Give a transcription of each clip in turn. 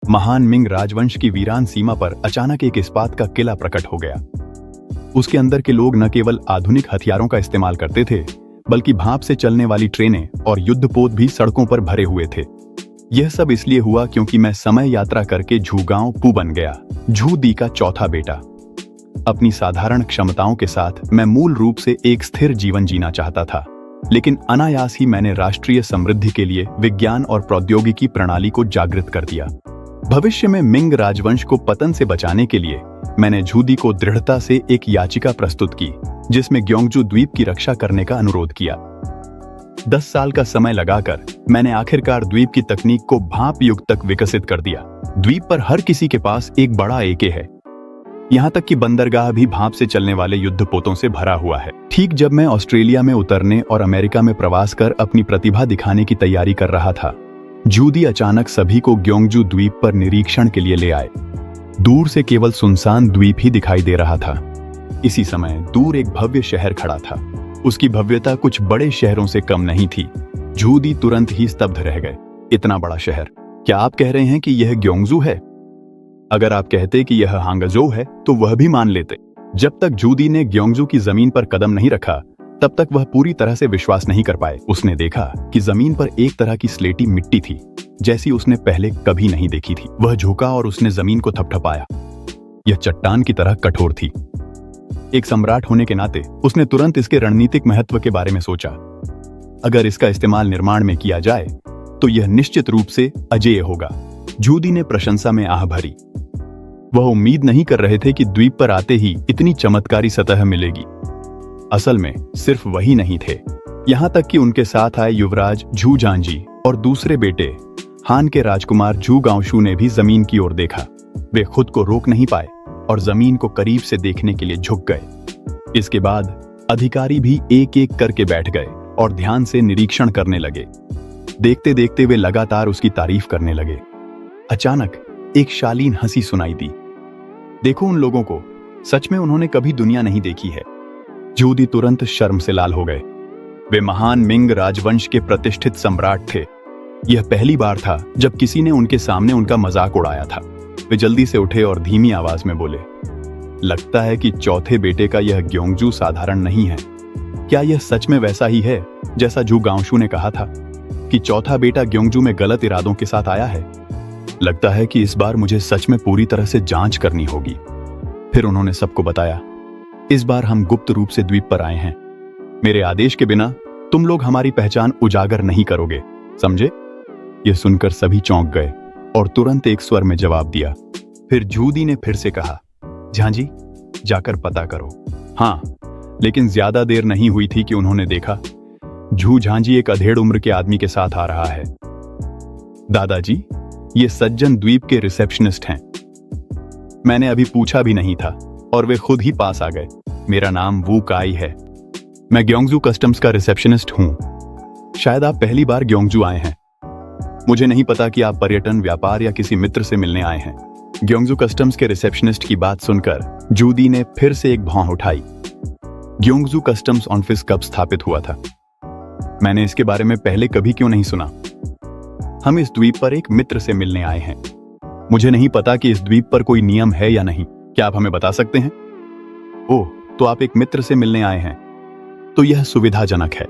महान मिंग राजवंश की वीरान सीमा पर अचानक एक इस्पात का किला प्रकट हो गया। उसके अंदर के लोग न केवल आधुनिक हथियारों का इस्तेमाल करते थे, बल्कि भाप से चलने वाली ट्रेनें और युद्धपोत भी सड़कों पर भरे हुए थे। यह सब इसलिए हुआ क्योंकि मैं समय यात्रा करके झूगांव पू बन गया, झू दी का चौथा बेटा। अपनी साधारण क्षमताओं के साथ मैं मूल रूप से एक स्थिर जीवन जीना चाहता था, लेकिन अनायास ही मैंने राष्ट्रीय समृद्धि के लिए विज्ञान और प्रौद्योगिकी प्रणाली को जागृत कर दिया। भविष्य में मिंग राजवंश को पतन से बचाने के लिए मैंने झूदी को दृढ़ता से एक याचिका प्रस्तुत की, जिसमें ग्योंगजू द्वीप की रक्षा करने का अनुरोध किया। 10 साल का समय लगाकर मैंने आखिरकार द्वीप की तकनीक को भाप युग तक विकसित कर दिया। द्वीप पर हर किसी के पास एक बड़ा एके है, यहाँ तक कि बंदरगाह भी भाप से चलने वाले युद्धपोतों से भरा हुआ है। ठीक जब मैं ऑस्ट्रेलिया में उतरने और अमेरिका में प्रवास कर अपनी प्रतिभा दिखाने की तैयारी कर रहा था, झूदी अचानक सभी को ग्योंगजू द्वीप पर निरीक्षण के लिए ले आए। दूर से केवल सुनसान द्वीप ही दिखाई दे रहा था। इसी समय दूर एक भव्य शहर खड़ा था। उसकी भव्यता कुछ बड़े शहरों से कम नहीं थी। झूदी तुरंत ही स्तब्ध रह गए। इतना बड़ा शहर, क्या आप कह रहे हैं कि यह ग्योंगजू है? अगर आप कहते कि यह हांगझोउ है तो वह भी मान लेते। जब तक झूदी ने ग्योंगजू की जमीन पर कदम नहीं रखा, तब तक वह पूरी तरह से विश्वास नहीं कर पाए। उसने देखा कि जमीन पर एक तरह की स्लेटी मिट्टी थी, जैसी उसने पहले कभी नहीं देखी थी। वह झुका और उसने जमीन को थपथपाया। यह चट्टान की तरह कठोर थी। एक सम्राट होने के नाते उसने तुरंत इसके रणनीतिक महत्व के बारे में सोचा। अगर इसका इस्तेमाल निर्माण में किया जाए तो यह निश्चित रूप से अजेय होगा। झूदी ने प्रशंसा में आह भरी। वह उम्मीद नहीं कर रहे थे कि द्वीप पर आते ही इतनी चमत्कारी सतह मिलेगी। असल में सिर्फ वही नहीं थे, यहां तक कि उनके साथ आए युवराज झू झांजी और दूसरे बेटे हान के राजकुमार झू गांशू ने भी जमीन की ओर देखा। वे खुद को रोक नहीं पाए और जमीन को करीब से देखने के लिए झुक गए। इसके बाद अधिकारी भी एक एक करके बैठ गए और ध्यान से निरीक्षण करने लगे। देखते देखते वे लगातार उसकी तारीफ करने लगे। अचानक एक शालीन हंसी सुनाई दी। देखो उन लोगों को, सच में उन्होंने कभी दुनिया नहीं देखी है। झूदी तुरंत शर्म से लाल हो गए। वे महान मिंग राजवंश के प्रतिष्ठित सम्राट थे। यह पहली बार था जब किसी ने उनके सामने उनका मजाक उड़ाया था। वे जल्दी से उठे और धीमी आवाज में बोले, लगता है कि चौथे बेटे का यह ग्योंगजू साधारण नहीं है। क्या यह सच में वैसा ही है जैसा झू गांशू ने कहा था कि चौथा बेटा ग्योंगजू में गलत इरादों के साथ आया है? लगता है कि इस बार मुझे सच में पूरी तरह से जांच करनी होगी। फिर उन्होंने सबको बताया, इस बार हम गुप्त रूप से द्वीप पर आए हैं। मेरे आदेश के बिना तुम लोग हमारी पहचान उजागर नहीं करोगे, समझे? यह सुनकर सभी चौंक गए और तुरंत एक स्वर में जवाब दिया। फिर झूदी ने फिर से कहा, झांजी, जाकर पता करो। हाँ, लेकिन ज्यादा देर नहीं हुई थी कि उन्होंने देखा झू झांजी एक अधेड़ उम्र के आदमी के साथ आ रहा है। दादाजी, ये सज्जन द्वीप के रिसेप्शनिस्ट हैं। मैंने अभी पूछा भी नहीं था और वे खुद ही पास आ गए। मेरा नाम वू काई है। मैं ग्योंगजू कस्टम्स का रिसेप्शनिस्ट हूं। शायद आप पहली बार ग्योंगजू आए हैं। मुझे नहीं पता कि आप पर्यटन, व्यापार या किसी मित्र से मिलने आए हैं। ग्योंगजू कस्टम्स के रिसेप्शनिस्ट की बात सुनकर झूदी ने फिर से एक भौं उठाई। ग्योंगजू कस्टम्स ऑफिस कब स्थापित हुआ था? मैंने इसके बारे में पहले कभी क्यों नहीं सुना? हम इस द्वीप पर एक मित्र से मिलने आए हैं। मुझे नहीं पता कि इस द्वीप पर कोई नियम है या नहीं। क्या आप हमें बता सकते हैं? ओह, तो आप एक मित्र से मिलने आए हैं, तो यह सुविधाजनक है।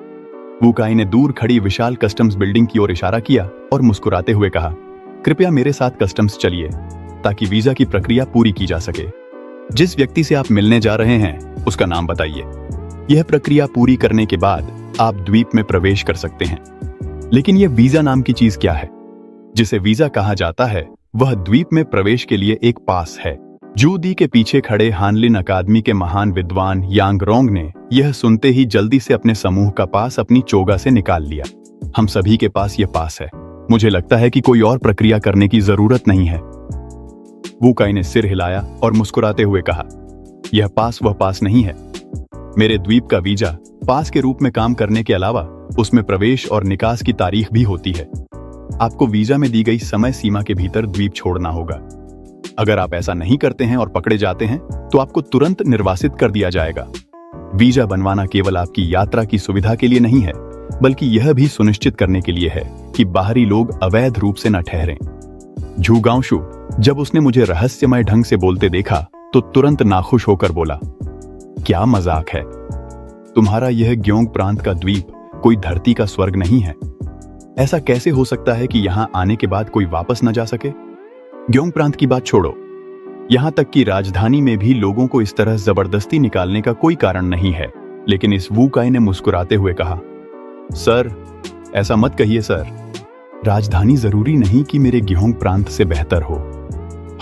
वू काई ने दूर खड़ी विशाल कस्टम्स बिल्डिंग की ओर इशारा किया और मुस्कुराते हुए कहा, कृपया मेरे साथ कस्टम्स चलिए ताकि वीजा की प्रक्रिया पूरी की जा सके। जिस व्यक्ति से आप मिलने जा रहे हैं उसका नाम बताइए। यह प्रक्रिया पूरी करने के बाद आप द्वीप में प्रवेश कर सकते हैं। लेकिन यह वीजा नाम की चीज क्या है? जिसे वीजा कहा जाता है वह द्वीप में प्रवेश के लिए एक पास है। झूदी के पीछे खड़े हानलिन अकादमी के महान विद्वान यांग रोंग ने यह सुनते ही जल्दी से अपने समूह का पास अपनी चोगा से निकाल लिया। हम सभी के पास यह पास है। मुझे लगता है कि कोई और प्रक्रिया करने की जरूरत नहीं है। वू काई ने सिर हिलाया और मुस्कुराते हुए कहा, यह पास वह पास नहीं है। मेरे द्वीप का वीजा पास के रूप में काम करने के अलावा उसमें प्रवेश और निकास की तारीख भी होती है। आपको वीजा में दी गई समय सीमा के भीतर द्वीप छोड़ना होगा। अगर आप ऐसा नहीं करते हैं और पकड़े जाते हैं तो आपको तुरंत निर्वासित कर दिया जाएगा। वीजा बनवाना केवल आपकी यात्रा की सुविधा के लिए नहीं है, बल्कि यह भी सुनिश्चित करने के लिए है कि बाहरी लोग अवैध रूप से न ठहरें। झूगांशु जब उसने मुझे रहस्यमय ढंग से बोलते देखा तो तुरंत नाखुश होकर बोला, क्या मजाक है? तुम्हारा यह ग्योंग प्रांत का द्वीप कोई धरती का स्वर्ग नहीं है। ऐसा कैसे हो सकता है कि यहां आने के बाद कोई वापस न जा सके? ग्योंग प्रांत की बात छोड़ो, यहां तक कि राजधानी में भी लोगों को इस तरह जबरदस्ती निकालने का कोई कारण नहीं है। लेकिन इस वू काई ने मुस्कुराते हुए कहा, सर ऐसा मत कहिए सर। राजधानी जरूरी नहीं कि मेरे ग्योंग प्रांत से बेहतर हो।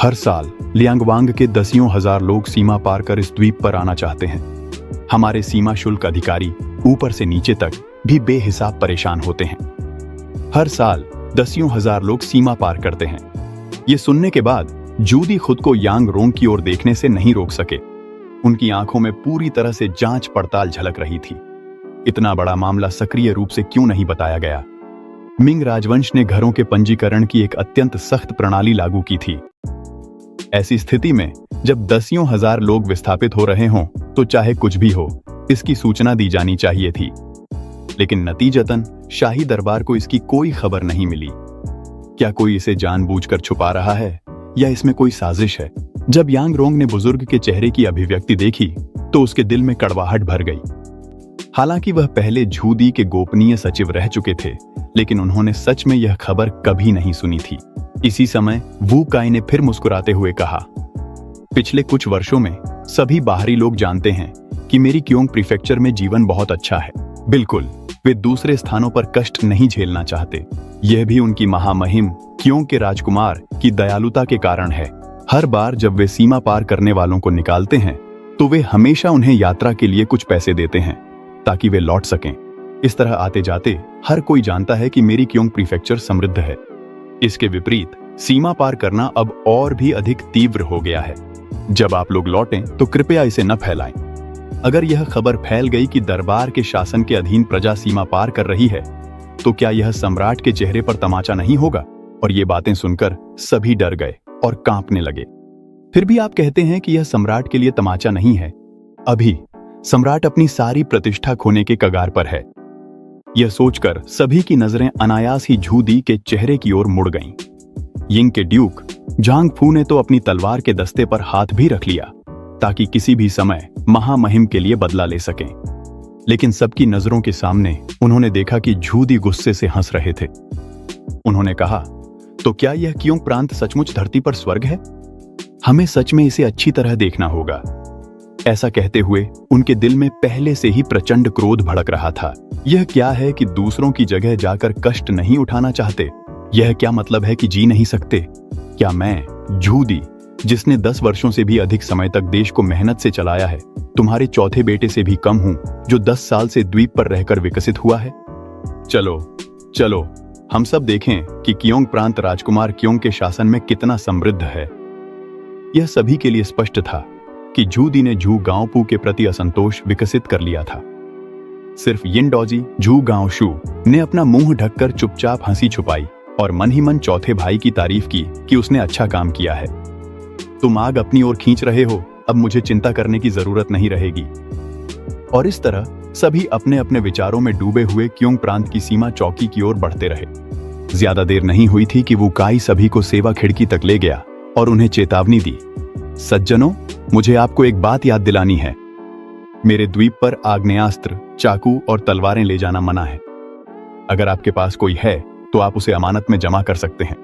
हर साल लियांगवांग के दसियों हजार लोग सीमा पार कर इस द्वीप पर आना चाहते हैं। हमारे सीमा शुल्क अधिकारी ऊपर से नीचे तक भी बेहिसाब परेशान होते हैं। हर साल दसियों हजार लोग सीमा पार करते हैं। ये सुनने के बाद जूदी खुद को यांग रोंग की ओर देखने से नहीं रोक सके। उनकी आंखों में पूरी तरह से जांच पड़ताल झलक रही थी। इतना बड़ा मामला सक्रिय रूप से क्यों नहीं बताया गया? मिंग राजवंश ने घरों के पंजीकरण की एक अत्यंत सख्त प्रणाली लागू की थी। ऐसी स्थिति में जब दसियों हजार लोग विस्थापित हो रहे हों तो चाहे कुछ भी हो, इसकी सूचना दी जानी चाहिए थी। लेकिन नतीजतन शाही दरबार को इसकी कोई खबर नहीं मिली। क्या कोई इसे जानबूझकर छुपा रहा है या इसमें कोई साजिश है? जब यांग रोंग ने बुजुर्ग के चेहरे की अभिव्यक्ति देखी तो उसके दिल में कड़वाहट भर गई। हालांकि वह पहले झूदी के गोपनीय सचिव रह चुके थे, लेकिन उन्होंने सच में यह खबर कभी नहीं सुनी थी। इसी समय वू काई ने फिर मुस्कुराते हुए कहा, पिछले कुछ वर्षों में सभी बाहरी लोग जानते हैं कि मेरी क्योंग प्रीफेक्चर में जीवन बहुत अच्छा है। बिल्कुल, वे दूसरे स्थानों पर कष्ट नहीं झेलना चाहते। यह भी उनकी महामहिम क्योंग के राजकुमार की दयालुता के कारण है। हर बार जब वे सीमा पार करने वालों को निकालते हैं तो वे हमेशा उन्हें यात्रा के लिए कुछ पैसे देते हैं ताकि वे लौट सकें। इस तरह आते जाते हर कोई जानता है कि मेरी क्योंग प्रीफेक्चर समृद्ध है। इसके विपरीत सीमा पार करना अब और भी अधिक तीव्र हो गया है। जब आप लोग लौटें तो कृपया इसे न फैलाएं। अगर यह खबर फैल गई कि दरबार के शासन के अधीन प्रजा सीमा पार कर रही है तो क्या यह सम्राट के चेहरे पर तमाचा नहीं होगा? और ये बातें सुनकर सभी डर गए और कांपने लगे। फिर भी आप कहते हैं कि यह सम्राट के लिए तमाचा नहीं है। अभी सम्राट अपनी सारी प्रतिष्ठा खोने के कगार पर है। यह सोचकर सभी की नजरें अनायास ही झूदी के चेहरे की ओर मुड़ गईं। यिंग के ड्यूक झांग फू ने तो अपनी तलवार के दस्ते पर हाथ भी रख लिया ताकि किसी भी समय महामहिम के लिए बदला ले सकें। लेकिन सबकी नजरों के सामने उन्होंने देखा कि झूदी गुस्से से हंस रहे थे। उन्होंने कहा, तो क्या यह क्योंग प्रांत सचमुच धरती पर स्वर्ग है? हमें सच में इसे अच्छी तरह देखना होगा। ऐसा कहते हुए उनके दिल में पहले से ही प्रचंड क्रोध भड़क रहा था। यह क्या है कि दूसरों की जगह जाकर कष्ट नहीं उठाना चाहते? यह क्या मतलब है कि जी नहीं सकते? क्या मैं झूदी, जिसने 10 वर्षों से भी अधिक समय तक देश को मेहनत से चलाया है, तुम्हारे चौथे बेटे से भी कम हूं जो 10 साल से द्वीप पर रहकर विकसित हुआ है? चलो चलो हम सब देखें कि क्योंग प्रांत राजकुमार क्योंग के शासन में कितना समृद्ध है। यह सभी के लिए स्पष्ट था कि झूदी ने झू गांवपू के प्रति असंतोष विकसित कर लिया था। सिर्फ यिनडोजी झू गांवशू ने अपना मुंह ढककर चुपचाप हंसी छुपाई और मन ही मन चौथे भाई की तारीफ की कि उसने अच्छा काम किया है। तुम आग अपनी ओर खींच रहे हो, अब मुझे चिंता करने की जरूरत नहीं रहेगी। और इस तरह सभी अपने अपने विचारों में डूबे हुए क्योंग प्रांत की सीमा चौकी की ओर बढ़ते रहे। ज्यादा देर नहीं हुई थी कि वो काई सभी को सेवा खिड़की तक ले गया और उन्हें चेतावनी दी, सज्जनों, मुझे आपको एक बात याद दिलानी है। मेरे द्वीप पर आग्नेयास्त्र, चाकू और तलवारें ले जाना मना है। अगर आपके पास कोई है तो आप उसे अमानत में जमा कर सकते हैं।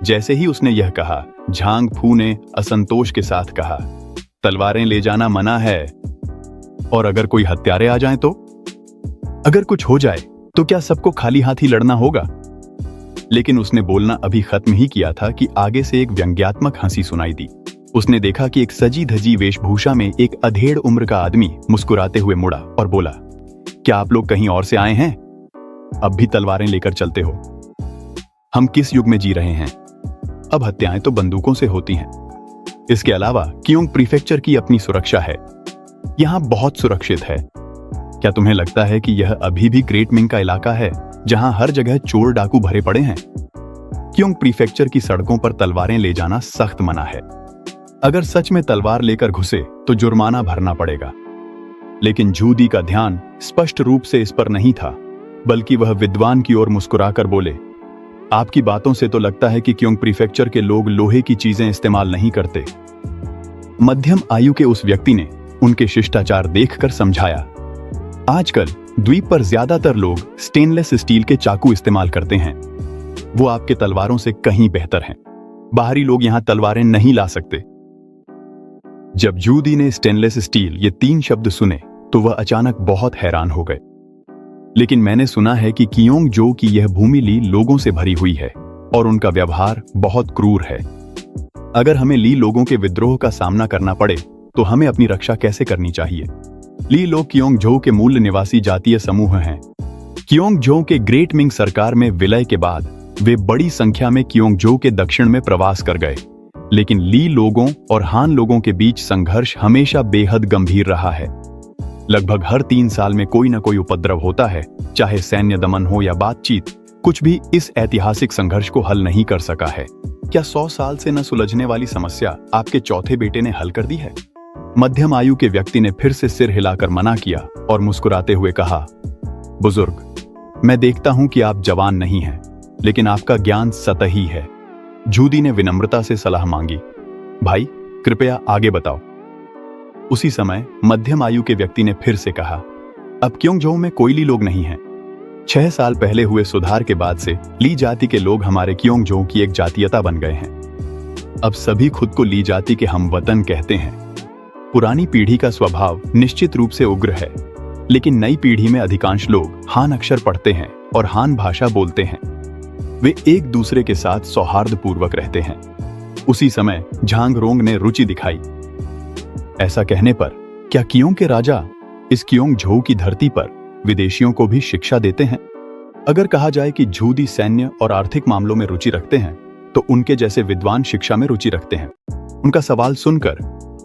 जैसे ही उसने यह कहा, झांग फू ने असंतोष के साथ कहा, तलवारें ले जाना मना है, और अगर कोई हत्यारे आ जाएं तो? अगर कुछ हो जाए तो क्या सबको खाली हाथ ही लड़ना होगा? लेकिन उसने बोलना अभी खत्म ही किया था कि आगे से एक व्यंग्यात्मक हंसी सुनाई दी। उसने देखा कि एक सजी धजी वेशभूषा में एक अधेड़ उम्र का आदमी मुस्कुराते हुए मुड़ा और बोला, क्या आप लोग कहीं और से आए हैं? अब भी तलवारें लेकर चलते हो? हम किस युग में जी रहे हैं? अब हत्याएं तो बंदूकों से होती हैं। इसके अलावा क्योंग प्रीफेक्चर की अपनी सुरक्षा है। यहां बहुत सुरक्षित है। क्या तुम्हें लगता है कि यह अभी भी ग्रेट मिंग का इलाका है जहां हर जगह चोर डाकू भरे पड़े हैं? क्योंग प्रीफेक्चर की सड़कों पर तलवारें ले जाना सख्त मना है। अगर सच में तलवार लेकर घुसे तो जुर्माना भरना पड़ेगा। लेकिन झूदी का ध्यान स्पष्ट रूप से इस पर नहीं था, बल्कि वह विद्वान की ओर मुस्कुराकर बोले, आपकी बातों से तो लगता है कि क्योंकि प्रीफेक्चर के लोग लोहे की चीजें इस्तेमाल नहीं करते। मध्यम आयु के उस व्यक्ति ने उनके शिष्टाचार देखकर समझाया। आजकल द्वीप पर ज्यादातर लोग स्टेनलेस स्टील के चाकू इस्तेमाल करते हैं। वो आपके तलवारों से कहीं बेहतर हैं। बाहरी लोग यहां तलवारें नहीं ला सकते। जब जूदी ने स्टेनलेस स्टील ये 3 शब्द सुने तो वह अचानक बहुत हैरान हो गए। लेकिन मैंने सुना है कि कियोंगजो की यह भूमि ली लोगों से भरी हुई है और उनका व्यवहार बहुत क्रूर है। अगर हमें ली लोगों के विद्रोह का सामना करना पड़े तो हमें अपनी रक्षा कैसे करनी चाहिए? ली लोग कियोंगजो के मूल निवासी जातीय समूह हैं। कियोंगजो के ग्रेट मिंग सरकार में विलय के बाद वे बड़ी संख्या में कियोंगजो के दक्षिण में प्रवास कर गए। लेकिन ली लोगों और हान लोगों के बीच संघर्ष हमेशा बेहद गंभीर रहा है। लगभग हर 3 साल में कोई न कोई उपद्रव होता है, चाहे सैन्य दमन हो या बातचीत। कुछ भी इस ऐतिहासिक संघर्ष को हल नहीं कर सका है। क्या 100 साल से न सुलझने वाली समस्या आपके चौथे बेटे ने हल कर दी है? मध्यम आयु के व्यक्ति ने फिर से सिर हिलाकर मना किया और मुस्कुराते हुए कहा, बुजुर्ग, मैं देखता हूं कि आप जवान नहीं हैं, लेकिन आपका ज्ञान सतही है। जूदी ने विनम्रता से सलाह मांगी। भाई, कृपया आगे बताओ। उसी समय मध्यम आयु के व्यक्ति ने फिर से कहा, अब कियोंगजो में कोई ली लोग नहीं हैं। 6 साल पहले हुए सुधार के बाद से ली जाति के लोग हमारे कियोंगजो की एक जातीयता बन गए हैं। अब सभी खुद को ली जाति के हमवतन कहते हैं। पुरानी पीढ़ी का स्वभाव निश्चित रूप से उग्र है, लेकिन नई पीढ़ी में अधिकांश लोग हान अक्षर पढ़ते हैं और हान भाषा बोलते हैं। वे एक दूसरे के साथ सौहार्दपूर्वक रहते हैं। उसी समय झांग रोंग ने रुचि दिखाई। ऐसा कहने पर क्या कियोंग के राजा इस कियोंगजो की धरती पर विदेशियों को भी शिक्षा देते हैं? अगर कहा जाए कि जूदी सैन्य और आर्थिक मामलों में रुचि रखते हैं, तो उनके जैसे विद्वान शिक्षा में रुचि रखते हैं। उनका सवाल सुनकर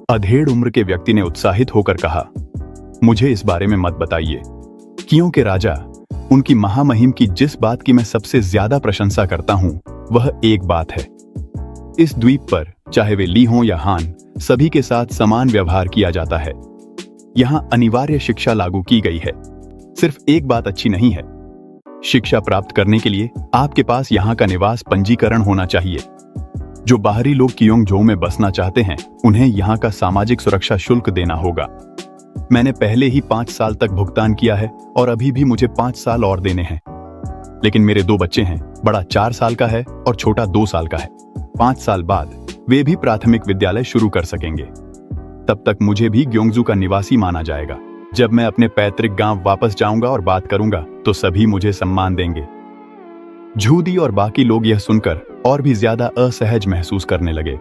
अधेड़ उम्र के व्यक्ति ने उत्साहित होकर कहा, मुझे इस बारे में मत बताइए। कियोंग के राजा, उनकी महामहिम की जिस बात की मैं सबसे ज्यादा प्रशंसा करता हूं, वह एक बात है। इस द्वीप पर चाहे वे ली हों या हान, सभी के साथ समान व्यवहार किया जाता है। यहां अनिवार्य शिक्षा लागू की गई है। सिर्फ एक बात अच्छी नहीं है। शिक्षा प्राप्त करने के लिए आपके पास यहां का निवास पंजीकरण होना चाहिए। जो बाहरी लोग कियोंगजो में बसना चाहते हैं, उन्हें यहां का सामाजिक सुरक्षा शुल्क देना होगा। मैंने पहले ही 5 साल तक भुगतान किया है और अभी भी मुझे 5 साल और देने हैं। लेकिन मेरे 2 बच्चे हैं, बड़ा 4 साल का है और छोटा 2 साल का है। 5 साल बाद वे भी प्राथमिक विद्यालय शुरू कर सकेंगे। तब तक मुझे भी ग्योंगजू का निवासी माना जाएगा। जब मैं अपने पैतृक गांव वापस जाऊंगा और बात करूंगा तो सभी मुझे सम्मान देंगे। जूदी और बाकी लोग यह सुनकर और भी ज्यादा असहज महसूस करने लगे।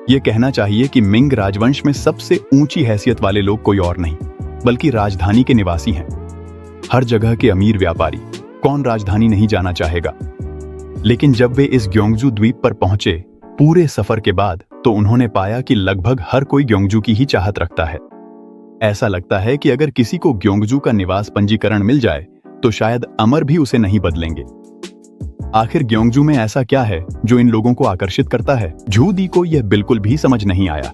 यह कहना चाहिए कि मिंग राजवंश में सबसे ऊंची हैसियत वाले लोग कोई और नहीं, बल्कि राजधानी के निवासी हैं। हर जगह के अमीर व्यापारी, कौन राजधानी नहीं जाना चाहेगा? लेकिन जब वे इस ग्योंगजू द्वीप पर पहुंचे, पूरे सफर के बाद, तो उन्होंने पाया कि लगभग हर कोई ग्योंगजू की ही चाहत रखता है। ऐसा लगता है कि अगर किसी को ग्योंगजू का निवास पंजीकरण मिल जाए तो शायद अमर भी उसे नहीं बदलेंगे। आखिर ग्योंगजू में ऐसा क्या है जो इन लोगों को आकर्षित करता है? जूदी को यह बिल्कुल भी समझ नहीं आया।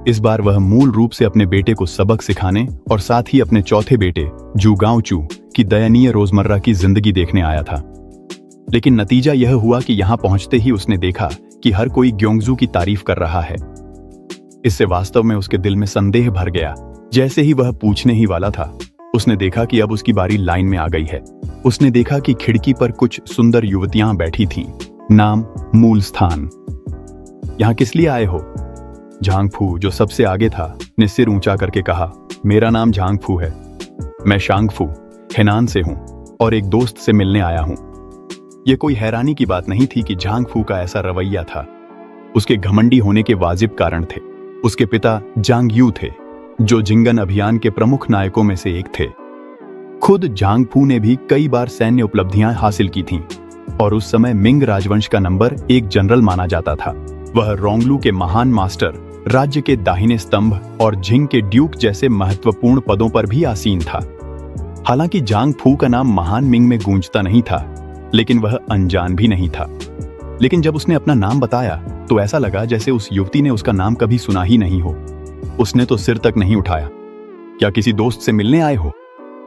इस बार वह मूल रूप से अपने बेटे को सबक सिखाने और साथ ही अपने चौथे बेटे जुगाओचू की दयनीय रोजमर्रा की जिंदगी देखने आया था। लेकिन नतीजा यह हुआ कि यहां पहुंचते ही उसने देखा कि हर कोई ग्योंगजू की तारीफ कर रहा है। इससे वास्तव में उसके दिल में संदेह भर गया। जैसे ही वह पूछने ही वाला था, उसने देखा कि अब उसकी बारी लाइन में आ गई है। उसने देखा कि खिड़की पर कुछ सुंदर युवतियां बैठी थीं। नाम, मूल स्थान। यहां किस लिए आए हो? झांगफू, जो सबसे आगे था, ने सिर ऊंचा करके कहा, मेरा नाम झांगफू है। मैं शांगफू, हेनान से हूं और एक दोस्त से मिलने आया हूं। यह कोई हैरानी की बात नहीं थी कि झांगफू का ऐसा रवैया था। उसके घमंडी होने के वाजिब कारण थे। उसके पिता जांगयू थे, जो जिंगन अभियान के प्रमुख नायकों में से एक थे। खुद झांगफू ने भी कई बार सैन्य उपलब्धियां हासिल की थीं और उस समय मिंग राजवंश का नंबर 1 जनरल माना जाता था। वह रोंगलू के महान मास्टर, राज्य के दाहिने स्तंभ और झिंग के ड्यूक जैसे महत्वपूर्ण पदों पर भी आसीन था। हालांकि झांगफू का नाम महान मिंग में गूंजता नहीं था, लेकिन वह अनजान भी नहीं था। लेकिन जब उसने अपना नाम बताया तो ऐसा लगा जैसे उस युवती ने उसका नाम कभी सुना ही नहीं हो। उसने तो सिर तक नहीं उठाया। क्या किसी दोस्त से मिलने आए हो?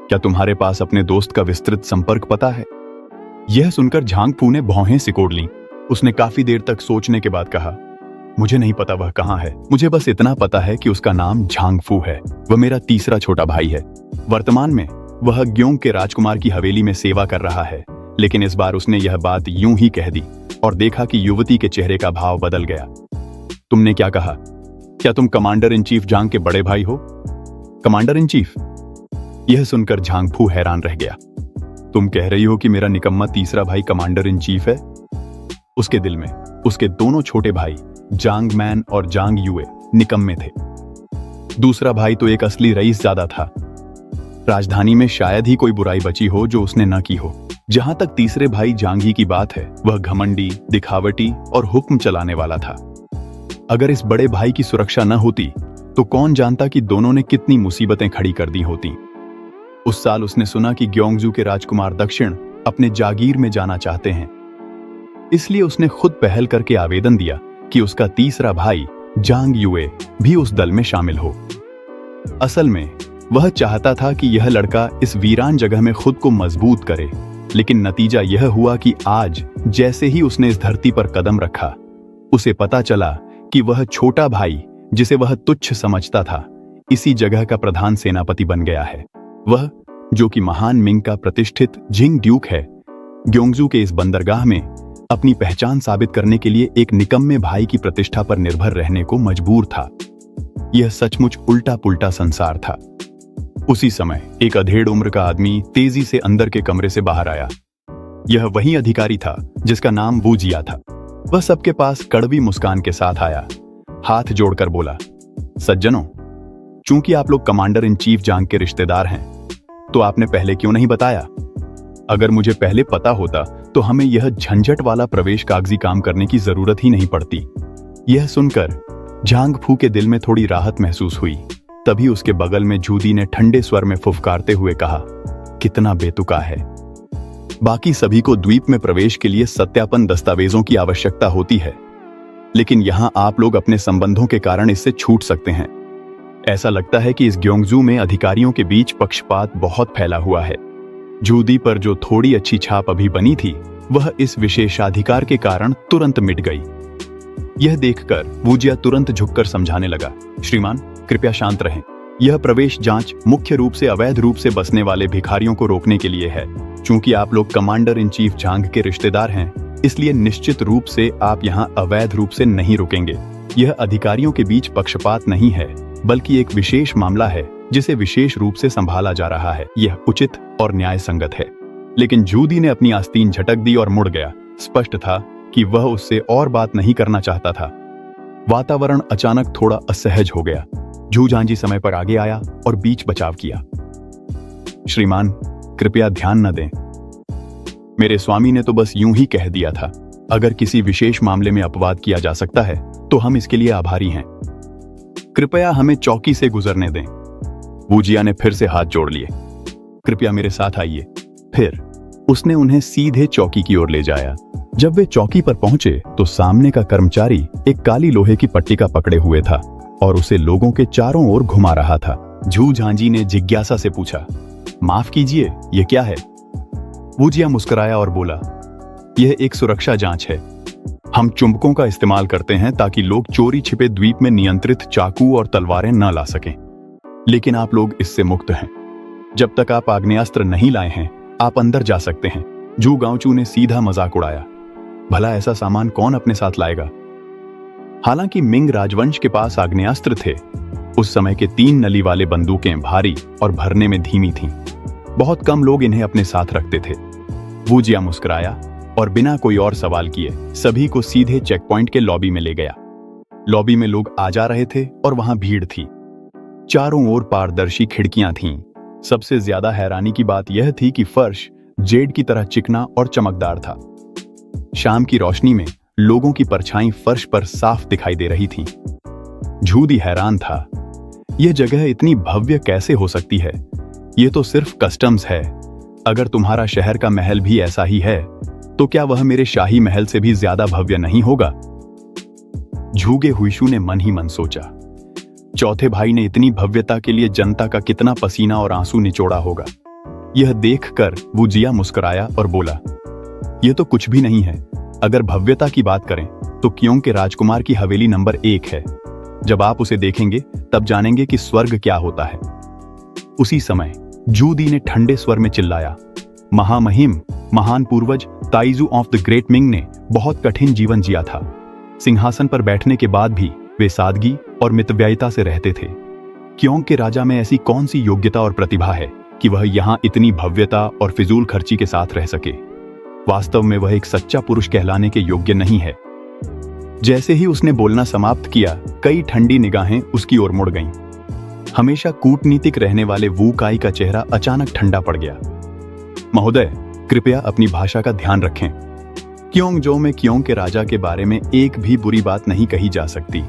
क्या तुम्हारे पास अपने दोस्त का विस्तृत संपर्क पता है? यह सुनकर झांगफू ने भौहें सिकोड़ लीं। उसने काफी देर तक सोचने के बाद कहा, मुझे नहीं पता वह कहाँ है। मुझे बस इतना पता है कि उसका नाम झांगफू है। वह मेरा तीसरा छोटा भाई है। वर्तमान में वह ग्योंग के राजकुमार की हवेली में सेवा कर रहा है। लेकिन इस बार उसने यह बात यूं ही कह दी और देखा कि युवती के चेहरे का भाव बदल गया। तुमने क्या कहा? क्या तुम कमांडर इन चीफ जांग के बड़े भाई हो? Commander in chief? यह सुनकर झांगफू हैरान रह गया। तुम कह रही हो कि मेरा निकम्मा तीसरा भाई कमांडर इन चीफ है? उसके दिल में उसके दोनों छोटे भाई जांग मैन और जांग युए निकम्मे थे। दूसरा भाई तो एक असली रईसजादा था। राजधानी में शायद ही कोई बुराई बची हो जो उसने न की हो। जहां तक तीसरे भाई जांगी की बात है, वह घमंडी, दिखावटी और हुक्म चलाने वाला था। अगर इस बड़े भाई की सुरक्षा न होती तो कौन जानता कि दोनों ने कितनी मुसीबतें खड़ी कर दी होती। उस साल उसने सुना कि ग्योंगजू के राजकुमार दक्षिण अपने जागीर में जाना चाहते हैं। इसलिए उसने खुद पहल करके आवेदन दिया कि उसका तीसरा भाई जांग युए भी उस दल में शामिल हो। असल में वह चाहता था कि यह लड़का इस वीरान जगह में खुद को मजबूत करे। लेकिन नतीजा यह हुआ कि आज जैसे ही उसने इस धरती पर कदम रखा, उसे पता चला कि वह छोटा भाई जिसे वह तुच्छ समझता था, इसी जगह का प्रधान सेनापति बन गया है। वह जो कि महान मिंग का प्रतिष्ठित जिंग ड्यूक है, ग्योंगजू के इस बंदरगाह में अपनी पहचान साबित करने के लिए एक निकम्मे भाई की प्रतिष्ठा पर निर्भर रहने को मजबूर था। यह सचमुच उल्टा पुल्टा संसार था। उसी समय एक अधेड़ उम्र का आदमी तेजी से अंदर के कमरे से बाहर आया। यह वही अधिकारी था जिसका नाम वूजिया था। वह सबके पास कड़वी मुस्कान के साथ आया, हाथ जोड़कर बोला, सज्जनों, चूंकि आप लोग कमांडर इन चीफ जांग के रिश्तेदार हैं, तो आपने पहले क्यों नहीं बताया? अगर मुझे पहले पता होता तो हमें यह झंझट वाला प्रवेश कागजी काम करने की जरूरत ही नहीं पड़ती। यह सुनकर झांगफू के दिल में थोड़ी राहत महसूस हुई। तभी उसके बगल में जूदी ने ठंडे स्वर में फुफकारते हुए कहा, कितना बेतुका है। बाकी सभी को द्वीप में प्रवेश के लिए सत्यापन दस्तावेजों की आवश्यकता होती है, लेकिन यहां आप लोग अपने संबंधों के कारण इससे छूट सकते हैं। ऐसा लगता है कि इस ग्योंगजू में अधिकारियों के बीच पक्षपात बहुत फैला हुआ है। जूदी पर जो थोड़ी अच्छी छाप अभी बनी थी, वह इस विशेषाधिकार के कारण तुरंत मिट गई। यह देखकर वूजिया तुरंत झुककर समझाने लगा, श्रीमान, कृपया शांत रहें। यह प्रवेश जांच मुख्य रूप से अवैध रूप से बसने वाले भिखारियों को रोकने के लिए है। चूंकि आप लोग कमांडर इन चीफ जांग के रिश्तेदार हैं, इसलिए निश्चित रूप से आप यहाँ अवैध रूप से नहीं रुकेंगे। यह अधिकारियों के बीच पक्षपात नहीं है, बल्कि एक विशेष मामला है जिसे विशेष रूप से संभाला जा रहा है। यह उचित और न्याय संगत है। लेकिन जूदी ने अपनी आस्तीन झटक दी और मुड़ गया। स्पष्ट था कि वह उससे और बात नहीं करना चाहता था। वातावरण अचानक थोड़ा असहज हो गया। जूझांजी समय पर आगे आया और बीच बचाव किया। श्रीमान, कृपया ध्यान न दें। मेरे स्वामी ने तो बस यूं ही कह दिया था। अगर किसी विशेष मामले में अपवाद किया जा सकता है तो हम इसके लिए आभारी हैं। कृपया हमें चौकी से गुजरने दें। वूजिया ने फिर से हाथ जोड़ लिए। कृपया मेरे साथ आइए। फिर उसने उन्हें सीधे चौकी की ओर ले जाया। जब वे चौकी पर पहुंचे तो सामने का कर्मचारी एक काली लोहे की पट्टिका पकड़े हुए था और उसे लोगों के चारों ओर घुमा रहा था। जूझांजी ने जिज्ञासा से पूछा, माफ कीजिए, ये क्या है? वूजिया मुस्कुराया और बोला, यह एक सुरक्षा जांच है। हम चुंबकों का इस्तेमाल करते हैं ताकि लोग चोरी छिपे द्वीप में नियंत्रित चाकू और तलवारें न ला सकें। लेकिन आप लोग इससे मुक्त हैं। जब तक आप आग्नेयास्त्र नहीं लाए हैं, आप अंदर जा सकते हैं। जू गांवचू ने सीधा मजाक उड़ाया, भला ऐसा सामान कौन अपने साथ लाएगा? हालांकि मिंग राजवंश के पास आग्नेयास्त्र थे, उस समय के 3 नली वाले बंदूकें भारी और भरने में धीमी थीं। बहुत कम लोग इन्हें अपने साथ रखते थे। वूजिया मुस्कुराया और बिना कोई और सवाल किए सभी को सीधे चेक पॉइंट के लॉबी में ले गया। लॉबी में लोग आ जा रहे थे और वहां भीड़ थी। चारों ओर पारदर्शी खिड़कियां थीं। सबसे ज्यादा हैरानी की बात यह थी कि फर्श जेड की तरह चिकना और चमकदार था। शाम की रोशनी में लोगों की परछाई फर्श पर साफ दिखाई दे रही थी। जूदी हैरान था, यह जगह इतनी भव्य कैसे हो सकती है? यह तो सिर्फ कस्टम्स है। अगर तुम्हारा शहर का महल भी ऐसा ही है, तो क्या वह मेरे शाही महल से भी ज्यादा भव्य नहीं होगा? झूगे हुईशु ने मन ही मन सोचा, चौथे भाई ने इतनी भव्यता के लिए जनता का कितना पसीना और आंसू निचोड़ा होगा। यह देखकर वूजिया मुस्कुराया और बोला, ये तो कुछ भी नहीं है। अगर भव्यता की बात करें तो क्योंग के राजकुमार की हवेली नंबर 1 है। जब आप उसे देखेंगे तब जानेंगे कि स्वर्ग क्या होता है। उसी समय जूदी ने ठंडे स्वर में चिल्लाया, महामहिम, महान पूर्वज ताइजू ऑफ द ग्रेट मिंग ने बहुत कठिन जीवन जिया था। सिंहासन पर बैठने के बाद भी वे सादगी और मितव्ययिता से रहते थे। क्योंग के राजा में ऐसी कौन सी योग्यता और प्रतिभा है कि वह यहाँ इतनी भव्यता और फिजूल खर्ची के साथ रह सके। वास्तव में वह एक सच्चा पुरुष कहलाने के योग्य नहीं है। जैसे ही उसने बोलना समाप्त किया, कई ठंडी निगाहें उसकी ओर मुड़ गईं। हमेशा कूटनीतिक रहने वाले वू काई का चेहरा अचानक ठंडा पड़ गया। महोदय, कृपया अपनी भाषा का ध्यान रखें। क्योंगजो में क्योंग के राजा के बारे में एक भी बुरी बात नहीं कही जा सकती।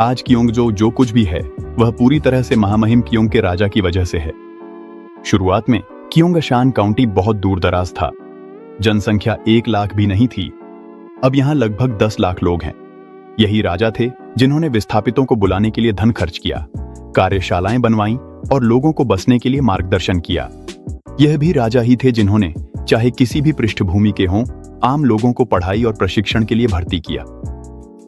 आज क्योंगजो जो कुछ भी है वह पूरी तरह से महामहिम क्योंग के राजा की वजह से है। शुरुआत में क्योंगशान काउंटी बहुत दूर दराज था। जनसंख्या 1 लाख भी नहीं थी। अब यहाँ लगभग 10 लाख लोग हैं। यही राजा थे जिन्होंने विस्थापितों को बुलाने के लिए धन खर्च किया, कार्यशालाएं बनवाईं और लोगों को बसने के लिए मार्गदर्शन किया। यह भी राजा ही थे जिन्होंने, चाहे किसी भी पृष्ठभूमि के हों, आम लोगों को पढ़ाई और प्रशिक्षण के लिए भर्ती किया।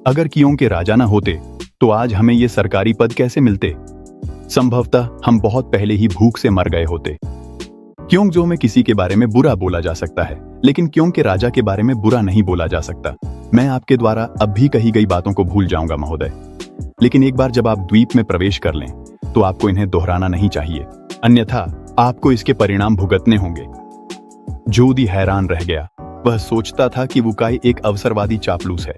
अगर क्योंग के राजा न होते तो आज हमें ये सरकारी पद कैसे मिलते? संभवतः हम बहुत पहले ही भूख से मर गए होते। क्योंगजो में किसी के बारे में बुरा बोला जा सकता है, लेकिन क्योंग के राजा के बारे में बुरा नहीं बोला जा सकता। मैं आपके द्वारा अब भी कही गई बातों को भूल जाऊंगा महोदय, लेकिन एक बार जब आप द्वीप में प्रवेश कर लें तो आपको इन्हें दोहराना नहीं चाहिए, अन्यथा आपको इसके परिणाम भुगतने होंगे। जूदी हैरान रह गया। वह सोचता था कि वुकाई एक अवसरवादी चापलूस है।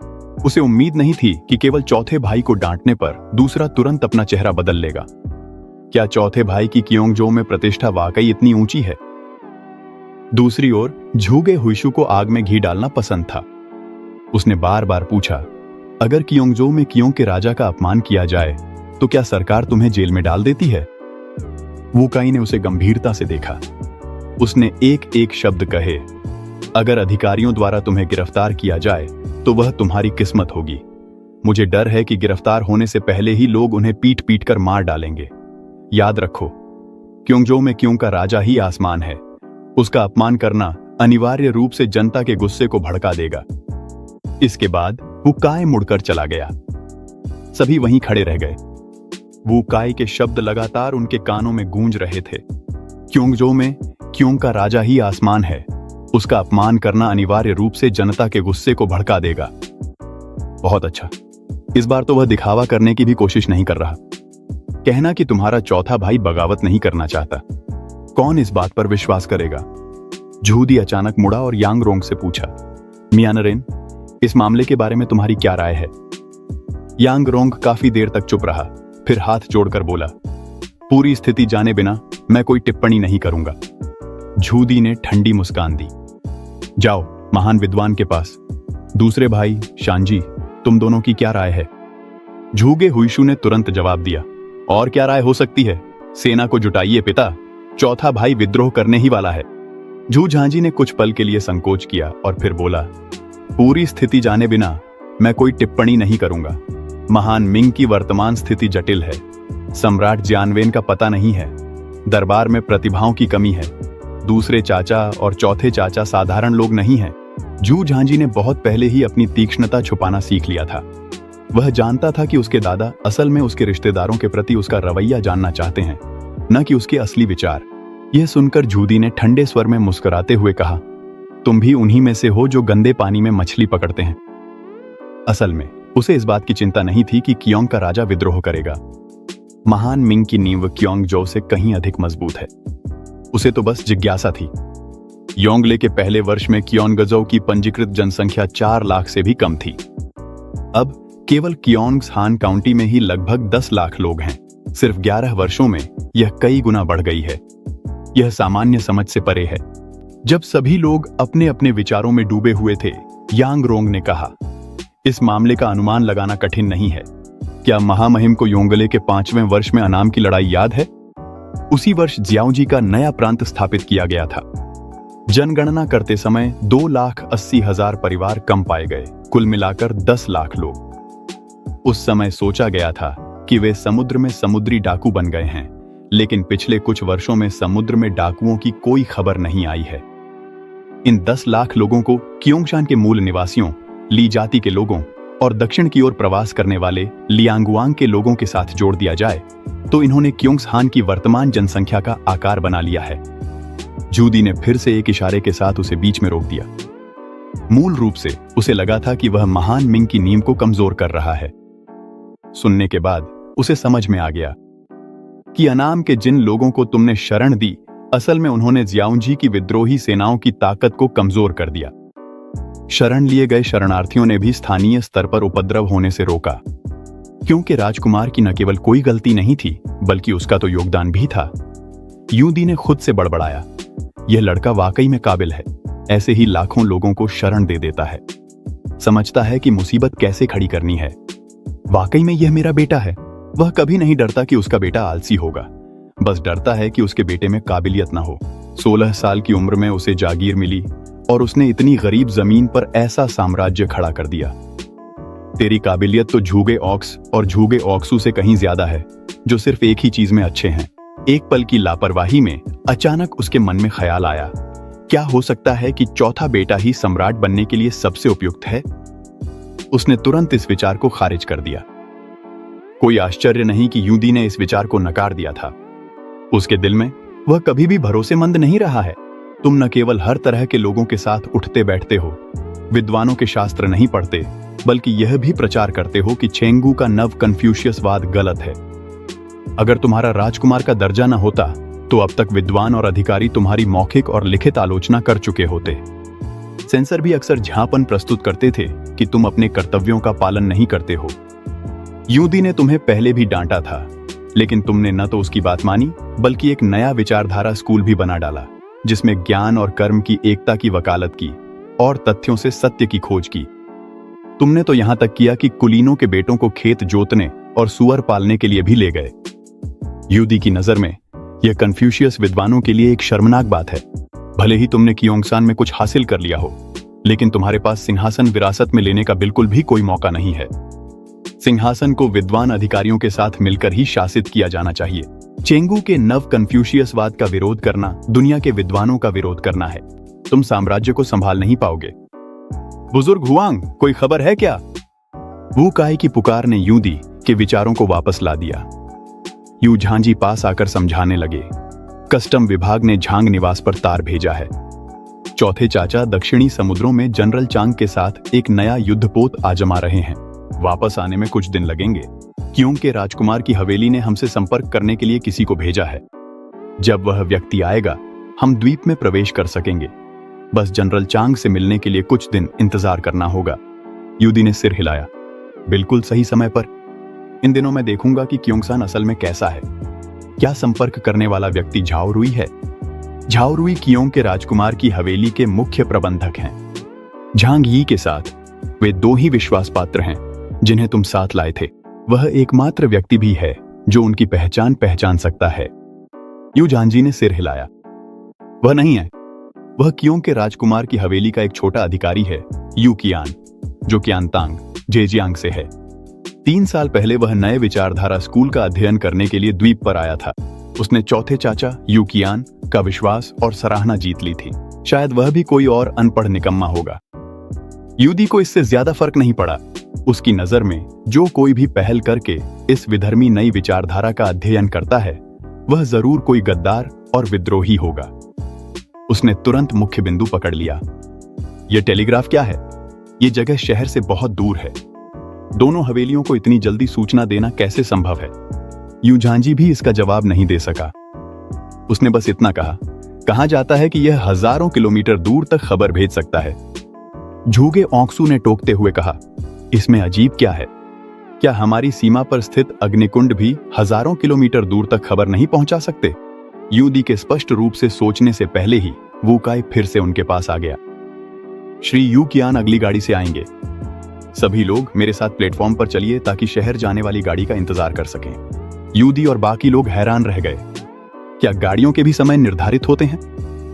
उसे उम्मीद नहीं थी कि केवल चौथे भाई को डांटने पर दूसरा तुरंत अपना चेहरा बदल लेगा। क्या चौथे भाई की क्योंगजो में प्रतिष्ठा वाकई इतनी ऊंची है? दूसरी ओर झूगे हुइशु को आग में घी डालना पसंद था। उसने बार बार पूछा, अगर क्योंगजो में क्योंग के राजा का अपमान किया जाए तो क्या सरकार तुम्हें जेल में डाल देती है? वुकाई ने उसे गंभीरता से देखा। उसने एक एक शब्द कहे, अगर अधिकारियों द्वारा तुम्हें गिरफ्तार किया जाए तो वह तुम्हारी किस्मत होगी। मुझे डर है कि गिरफ्तार होने से पहले ही लोग उन्हें पीट पीट कर मार डालेंगे। याद रखो, क्योंगजो में क्योंग का राजा ही आसमान है। उसका अपमान करना अनिवार्य रूप से जनता के गुस्से को भड़का देगा। इसके बाद वुकाई मुड़कर चला गया। सभी वहीं खड़े रह गए। वुकाई के शब्द लगातार उनके कानों में गूंज रहे थे। क्योंगजो में क्योंग का राजा ही आसमान है। उसका अपमान करना अनिवार्य रूप से जनता के गुस्से को भड़का देगा। बहुत अच्छा, इस बार तो वह दिखावा करने की भी कोशिश नहीं कर रहा। कहना कि तुम्हारा चौथा भाई बगावत नहीं करना चाहता। कौन इस बात पर विश्वास करेगा? जूदी अचानक मुड़ा और यांगरोंग से पूछा, मियां नरेन, इस मामले के बारे में तुम्हारी क्या राय है? यांगरोंग काफी देर तक चुप रहा, फिर हाथ जोड़कर बोला, पूरी स्थिति जाने बिना मैं कोई टिप्पणी नहीं करूंगा। जूदी ने ठंडी मुस्कान दी। जाओ महान विद्वान के पास। दूसरे भाई शांजी, तुम दोनों की क्या राय है? झूगे हुइशु ने तुरंत जवाब दिया, और क्या राय हो सकती है? सेना को जुटाइए पिता, चौथा भाई विद्रोह करने ही वाला है। झू झांझी ने कुछ पल के लिए संकोच किया और फिर बोला, पूरी स्थिति जाने बिना मैं कोई टिप्पणी नहीं करूंगा। महान मिंग की वर्तमान स्थिति जटिल है। सम्राट जियानवेन का पता नहीं है। दरबार में प्रतिभाओं की कमी है। दूसरे चाचा और चौथे चाचा साधारण लोग नहीं हैं। झू झांझी ने बहुत पहले ही अपनी तीक्ष्णता छुपाना सीख लिया था। वह जानता था कि उसके दादा असल में उसके रिश्तेदारों के प्रति उसका रवैया जानना चाहते हैं, न कि उसके असली विचार। यह सुनकर जूदी ने ठंडे स्वर में मुस्कुराते हुए कहा, तुम भी उन्हीं में से हो जो गंदे पानी में मछली पकड़ते हैं। असल में उसे इस बात की चिंता नहीं थी कि क्योंग का राजा विद्रोह करेगा। महान मिंग की नींव क्योंगजो से कहीं अधिक मजबूत है। उसे तो बस जिज्ञासा थी। योंगले के पहले वर्ष में क्योंगजो की पंजीकृत जनसंख्या 4 लाख से भी कम थी। अब केवल क्योंगसहान काउंटी में ही लगभग 10 लाख लोग हैं। सिर्फ 11 वर्षों में यह कई गुना बढ़ गई है। यह सामान्य समझ से परे है। जब सभी लोग अपने अपने विचारों में डूबे हुए थे, यांगरोंग ने कहा, इस मामले का अनुमान लगाना कठिन नहीं है। क्या महामहिम को योंगले के 5वें वर्ष में अनाम की लड़ाई याद है? उसी वर्ष जियाओजी का नया प्रांत स्थापित किया गया था। जनगणना करते समय 2,80,000 परिवार कम पाए गए। कुल मिलाकर 10 लाख लोग। उस समय सोचा गया था कि वे समुद्र में समुद्री डाकू बन गए हैं, लेकिन पिछले कुछ वर्षों में समुद्र में डाकुओं की कोई खबर नहीं आई है। इन 10 लाख लोगों को क्योंगशान के मूल निवासियों, ली जाति के लोगों और दक्षिण की ओर प्रवास करने वाले लियांगुआंग के लोगों के साथ जोड़ दिया जाए तो इन्होंने क्योंगसहान की वर्तमान जनसंख्या का आकार बना लिया है। जूदी ने फिर से एक इशारे के साथ उसे बीच में रोक दिया। मूल रूप से उसे लगा था कि वह महान मिंग की नींव को कमजोर कर रहा है। सुनने के बाद उसे समझ में आ गया कि अनाम के जिन लोगों को तुमने शरण दी, असल में उन्होंने जियाउंजी की विद्रोही सेनाओं की ताकत को कमजोर कर दिया। शरण लिए गए शरणार्थियों ने भी स्थानीय स्तर पर उपद्रव होने से रोका, क्योंकि राजकुमार की न केवल कोई गलती नहीं थी बल्कि उसका तो योगदान भी था। यूदी ने खुद से बड़बड़ाया, यह लड़का वाकई में काबिल है, ऐसे ही लाखों लोगों को शरण दे देता है, समझता है कि मुसीबत कैसे खड़ी करनी है। वाकई में यह मेरा बेटा है। वह कभी नहीं डरता कि उसका बेटा आलसी होगा, बस डरता है कि उसके बेटे में काबिलियत ना हो। 16 साल की उम्र में उसे जागीर मिली और उसने इतनी गरीब जमीन पर ऐसा साम्राज्य खड़ा कर दिया। तेरी काबिलियत तो झूगे ऑक्स और झूगे ऑक्सू से कहीं ज्यादा है, जो सिर्फ एक ही चीज में अच्छे हैं। एक पल की लापरवाही में अचानक उसके मन में ख्याल आया, क्या हो सकता है कि चौथा बेटा ही सम्राट बनने के लिए सबसे उपयुक्त है? उसने तुरंत इस विचार को खारिज कर दिया। कोई आश्चर्य नहीं कि यूदी ने इस विचार को नकार दिया था। उसके दिल में वह कभी भी भरोसेमंद नहीं रहा है। तुम न केवल हर तरह के लोगों के साथ उठते बैठते हो, विद्वानों के शास्त्र नहीं पढ़ते, बल्कि यह भी प्रचार करते हो कि चेंगू का नव कन्फ्यूशियसवाद गलत है। अगर तुम्हारा राजकुमार का दर्जा न होता तो अब तक विद्वान और अधिकारी तुम्हारी मौखिक और लिखित आलोचना कर चुके होते। सेंसर भी अक्सर झांपन प्रस्तुत करते थे कि तुम अपने कर्तव्यों का पालन नहीं करते हो। यूदी ने तुम्हें पहले भी डांटा था, लेकिन तुमने न तो उसकी बात मानी बल्कि एक नया विचारधारा स्कूल भी बना डाला, जिसमें ज्ञान और कर्म की एकता की वकालत की और तथ्यों से सत्य की खोज की। तुमने तो यहां तक किया कि कुलीनों के बेटों को खेत जोतने और सुअर पालने के लिए भी ले गए। यूदी की नजर में यह कन्फ्यूशियस विद्वानों के लिए एक शर्मनाक बात है। भले ही तुमने क्योंगसान में कुछ हासिल कर लिया हो, लेकिन तुम्हारे पास सिंहासन विरासत में लेने का बिल्कुल भी कोई मौका नहीं है। सिंहासन को विद्वान अधिकारियों के साथ मिलकर ही शासित किया जाना चाहिए। चेंगू के नव कन्फ्यूशियसवाद का विरोध करना दुनिया के विद्वानों का विरोध करना है। तुम साम्राज्य को संभाल नहीं पाओगे। बुजुर्ग हुआंग, कोई खबर है क्या? वू काई की पुकार ने यूदी के विचारों को वापस ला दिया। यू झांझी पास आकर समझाने लगे, कस्टम विभाग ने झांग निवास पर तार भेजा है। चौथे चाचा दक्षिणी समुद्रों में जनरल चांग के साथ एक नया युद्धपोत आजमा रहे हैं। वापस आने में कुछ दिन लगेंगे, क्योंकि राजकुमार की हवेली ने हमसे संपर्क करने के लिए किसी को भेजा है। जब वह व्यक्ति आएगा, हम द्वीप में प्रवेश कर सकेंगे। बस जनरल चांग से मिलने के लिए कुछ दिन इंतजार करना होगा। यूदी ने सिर हिलाया, बिल्कुल सही समय पर। इन दिनों मैं देखूंगा कि क्योंगसान असल में कैसा है। क्या संपर्क करने वाला व्यक्ति झाओ रुई है? झाओ रुई कियोंग के राजकुमार की हवेली के मुख्य प्रबंधक हैं। झांग यी के साथ वे दो ही विश्वास पात्र हैं जिन्हें तुम साथ लाए थे। वह एकमात्र व्यक्ति भी है जो उनकी पहचान सकता है। यू झांझी ने सिर हिलाया, वह नहीं है। वह कियोंग के राजकुमार की हवेली का एक छोटा अधिकारी है, यू कियान, जो क्यांतांग जेजियांग से है। 3 साल पहले वह नए विचारधारा स्कूल का अध्ययन करने के लिए द्वीप पर आया था। उसने चौथे चाचा यू कियान का विश्वास और सराहना जीत ली थी। शायद वह भी कोई और अनपढ़ निकम्मा होगा। यूदी को इससे ज्यादा फर्क नहीं पड़ा। उसकी नजर में जो कोई भी पहल करके इस विधर्मी नई विचारधारा का अध्ययन करता है, वह जरूर कोई गद्दार और विद्रोही होगा। उसने तुरंत मुख्य बिंदु पकड़ लिया। यह टेलीग्राफ क्या है? यह जगह शहर से बहुत दूर है। दोनों हवेलियों को इतनी जल्दी सूचना देना कैसे संभव है? यू झांझी भी इसका जवाब नहीं दे सका। उसने बस इतना कहा जाता है कि यह हजारों किलोमीटर दूर तक खबर भेज सकता है। झूगे ऑक्सू ने टोकते हुए कहा, इसमें अजीब क्या है? क्या हमारी सीमा पर स्थित अग्निकुंड भी हजारों किलोमीटर दूर तक खबर नहीं पहुंचा सकते? यूदी के स्पष्ट रूप से सोचने से पहले ही वू काई फिर से उनके पास आ गया। श्री यू कियान अगली गाड़ी से आएंगे। सभी लोग मेरे साथ प्लेटफॉर्म पर चलिए ताकि शहर जाने वाली गाड़ी का इंतजार कर सकें। यूदी और बाकी लोग हैरान रह गए। क्या गाड़ियों के भी समय निर्धारित होते हैं?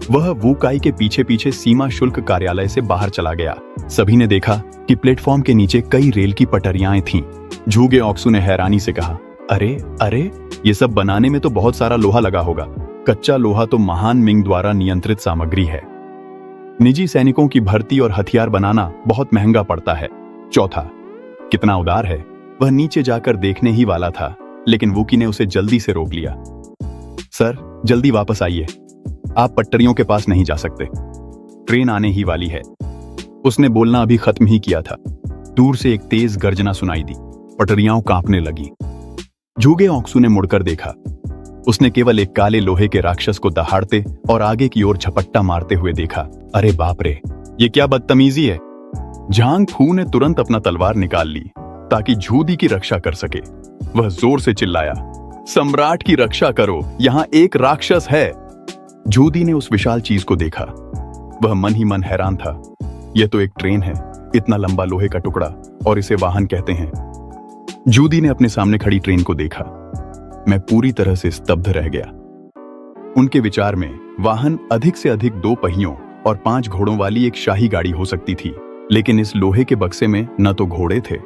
वह वू काई के पीछे पीछे सीमा शुल्क कार्यालय से बाहर चला गया। सभी ने देखा कि प्लेटफॉर्म के नीचे कई रेल की पटरियां थीं। झूगे ऑक्सू ने हैरानी से कहा, अरे ये सब बनाने में तो बहुत सारा लोहा लगा होगा। कच्चा लोहा तो महान मिंग द्वारा नियंत्रित सामग्री है। निजी सैनिकों की भर्ती और हथियार बनाना बहुत महंगा पड़ता है। चौथा, कितना उदार है। वह नीचे जाकर देखने ही वाला था, लेकिन वूकी ने उसे जल्दी से रोक लिया। सर, जल्दी वापस आइए, आप पटरियों के पास नहीं जा सकते, ट्रेन आने ही वाली है। उसने बोलना अभी खत्म ही किया था, दूर से एक तेज गर्जना सुनाई दी। पटरियां कांपने लगी। झूगे ओंक्सू ने मुड़कर देखा। उसने केवल एक काले लोहे के राक्षस को दहाड़ते और आगे की ओर झपट्टा मारते हुए देखा। अरे बाप रे, ये क्या बदतमीजी है। झांग फू ने तुरंत अपना तलवार निकाल ली ताकि झूदी की रक्षा कर सके। वह जोर से चिल्लाया, सम्राट की रक्षा करो, यहां एक राक्षस है। झूदी ने उस विशाल चीज को देखा। वह मन ही मन हैरान था। यह तो एक ट्रेन है, इतना लंबा लोहे का टुकड़ा, और इसे वाहन कहते हैं। झूदी ने अपने सामने खड़ी ट्रेन को देखा। मैं पूरी तरह से स्तब्ध रह गया। उनके विचार में वाहन अधिक से अधिक 2 पहियों और 5 घोड़ों वाली एक शाही गाड़ी हो सकती थी, लेकिन इस लोहे के बक्से में न तो घोड़े थे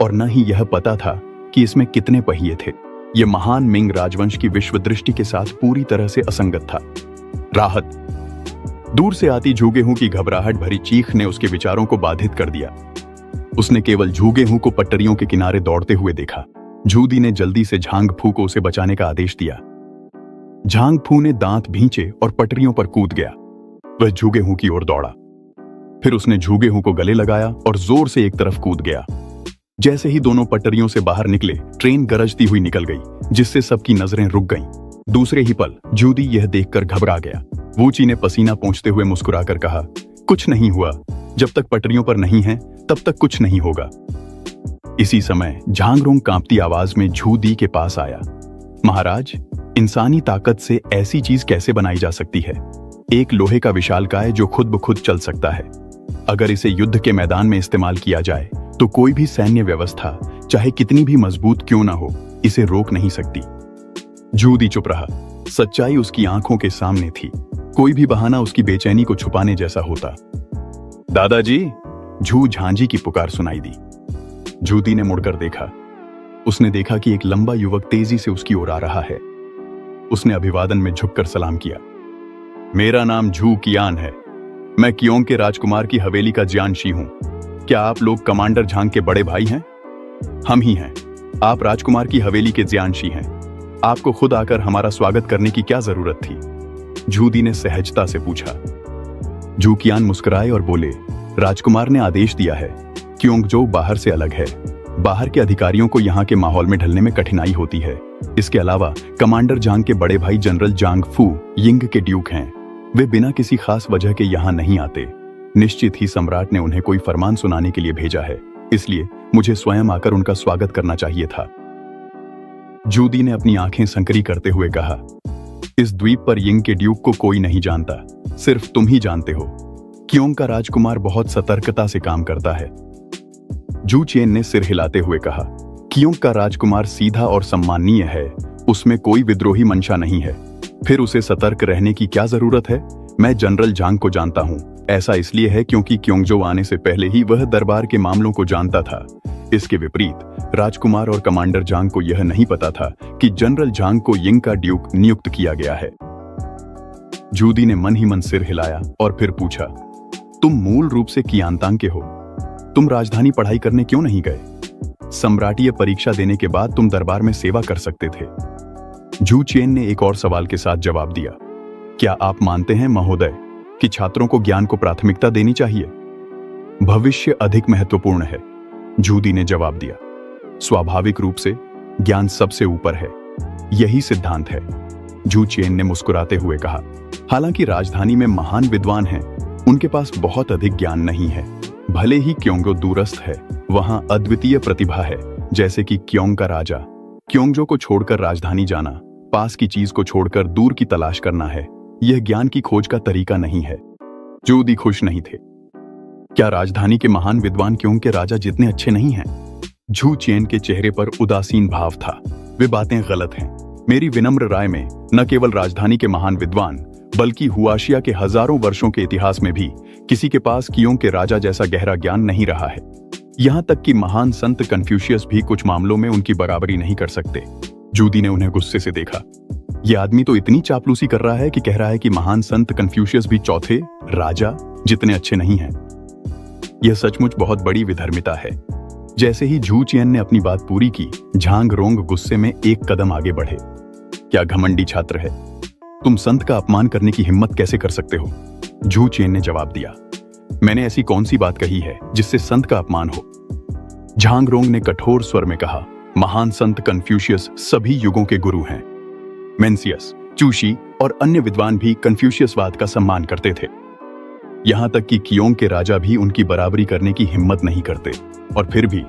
और न ही यह पता था कि इसमें कितने पहिए थे। यह महान मिंग राजवंश की विश्व दृष्टि के साथ पूरी तरह से असंगत था। राहत। दूर से आती झूगेहू की घबराहट भरी चीख ने उसके विचारों को बाधित कर दिया। उसने केवल झूगेहू को पटरियों के किनारे दौड़ते हुए देखा। झूदी ने जल्दी से झांग फू को उसे बचाने का आदेश दिया। झांग फू ने दांत भींचे और पटरियों पर कूद गया। वह झूगेहू की ओर दौड़ा। फिर उसने झूगेहू को गले लगाया और जोर से एक तरफ कूद गया। जैसे ही दोनों पटरियों से बाहर निकले, ट्रेन गरजती हुई निकल गई, जिससे सबकी नजरें रुक गईं। दूसरे ही पल झूदी यह देखकर घबरा गया। वूची ने पसीना पोंछते हुए मुस्कुराकर कहा, कुछ नहीं हुआ, जब तक पटरियों पर नहीं है तब तक कुछ नहीं होगा। इसी समय झांगरोंग कांपती आवाज में झूदी के पास आया। महाराज, इंसानी ताकत से ऐसी चीज कैसे बनाई जा सकती है? एक लोहे का विशालकाय जो खुद ब खुद चल सकता है। अगर इसे युद्ध के मैदान में इस्तेमाल किया जाए तो कोई भी सैन्य व्यवस्था, चाहे कितनी भी मजबूत क्यों ना हो, इसे रोक नहीं सकती। झूदी चुप रहा। सच्चाई उसकी आंखों के सामने थी। कोई भी बहाना उसकी बेचैनी को छुपाने जैसा होता। दादाजी, झू झांझी की पुकार सुनाई दी। झूदी ने मुड़कर देखा। उसने देखा कि एक लंबा युवक तेजी से उसकी ओर आ रहा है। उसने अभिवादन में झुककर सलाम किया। मेरा नाम झू कियान है। मैं कियोंग के राजकुमार की हवेली का जियानशी हूं। क्या आप लोग कमांडर झांग के बड़े भाई हैं? हम ही हैं। आप राजकुमार की हवेली के जियानशी हैं। आपको खुद आकर हमारा स्वागत करने की क्या जरूरत थी? झूदी ने सहजता से पूछा। झू कियान मुस्कुराए और बोले, राजकुमार ने आदेश दिया है। क्योंगजो बाहर से अलग है। बाहर के अधिकारियों को यहाँ के माहौल में ढलने में कठिनाई होती है। इसके अलावा कमांडर झांग के बड़े भाई जनरल जांग फू यिंग के ड्यूक हैं। वे बिना किसी खास वजह के यहाँ नहीं आते। निश्चित ही सम्राट ने उन्हें कोई फरमान सुनाने के लिए भेजा है, इसलिए मुझे स्वयं आकर उनका स्वागत करना चाहिए था। झूदी ने अपनी आंखें संकरी करते हुए कहा, इस द्वीप पर यिंग के ड्यूक को कोई नहीं जानता, सिर्फ तुम ही जानते हो। क्योंग का राजकुमार बहुत सतर्कता से काम करता है। झू चेन ने सिर हिलाते हुए कहा, क्योंग का राजकुमार सीधा और सम्माननीय है, उसमें कोई विद्रोही मंशा नहीं है। फिर उसे सतर्क रहने की क्या जरूरत है? मैं जनरल झांग को जानता हूँ। ऐसा इसलिए है क्योंकि क्योंगजो आने से पहले ही वह दरबार के मामलों को जानता था। इसके विपरीत राजकुमार और कमांडर झांग को यह नहीं पता था कि जनरल झांग को यिंग का ड्यूक नियुक्त किया गया है। झूदी ने मन ही मन सिर हिलाया और फिर पूछा, तुम मूल रूप से कियांतांग के हो। तुम राजधानी पढ़ाई करने क्यों नहीं गए? सम्राटीय परीक्षा देने के बाद तुम दरबार में सेवा कर सकते थे। झू चेन ने एक और सवाल के साथ जवाब दिया, क्या आप मानते हैं महोदय कि छात्रों को ज्ञान को प्राथमिकता देनी चाहिए? भविष्य अधिक महत्वपूर्ण है, झूदी ने जवाब दिया। स्वाभाविक रूप से ज्ञान सबसे ऊपर है, यही सिद्धांत है, झू चेन ने मुस्कुराते हुए कहा। हालांकि राजधानी में महान विद्वान हैं, उनके पास बहुत अधिक ज्ञान नहीं है। भले ही क्योंगो दूरस्थ है, वहां अद्वितीय प्रतिभा है, जैसे कि क्योंग का राजा। क्योंगजो को छोड़कर राजधानी जाना, पास की चीज को छोड़कर दूर की तलाश करना है। यह ज्ञान की खोज का तरीका नहीं है। झूदी खुश नहीं थे। क्या राजधानी के महान विद्वान क्योंग के राजा जितने अच्छे नहीं हैं? झू चेन के चेहरे पर उदासीन भाव था। वे बातें गलत हैं। मेरी विनम्र राय में न केवल राजधानी के महान विद्वान, बल्कि हुआशिया के हजारों वर्षों के इतिहास में भी किसी के पास क्योंग के राजा जैसा गहरा ज्ञान नहीं रहा है। यहाँ तक कि महान संत कन्फ्यूशियस भी कुछ मामलों में उनकी बराबरी नहीं कर सकते। झूदी ने उन्हें गुस्से से देखा। ये आदमी तो इतनी चापलूसी कर रहा है कि कह रहा है कि महान संत कन्फ्यूशियस भी चौथे राजा जितने अच्छे नहीं हैं। यह सचमुच बहुत बड़ी विधर्मिता है। जैसे ही झू चियन ने अपनी बात पूरी की, झांग रोंग गुस्से में एक कदम आगे बढ़े। क्या घमंडी छात्र है, तुम संत का अपमान करने की हिम्मत कैसे कर सकते हो? झू चियन ने जवाब दिया, मैंने ऐसी कौन सी बात कही है जिससे संत का अपमान हो? झांग रोंग ने कठोर स्वर में कहा, महान संत कन्फ्यूशियस सभी युगों के गुरु हैं। मेंसियस, चूशी और अन्य विद्वान भी कन्फ्यूशियसवाद का सम्मान करते थे। यहां तक कि कियोंग के राजा भी उनकी बराबरी करने की हिम्मत नहीं करते। और फिर भी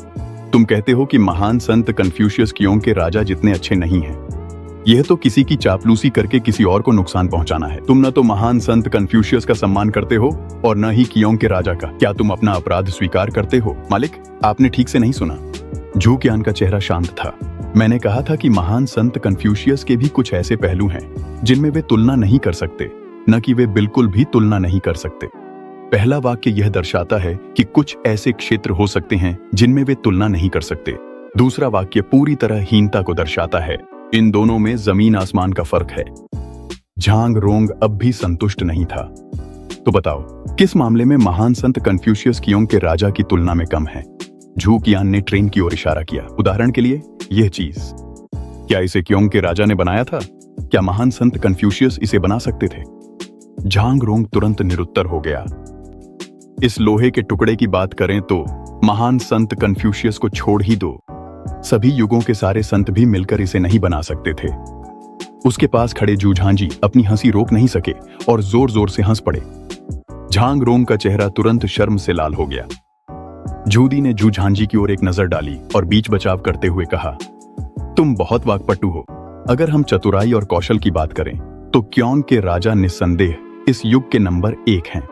तुम कहते हो कि महान संत कन्फ्यूशियस कियोंग के राजा जितने अच्छे नहीं हैं। यह तो किसी की चापलूसी करके किसी और को नुकसान पहुंचाना है। तुम न तो महान संत कन्फ्यूशियस का सम्मान करते हो और न ही कियोंग के राजा का। क्या तुम अपना अपराध स्वीकार करते हो? मालिक, आपने ठीक से नहीं सुना। झू कियान का चेहरा शांत था। मैंने कहा था कि महान संत कन्फ्यूशियस के भी कुछ ऐसे पहलू हैं जिनमें वे तुलना नहीं कर सकते, न कि वे बिल्कुल भी तुलना नहीं कर सकते। पहला वाक्य यह दर्शाता है कि कुछ ऐसे क्षेत्र हो सकते हैं जिनमें वे तुलना नहीं कर सकते। दूसरा वाक्य पूरी तरह हीनता को दर्शाता है। इन दोनों में जमीन आसमान का फर्क है। झांग रोंग अब भी संतुष्ट नहीं था। तो बताओ, किस मामले में महान संत कन्फ्यूशियस कियोंग के राजा की तुलना में कम है? झू कियान ने ट्रेन की ओर इशारा किया। उदाहरण के लिए यह चीज, क्या इसे कियोंग के राजा ने बनाया था? क्या महान संत कन्फ्यूशियस इसे बना सकते थे? झांग रोंग तुरंत निरुत्तर हो गया। इस लोहे के टुकड़े की बात करें तो महान संत कन्फ्यूशियस को छोड़ ही दो। सभी युगों के सारे संत भी मिलकर इसे नहीं बना सकते थे। उसके पास खड़े झू झांझी अपनी हंसी रोक नहीं सके और जोर जोर से हंस पड़े। झांग रोंग का चेहरा तुरंत शर्म से लाल हो गया। झूदी ने झू झांझी की ओर एक नजर डाली और बीच बचाव करते हुए कहा, तुम बहुत वाकपटु हो। अगर हम चतुराई और कौशल की बात करें तो कियोंग के राजा निस्संदेह इस युग के नंबर 1 हैं।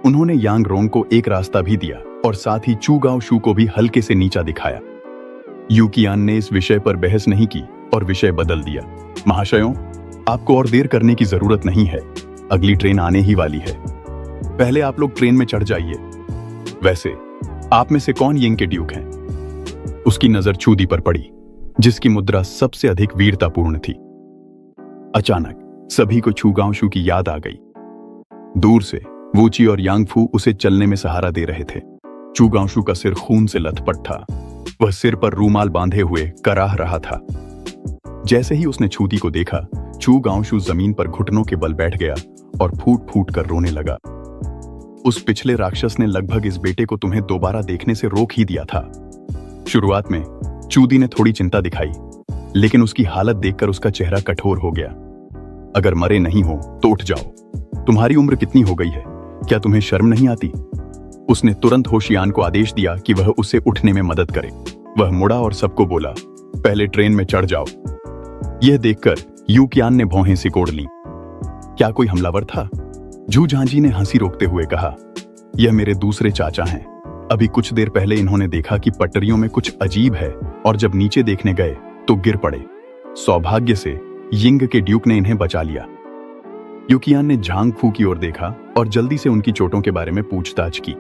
उन्होंने यांग रोंग को एक रास्ता भी दिया और साथ ही चू गाओ शू को भी हल्के से नीचा दिखाया। यू कियान ने इस विषय पर बहस नहीं की और विषय बदल दिया। महाशयों, आपको और देर करने की जरूरत नहीं है। अगली ट्रेन आने ही वाली है। पहले आप लोग ट्रेन में चढ़ जाइए। वैसे आप में से कौन यिंग के ड्यूक हैं? उसकी नजर चूदी पर पड़ी, जिसकी मुद्रा सबसे अधिक वीरतापूर्ण थी। अचानक सभी को छू गाओ शू की याद आ गई। दूर से वूची और यांगफू उसे चलने में सहारा दे रहे थे। चू गाओ शू का सिर खून से लथपथ था। वह सिर पर रूमाल बांधे हुए कराह रहा था। जैसे ही उसने छूती को देखा, चू गाओ शू जमीन पर घुटनों के बल बैठ गया और फूट फूट कर रोने लगा। उस पिछले राक्षस ने लगभग इस बेटे को तुम्हें दोबारा देखने से रोक ही दिया था। शुरुआत में चूदी ने थोड़ी चिंता दिखाई, लेकिन उसकी हालत देखकर उसका चेहरा कठोर हो गया। अगर मरे नहीं हो तो उठ जाओ। तुम्हारी उम्र कितनी हो गई है? क्या तुम्हें शर्म नहीं आती? उसने तुरंत होशियान को आदेश दिया कि वह उसे उठने में मदद करे। वह मुड़ा और सबको बोला, पहले ट्रेन में चढ़ जाओ। यह देखकर यू कियान ने भौहें सिकोड़ लीं। क्या कोई हमलावर था? झू झांझी ने हंसी रोकते हुए कहा, यह मेरे दूसरे चाचा हैं। अभी कुछ देर पहले इन्होंने देखा कि पटरियों में कुछ अजीब है और जब नीचे देखने गए तो गिर पड़े। सौभाग्य से यिंग के ड्यूक ने इन्हें बचा लिया। यू कियान ने झांग फू की ओर देखा और जल्दी से उनकी चोटों के बारे में पूछताछ की।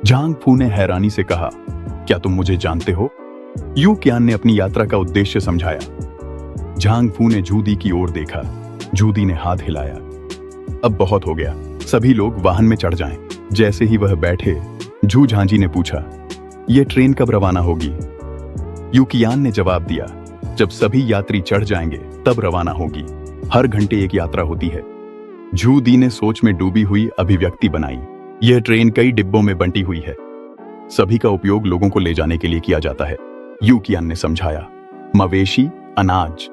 झांग फू ने हैरानी से कहा, क्या तुम मुझे जानते हो? यू कियान ने अपनी यात्रा का उद्देश्य समझाया। झांग फू ने जूदी की ओर देखा। जूदी ने हाथ हिलाया। अब बहुत हो गया, सभी लोग वाहन में चढ़ जाएं। जैसे ही वह बैठे, झू झांझी ने पूछा, यह ट्रेन कब रवाना होगी? यू कियान ने जवाब दिया, जब सभी यात्री चढ़ जाएंगे तब रवाना होगी। हर घंटे एक यात्रा होती है। झू दी ने सोच में डूबी हुई अभिव्यक्ति बनाई। यह ट्रेन कई डिब्बों में बंटी हुई है। सभी का उपयोग लोगों को ले जाने के लिए किया जाता है। यू कियान ने समझाया, मवेशी, अनाज,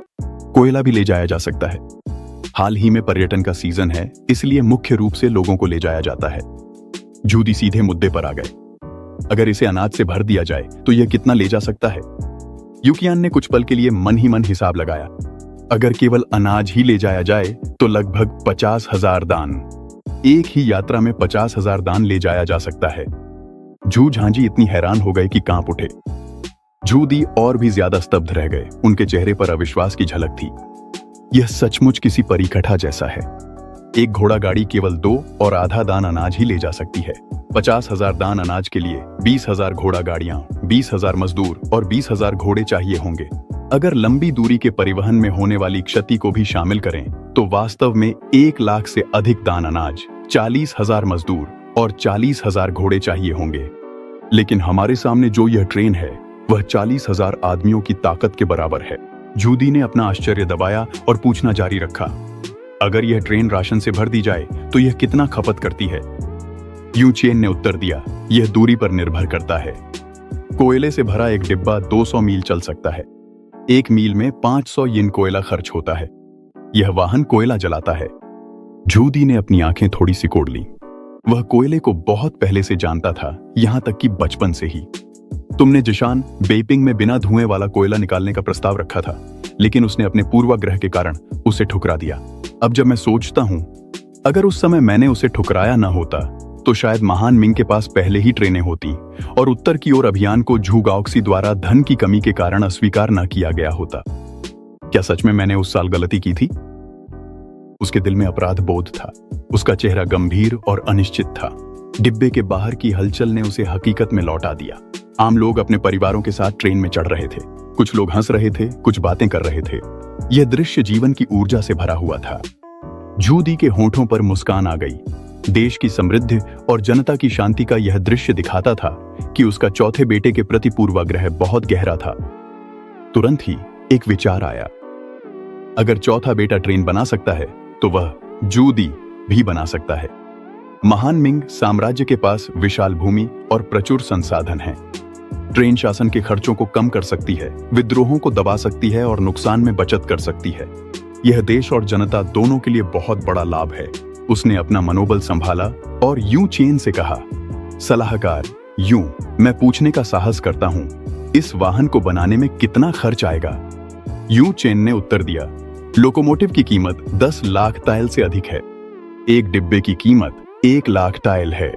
कोयला भी ले जाया जा सकता है। हाल ही में पर्यटन का सीजन है, इसलिए मुख्य रूप से लोगों को ले जाया जाता है। जूदी सीधे मुद्दे पर आ गए। अगर इसे अनाज से भर दिया जाए तो यह कितना ले जा सकता है? यू कियान ने कुछ पल के लिए मन ही मन हिसाब लगाया। अगर केवल अनाज ही ले जाया जाए तो लगभग 50,000 दान। एक ही यात्रा में 50,000 दान ले जाया जा सकता है। झू झांझी इतनी हैरान हो गए कि कांप उठे। झू दी और भी ज्यादा स्तब्ध रह गए। उनके चेहरे पर अविश्वास की झलक थी। यह सचमुच किसी परिकथा जैसा है। एक घोड़ा गाड़ी केवल 2 और आधा दान अनाज ही ले जा सकती है। 50,000 दान अनाज के लिए 20,000 घोड़ा गाड़ियां, 20,000 मजदूर और 20,000 घोड़े चाहिए होंगे। अगर लंबी दूरी के परिवहन में होने वाली क्षति को भी शामिल करें तो वास्तव में 1 लाख से अधिक दान अनाज, 40,000 मजदूर और 40,000 घोड़े चाहिए होंगे। लेकिन हमारे सामने जो यह ट्रेन है वह 40,000 आदमियों की ताकत के बराबर है। जूदी ने अपना आश्चर्य दबाया और पूछना जारी रखा, अगर यह ट्रेन राशन से भर दी जाए तो यह कितना खपत करती है? यू चेन ने उत्तर दिया, यह दूरी पर निर्भर करता है। कोयले से भरा एक डिब्बा 200 मील चल सकता है। 1 मील में 500 यिन कोयला खर्च होता है। यह वाहन कोयला जलाता है। जूदी ने अपनी आंखें थोड़ी सिकोड़ लीं। वह कोयले को बहुत पहले से जानता था, यहां तक कि बचपन से ही। तुमने जिशान बेइपिंग में बिना धुएं वाला कोयला निकालने का प्रस्ताव रखा था, लेकिन उसने अपने पूर्वाग्रह के कारण उसे ठुकरा दिया। अब जब मैं सोचता हूं, अगर उस समय मैंने उसे ठुकराया न होता तो शायद महान मिंग के पास पहले ही ट्रेनें होती और उत्तर की ओर अभियान को झूगाओक्सी द्वारा धन की कमी के कारण अस्वीकार न किया गया होता। क्या सच में मैंने उस साल गलती की थी? उसके दिल में अपराध बोध था। उसका चेहरा गंभीर और अनिश्चित था। डिब्बे के बाहर की हलचल ने उसे हकीकत में लौटा दिया। आम लोग अपने परिवारों के साथ ट्रेन में चढ़ रहे थे। कुछ लोग हंस रहे थे, कुछ बातें कर रहे थे। यह दृश्य जीवन की ऊर्जा से भरा हुआ था। जूदी के होठों पर मुस्कान आ गई। देश की समृद्धि और जनता की शांति का यह दृश्य दिखाता था कि उसका चौथे बेटे के प्रति पूर्वाग्रह बहुत गहरा था। तुरंत ही एक विचार आया, अगर चौथा बेटा ट्रेन बना सकता है तो वह जूदी भी बना सकता है। महान मिंग साम्राज्य के पास विशाल भूमि और प्रचुर संसाधन हैं। ट्रेन शासन के खर्चों को कम कर सकती है, विद्रोहों को दबा सकती है और नुकसान में बचत कर सकती है। यह देश और जनता दोनों के लिए बहुत बड़ा लाभ है। उसने अपना मनोबल संभाला और यू चेन से कहा, सलाहकार यू, मैं पूछने का साहस करता हूं, इस वाहन को बनाने में कितना खर्च आएगा? यू चेन ने उत्तर दिया, लोकोमोटिव की कीमत 10 लाख टाइल से अधिक है। एक डिब्बे की कीमत 1 लाख टाइल है।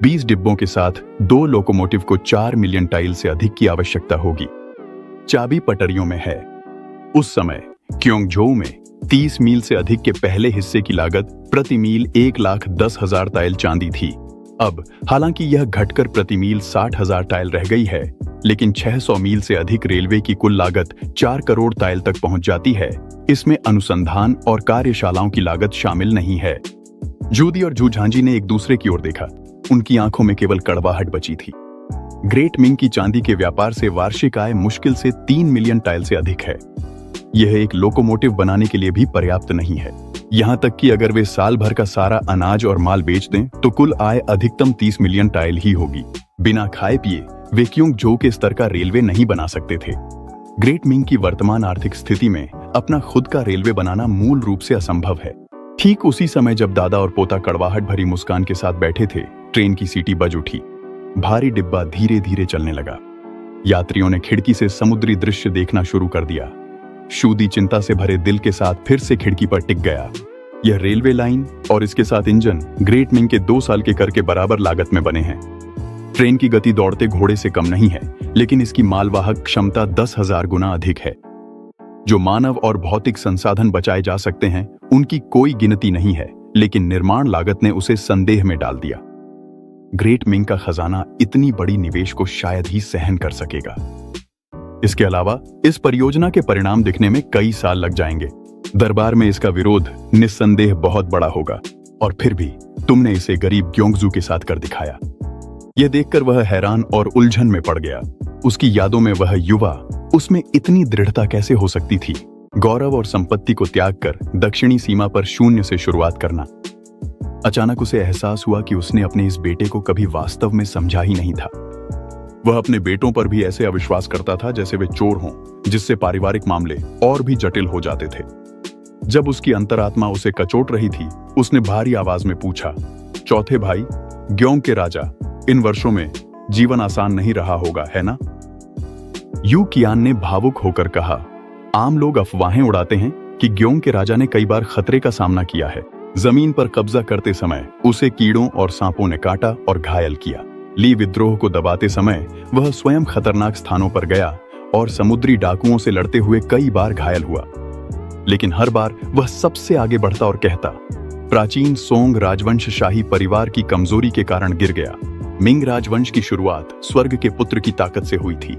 20 डिब्बों के साथ 2 लोकोमोटिव को 4 मिलियन टाइल से अधिक की आवश्यकता होगी। चाबी पटरियों में है। उस समय क्योंगझोउ में 30 मील से अधिक के पहले हिस्से की लागत प्रति मील 1,10,000 टाइल चांदी थी। अब हालांकि यह घटकर प्रति मील 60,000 टाइल रह गई है, लेकिन 600 मील से अधिक रेलवे की कुल लागत 4 करोड़ टाइल तक पहुंच जाती है। इसमें अनुसंधान और कार्यशालाओं की लागत शामिल नहीं है। जूदी और झूझांजी ने एक दूसरे की ओर देखा। उनकी आंखों में केवल कड़वाहट बची थी। ग्रेट मिंग की चांदी के व्यापार से वार्षिक आय मुश्किल से 3 मिलियन टाइल से अधिक है। यह एक लोकोमोटिव बनाने के लिए भी पर्याप्त नहीं है। यहां तक कि अगर वे साल भर का सारा अनाज और माल बेच दें तो कुल आय अधिकतम 30 मिलियन टाइल ही होगी। बिना खाए पिए वे क्योंगझोउ के स्तर का रेलवे नहीं बना सकते थे। ग्रेट मिंग की वर्तमान आर्थिक स्थिति में अपना खुद का रेलवे बनाना मूल रूप से असंभव है। ठीक उसी समय जब दादा और पोता कड़वाहट भरी मुस्कान के साथ बैठे थे, ट्रेन की सीटी बज उठी। भारी डिब्बा धीरे धीरे चलने लगा। यात्रियों ने खिड़की से समुद्री दृश्य देखना शुरू कर दिया। शूदी चिंता से भरे दिल के साथ फिर से खिड़की पर टिक गया। यह रेलवे लाइन और इसके साथ इंजन ग्रेट मिंग के 2 साल के कर के बराबर लागत में बने हैं। ट्रेन की गति दौड़ते घोड़े से कम नहीं है, लेकिन इसकी मालवाहक क्षमता 10,000 गुना अधिक है। जो मानव और भौतिक संसाधन बचाए जा सकते हैं उनकी कोई गिनती नहीं है, लेकिन निर्माण लागत ने उसे संदेह में डाल दिया। ग्रेट मिंग का खजाना इतनी बड़ी निवेश को शायद ही सहन कर सकेगा। इसके अलावा इस परियोजना के परिणाम दिखने में कई साल लग जाएंगे। दरबार में इसका विरोध निस्संदेह बहुत बड़ा होगा, और फिर भी तुमने इसे गरीब क्योंगझोउ के साथ कर दिखाया। यह देखकर वह हैरान और उलझन में पड़ गया। उसकी यादों में वह युवा, उसमें इतनी दृढ़ता कैसे हो सकती थी? गौरव और संपत्ति को त्याग कर दक्षिणी सीमा पर शून्य से शुरुआत करना। अचानक उसे एहसास हुआ कि उसने अपने इस बेटे को कभी वास्तव में समझा ही नहीं था। वह अपने बेटों पर भी ऐसे अविश्वास करता था जैसे वे चोर हों, जिससे पारिवारिक मामले और भी जटिल हो जाते थे। जब उसकी अंतरात्मा उसे कचोट रही थी, उसने भारी आवाज में पूछा, चौथे भाई ग्योंग के राजा, इन वर्षों में जीवन आसान नहीं रहा होगा, है ना? यू कियान ने भावुक होकर कहा, आम लोग अफवाहें उड़ाते हैं कि ग्योंग के राजा ने कई बार खतरे का सामना किया है। जमीन पर कब्जा करते समय उसे कीड़ों और सांपों ने काटा और घायल किया। ली विद्रोह को दबाते समय वह स्वयं खतरनाक स्थानों पर गया और समुद्री डाकुओं से लड़ते हुए कई बार घायल हुआ। लेकिन हर बार वह सबसे आगे बढ़ता और कहता, प्राचीन सोंग राजवंश शाही परिवार की कमजोरी के कारण गिर गया। मिंग राजवंश की शुरुआत स्वर्ग के पुत्र की ताकत से हुई थी।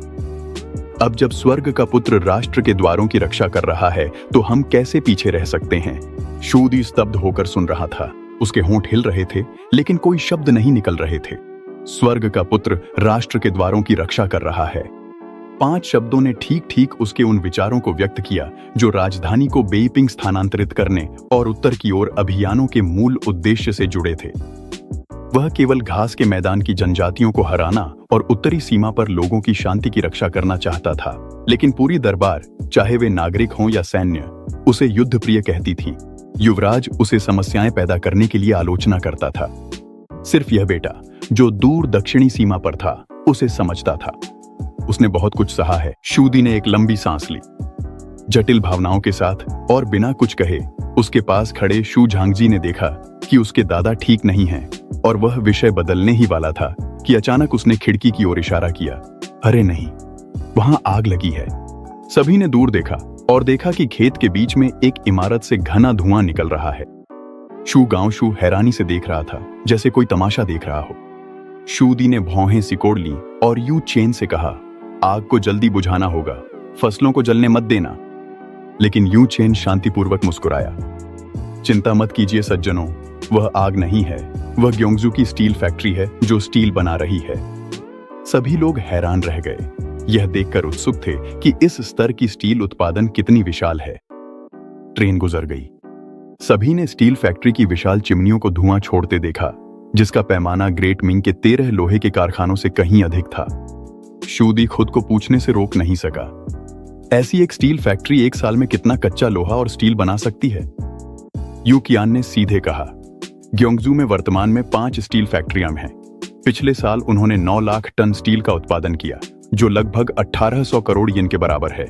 अब जब स्वर्ग का पुत्र राष्ट्र के द्वारों की रक्षा कर रहा है तो हम कैसे पीछे रह सकते हैं। शूदी स्तब्ध होकर सुन रहा था। उसके होंठ हिल रहे थे लेकिन कोई शब्द नहीं निकल रहे थे। स्वर्ग का पुत्र राष्ट्र के द्वारों की रक्षा कर रहा है। 5 शब्दों ने ठीक ठीक उसके उन विचारों को व्यक्त किया जो राजधानी को बेइपिंग स्थानांतरित करने और उत्तर की ओर अभियानों के मूल उद्देश्य से जुड़े थे। वह केवल घास के मैदान की जनजातियों को हराना और उत्तरी सीमा पर लोगों की शांति की रक्षा करना चाहता था, लेकिन पूरी दरबार, चाहे वे नागरिक हों या सैन्य, उसे युद्ध प्रिय कहती थी। युवराज उसे समस्याएं पैदा करने के लिए आलोचना करता था। सिर्फ यह बेटा, जो दूर दक्षिणी सीमा पर था, उसे समझता था। उसने बहुत कुछ सहा है। शूदी ने एक लंबी सांस ली। जटिल भावनाओं के साथ और बिना कुछ कहे उसके पास खड़े शू झांगजी ने देखा कि उसके दादा ठीक नहीं हैं और वह विषय बदलने ही वाला था कि अचानक उसने खिड़की की ओर इशारा किया। अरे नहीं, वहां आग लगी है। सभी ने दूर देखा और देखा कि खेत के बीच में एक इमारत से घना धुआं निकल रहा है। शू गांवशू हैरानी से देख रहा था, जैसे कोई तमाशा देख रहा हो। शूदी ने भौहें सिकोड़ ली और यू चेन से कहा, आग को जल्दी बुझाना होगा, फसलों को जलने मत देना। लेकिन यू चेन शांतिपूर्वक मुस्कुराया। चिंता मत कीजिए सज्जनों, वह आग नहीं है, वह ग्योंगजू की स्टील फैक्ट्री है जो स्टील बना रही है। सभी लोग हैरान रह गए, यह देखकर उत्सुक थे कि इस स्तर की स्टील उत्पादन कितनी विशाल है। ट्रेन गुजर गई। सभी ने स्टील फैक्ट्री की विशाल चिमनियों को धुआं छोड़ते देखा, जिसका पैमाना ग्रेट मिंग के 13 लोहे के कारखानों से कहीं अधिक था। शूदी खुद को पूछने से रोक नहीं सका, ऐसी एक स्टील फैक्ट्री एक साल में कितना कच्चा लोहा और स्टील बना सकती है। यू कियान ने सीधे कहा, ग्योंगजू में वर्तमान में 5 स्टील फैक्ट्रियां हैं। पिछले साल उन्होंने 9 लाख टन स्टील का उत्पादन किया, जो लगभग 1800 करोड़ येन के बराबर है।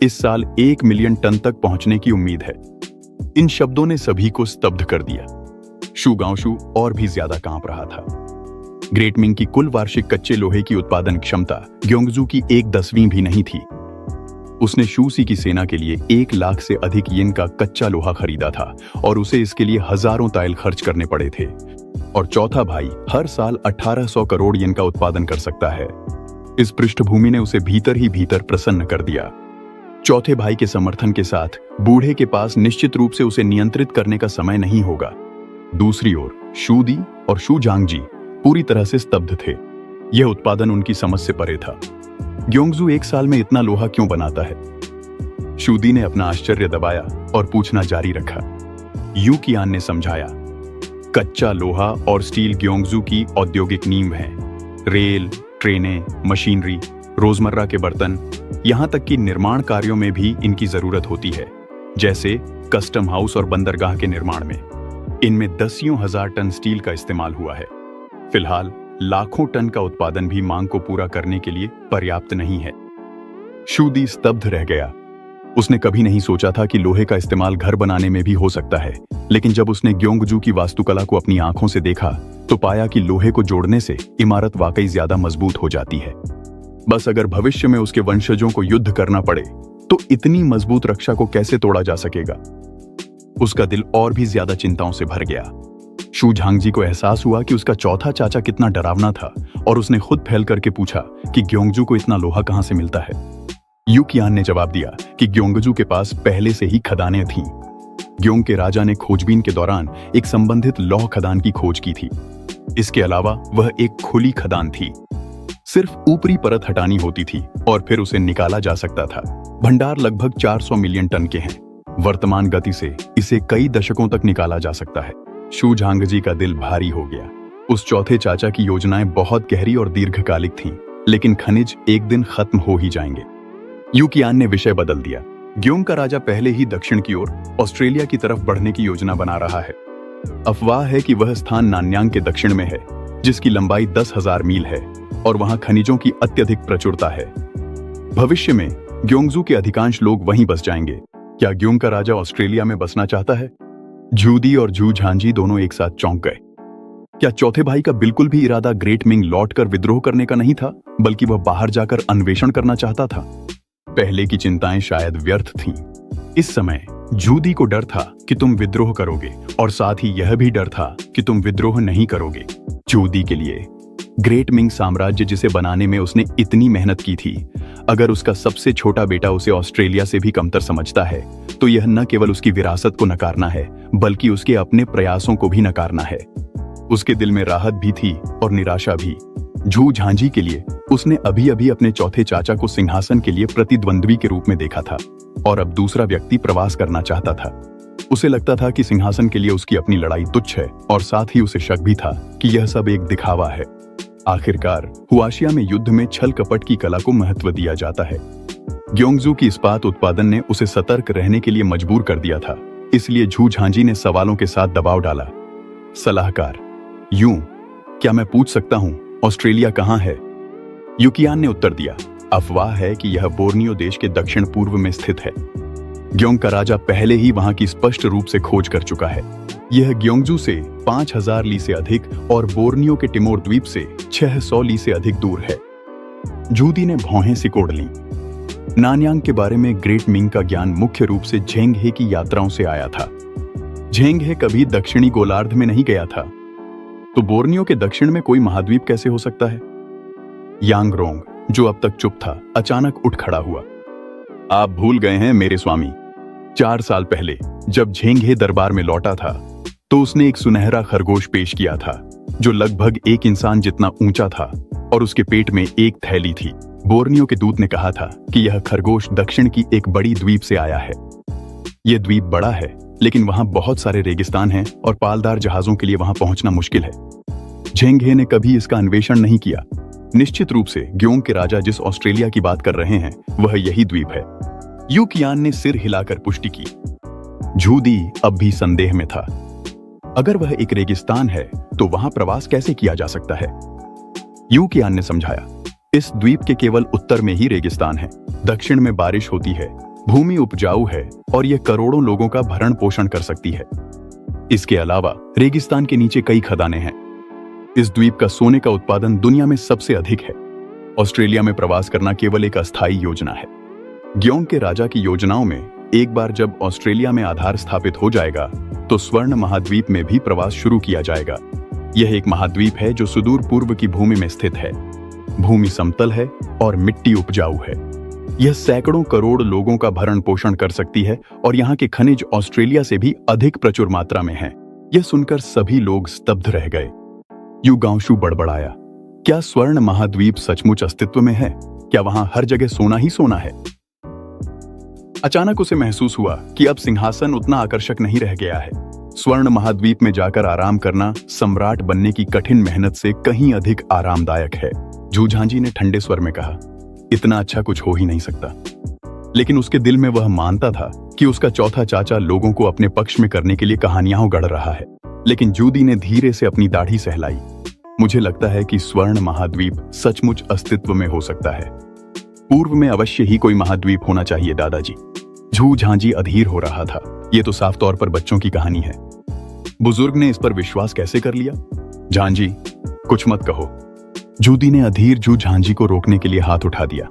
इस साल 1 मिलियन टन तक पहुंचने की उम्मीद है। इन शब्दों ने सभी को स्तब्ध कर दिया। शू गांवशू और भी ज्यादा कांप रहा था। ग्रेट मिंग की कुल वार्षिक कच्चे लोहे की उत्पादन क्षमता ग्योंगजू की 1/10 भी नहीं थी। उसने शूसी की सेना के लिए 1 लाख से अधिक येन का कच्चा लोहा खरीदा था और उसे इसके लिए हजारों ताइल खर्च करने पड़े थे। और चौथा भाई हर साल 1800 करोड़ येन का उत्पादन कर सकता है। इस पृष्ठभूमि ने उसे भीतर ही भीतर प्रसन्न कर दिया। चौथे भाई के समर्थन के साथ बूढ़े के पास निश्चित रूप से उसे नियंत्रित करने का समय नहीं होगा। दूसरी ओर शूदी और शू झांगजी पूरी तरह से स्तब्ध थे। यह उत्पादन उनकी समझ से परे था। ग्योंगजू एक साल में इतना लोहा क्यों बनाता है? शूदी ने अपना आश्चर्य दबाया और पूछना जारी रखा। यू कियान ने समझाया, कच्चा लोहा और स्टील ग्योंगजू की औद्योगिक नींव है। रेल, ट्रेनें, मशीनरी, रोजमर्रा के बर्तन, यहां तक कि निर्माण कार्यों में भी इनकी जरूरत होती है, जैसे कस्टम हाउस और बंदरगाह के निर्माण में। इनमें 10,000 टन स्टील का इस्तेमाल हुआ है। फिलहाल लाखों टन का उत्पादन भी मांग को पूरा करने के लिए पर्याप्त नहीं है। शूदी स्तब्ध रह गया। उसने कभी नहीं सोचा था कि लोहे का इस्तेमाल घर बनाने में भी हो सकता है, लेकिन जब उसने ग्योंगजू की वास्तुकला को अपनी आंखों से देखा तो पाया कि लोहे को जोड़ने से इमारत वाकई ज्यादा मजबूत हो जाती है। बस अगर भविष्य में उसके वंशजों को युद्ध करना पड़े तो इतनी मजबूत रक्षा को कैसे तोड़ा जा सकेगा। उसका दिल और भी ज्यादा चिंताओं से भर गया। शू झांगजी को एहसास हुआ कि उसका चौथा चाचा कितना डरावना था और उसने खुद फैल करके पूछा कि ग्योंगजू को इतना लोहा कहां से मिलता है। यू कियान ने जवाब दिया कि ग्योंगजू के पास पहले से ही खदानें थीं। ग्योंग के राजा ने खोजबीन के दौरान एक संबंधित लौह खदान की खोज की थी। इसके अलावा वह एक खुली खदान थी। सिर्फ ऊपरी परत हटानी होती थी और फिर उसे निकाला जा सकता था। भंडार लगभग 400 मिलियन टन के हैं। वर्तमान गति से इसे कई दशकों तक निकाला जा सकता है। शू झांगजी का दिल भारी हो गया। उस चौथे चाचा की योजनाएं बहुत गहरी और दीर्घकालिक थीं, लेकिन खनिज एक दिन खत्म हो ही जाएंगे। यू कियान ने विषय बदल दिया। ग्योंग का राजा पहले ही दक्षिण की ओर ऑस्ट्रेलिया की तरफ बढ़ने की योजना बना रहा है। अफवाह है कि वह स्थान नान्यांग के दक्षिण में है, जिसकी लंबाई 10,000 मील है और वहां खनिजों की अत्यधिक प्रचुरता है। भविष्य में ग्योंगजू के अधिकांश लोग वहीं बस जाएंगे। क्या ग्योंग का राजा ऑस्ट्रेलिया में बसना चाहता है? झूदी और झू झांजी दोनों एक साथ चौंक गए। क्या चौथे भाई का बिल्कुल भी इरादा ग्रेट मिंग लौटकर विद्रोह करने का नहीं था, बल्कि वह बाहर जाकर अन्वेषण करना चाहता था? पहले की चिंताएं शायद व्यर्थ थीं। इस समय झूदी को डर था कि तुम विद्रोह करोगे और साथ ही यह भी डर था कि तुम विद्रोह नहीं करोगे। झूदी के लिए ग्रेट मिंग साम्राज्य जिसे बनाने में उसने इतनी मेहनत की थी, अगर उसका सबसे छोटा बेटा उसे ऑस्ट्रेलिया से भी कमतर समझता है तो यह न केवल उसकी विरासत को नकारना है बल्कि उसके अपने प्रयासों को भी नकारना है। उसके दिल में राहत भी थी और निराशा भी। झू झांझी के लिए उसने अभी अभी अपने चौथे चाचा को सिंहासन के लिए प्रतिद्वंद्वी के रूप में देखा था और अब दूसरा व्यक्ति प्रवास करना चाहता था। उसे लगता था कि सिंहासन के लिए उसकी अपनी लड़ाई तुच्छ है और साथ ही उसे शक भी था कि यह सब एक दिखावा है। आखिरकार हुआशिया में युद्ध में छल कपट की कला को महत्व दिया जाता है। ग्योंगजू की इस्पात उत्पादन ने उसे सतर्क रहने के लिए मजबूर कर दिया था, इसलिए झू झांझी ने सवालों के साथ दबाव डाला। सलाहकार, क्या मैं पूछ सकता हूं ऑस्ट्रेलिया कहां है? युकियान ने उत्तर दिया, अफवाह है कि यह बोर्नियो देश के दक्षिण पूर्व में स्थित है। ग्योंग का राजा पहले ही वहां की स्पष्ट रूप से खोज कर चुका है। यह ग्योंगजू से 5000 ली से अधिक और बोर्नियो के टिमोर द्वीप से 600 ली से अधिक दूर है। जूदी ने भौहें सिकोड़ लीं। नानयांग के बारे में ग्रेट मिंग का ज्ञान मुख्य रूप से झेंगहे की यात्राओं से आया था। झेंगहे कभी दक्षिणी गोलार्ध में नहीं गया था, तो बोर्नियो के दक्षिण में कोई महाद्वीप कैसे हो सकता है? यांगरोंग, जो अब तक चुप था, अचानक उठ खड़ा हुआ। आप भूल गए हैं मेरे स्वामी, 4 साल पहले जब झेंगहे दरबार में लौटा था तो उसने एक सुनहरा खरगोश पेश किया था जो लगभग एक इंसान जितना ऊंचा था और उसके पेट में एक थैली थी। बोर्नियो के दूत ने कहा था कि यह खरगोश दक्षिण की एक बड़ी द्वीप से आया है। यह द्वीप बड़ा है, लेकिन वहां बहुत सारे रेगिस्तान हैं और पालदार जहाजों के लिए वहां पहुंचना मुश्किल है। झेंगहे ने कभी इसका अन्वेषण नहीं किया। निश्चित रूप से ग्योंग के राजा जिस ऑस्ट्रेलिया की बात कर रहे हैं वह यही द्वीप है। युकियान ने सिर हिलाकर पुष्टि की। झूदी अब भी संदेह में था। अगर वह एक रेगिस्तान है तो वहां प्रवास कैसे किया जा सकता है? युकियान ने समझाया, इस द्वीप के केवल उत्तर में ही रेगिस्तान है। दक्षिण में बारिश होती है, भूमि उपजाऊ है और यह करोड़ों लोगों का भरण पोषण कर सकती है। इसके अलावा रेगिस्तान के नीचे कई खदानें हैं। इस द्वीप का सोने का उत्पादन दुनिया में सबसे अधिक है। ऑस्ट्रेलिया में प्रवास करना केवल एक अस्थायी योजना है। ग्योंग के राजा की योजनाओं में एक बार जब ऑस्ट्रेलिया में आधार स्थापित हो जाएगा तो स्वर्ण महाद्वीप में भी प्रवास शुरू किया जाएगा। यह एक महाद्वीप है जो सुदूर पूर्व की भूमि में स्थित है। भूमि समतल है और मिट्टी उपजाऊ है। यह सैकड़ों करोड़ लोगों का भरण पोषण कर सकती है और यहाँ के खनिज ऑस्ट्रेलिया से भी अधिक प्रचुर मात्रा में हैं। यह सुनकर सभी लोग स्तब्ध रह गए। यू गांशु बड़बड़ाया, क्या स्वर्ण महाद्वीप सचमुच अस्तित्व में है? क्या वहां हर जगह सोना ही सोना है? अचानक उसे महसूस हुआ कि अब सिंहासन उतना आकर्षक नहीं रह गया है। स्वर्ण महाद्वीप में जाकर आराम करना सम्राट बनने की कठिन मेहनत से कहीं अधिक आरामदायक है। झू झांझी ने ठंडे स्वर में कहा, इतना अच्छा कुछ हो ही नहीं सकता। लेकिन उसके दिल में वह मानता था कि उसका चौथा चाचा लोगों को अपने पक्ष में करने के लिए कहानियां गढ़ रहा है। लेकिन जूदी ने धीरे से अपनी दाढ़ी सहलाई। मुझे लगता है कि स्वर्ण महाद्वीप सचमुच अस्तित्व में हो सकता है। पूर्व में अवश्य ही कोई महाद्वीप होना चाहिए दादाजी। झू झांझी अधीर हो रहा था। यह तो साफ तौर पर बच्चों की कहानी है। बुजुर्ग ने इस पर विश्वास कैसे कर लिया? झांझी, कुछ मत कहो। जूदी ने अधीर झू झांझी को रोकने के लिए हाथ उठा दिया।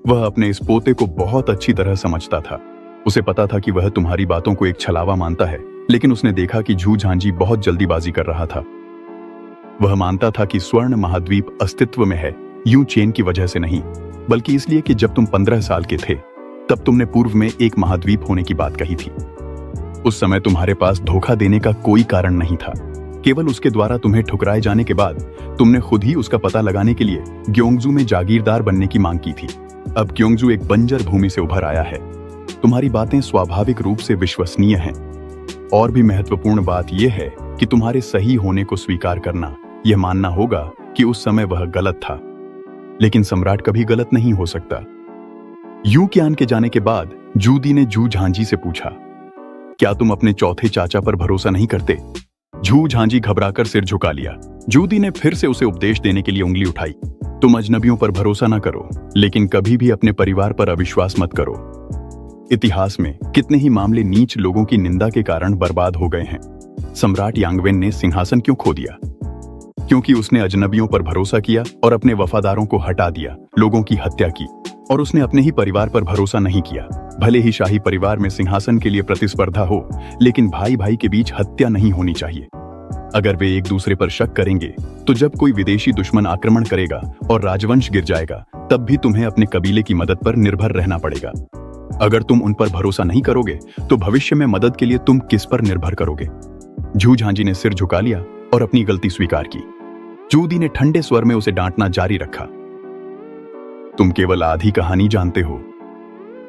वह अपने इस पोते को बहुत अच्छी तरह समझता था। उसे पता था कि वह तुम्हारी बातों को एक छलावा मानता है, लेकिन उसने देखा कि झू झांझी बहुत जल्दीबाजी कर रहा था। वह मानता था कि स्वर्ण महाद्वीप अस्तित्व में है, यूं चेन की वजह से नहीं, बल्कि इसलिए कि जब तुम 15 साल के थे तब तुमने पूर्व में एक महाद्वीप होने की बात कही थी। उस समय तुम्हारे पास धोखा देने का कोई कारण नहीं था। केवल उसके द्वारा तुम्हें ठुकराए जाने के बाद तुमने खुद ही उसका पता लगाने के लिए ग्योंगजू में जागीरदार बनने की मांग की थी। अब ग्योंगजू एक बंजर भूमि से उभर आया है। तुम्हारी बातें स्वाभाविक रूप से विश्वसनीय हैं। और भी महत्वपूर्ण बात यह है कि तुम्हारे सही होने को स्वीकार करना, यह मानना होगा कि उस समय वह गलत था। लेकिन सम्राट कभी गलत नहीं हो सकता। युकियान के जाने के बाद जूदी ने झू झांझी से पूछा, क्या तुम अपने चौथे चाचा पर भरोसा नहीं करते? झू झांझी घबराकर सिर झुका लिया। जूदी ने फिर से उसे उपदेश देने के लिए उंगली उठाई। तुम अजनबियों पर भरोसा न करो, लेकिन कभी भी अपने परिवार पर अविश्वास मत करो। इतिहास में कितने ही मामले नीच लोगों की निंदा के कारण बर्बाद हो गए हैं। सम्राट यांगवेन ने सिंहासन क्यों खो दिया? क्योंकि उसने अजनबियों पर भरोसा किया और अपने वफादारों को हटा दिया, लोगों की हत्या की, और उसने अपने ही परिवार पर भरोसा नहीं किया। भले ही शाही परिवार में सिंहासन के लिए प्रतिस्पर्धा हो, लेकिन भाई भाई के बीच हत्या नहीं होनी चाहिए। अगर वे एक दूसरे पर शक करेंगे तो जब कोई विदेशी दुश्मन आक्रमण करेगा और राजवंश गिर जाएगा तब भी तुम्हें अपने कबीले की मदद पर निर्भर रहना पड़ेगा। अगर तुम उन पर भरोसा नहीं करोगे तो भविष्य में मदद के लिए तुम किस पर निर्भर करोगे? झू झांझी ने सिर झुका लिया और अपनी गलती स्वीकार की। जूदी ने ठंडे स्वर में उसे डांटना जारी रखा। तुम केवल आधी कहानी जानते हो।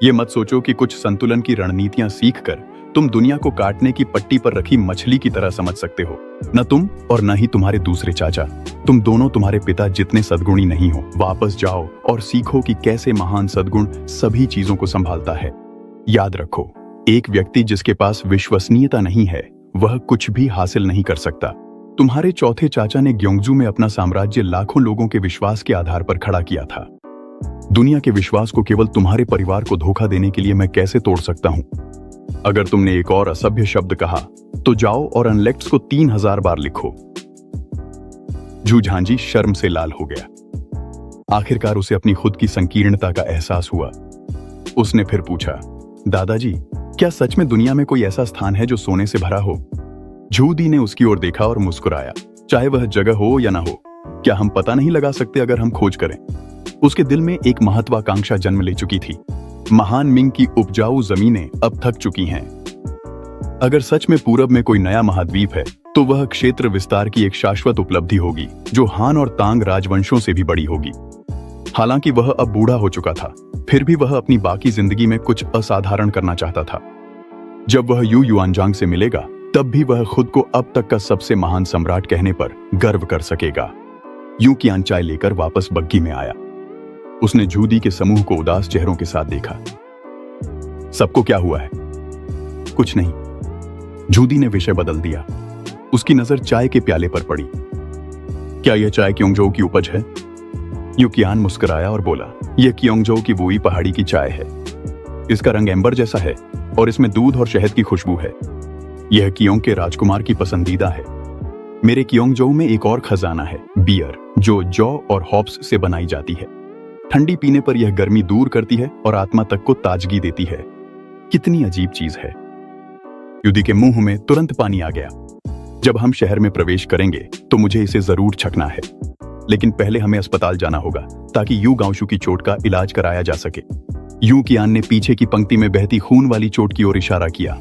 ये मत सोचो कि कुछ संतुलन की रणनीतियां सीखकर तुम दुनिया को काटने की पट्टी पर रखी मछली की तरह समझ सकते हो। न तुम और न ही तुम्हारे दूसरे चाचा, तुम दोनों तुम्हारे पिता जितने सद्गुणी नहीं हो। वापस जाओ और सीखो कि कैसे महान सद्गुण सभी चीजों को संभालता है। याद रखो, एक व्यक्ति जिसके पास विश्वसनीयता नहीं है वह कुछ भी हासिल नहीं कर सकता। तुम्हारे चौथे चाचा ने ग्योंगजू में अपना साम्राज्य लाखों लोगों के विश्वास के आधार पर खड़ा किया था। दुनिया के विश्वास को केवल तुम्हारे परिवार को धोखा देने के लिए मैं कैसे तोड़ सकता हूं? अगर तुमने एक और असभ्य शब्द कहा तो जाओ और अनलेक्ट्स को 3000 बार लिखो। झू झांझी शर्म से लाल हो गया। आखिरकार उसे अपनी खुद की संकीर्णता का एहसास हुआ। उसने फिर पूछा, दादाजी, क्या सच में दुनिया में कोई ऐसा स्थान है जो सोने से भरा हो? झूदी ने उसकी ओर देखा और मुस्कुराया। चाहे वह जगह हो या ना हो, क्या हम पता नहीं लगा सकते अगर हम खोज करें? उसके दिल में एक महत्वाकांक्षा जन्म ले चुकी थी। महान मिंग की उपजाऊ जमीनें अब थक चुकी हैं। अगर सच में पूरब में कोई नया महाद्वीप है तो वह क्षेत्र विस्तार की एक शाश्वत उपलब्धि होगी जो हान और तांग राजवंशों से भी बड़ी होगी। हालांकि वह अब बूढ़ा हो चुका था, फिर भी वह अपनी बाकी जिंदगी में कुछ असाधारण करना चाहता था। जब वह यू युआनजांग से मिलेगा तब भी वह खुद को अब तक का सबसे महान सम्राट कहने पर गर्व कर सकेगा। यू कियान चाय लेकर वापस बग्गी में आया। उसने जूदी के समूह को उदास चेहरों के साथ देखा। सबको क्या हुआ है? कुछ नहीं। जूदी ने विषय बदल दिया। उसकी नजर चाय के प्याले पर पड़ी। क्या यह चाय क्योंगजो की उपज है? यू कियान मुस्कुराया और बोला, यह क्योंगजो की वुई पहाड़ी की चाय है। इसका रंग एम्बर जैसा है और इसमें दूध और शहद की खुशबू है। यह कियोंग के राजकुमार की पसंदीदा है। मेरे क्योंगजो में एक और खजाना है, बियर, जो जौ और हॉप्स से बनाई जाती है। ठंडी पीने पर यह गर्मी दूर करती है और आत्मा तक को ताजगी देती है। कितनी अजीब चीज है। युदी के मुंह में तुरंत पानी आ गया। जब हम शहर में प्रवेश करेंगे तो मुझे इसे जरूर चखना है, लेकिन पहले हमें अस्पताल जाना होगा ताकि यू गांशु की चोट का इलाज कराया जा सके। यू कियान ने पीछे की पंक्ति में बहती खून वाली चोट की ओर इशारा किया।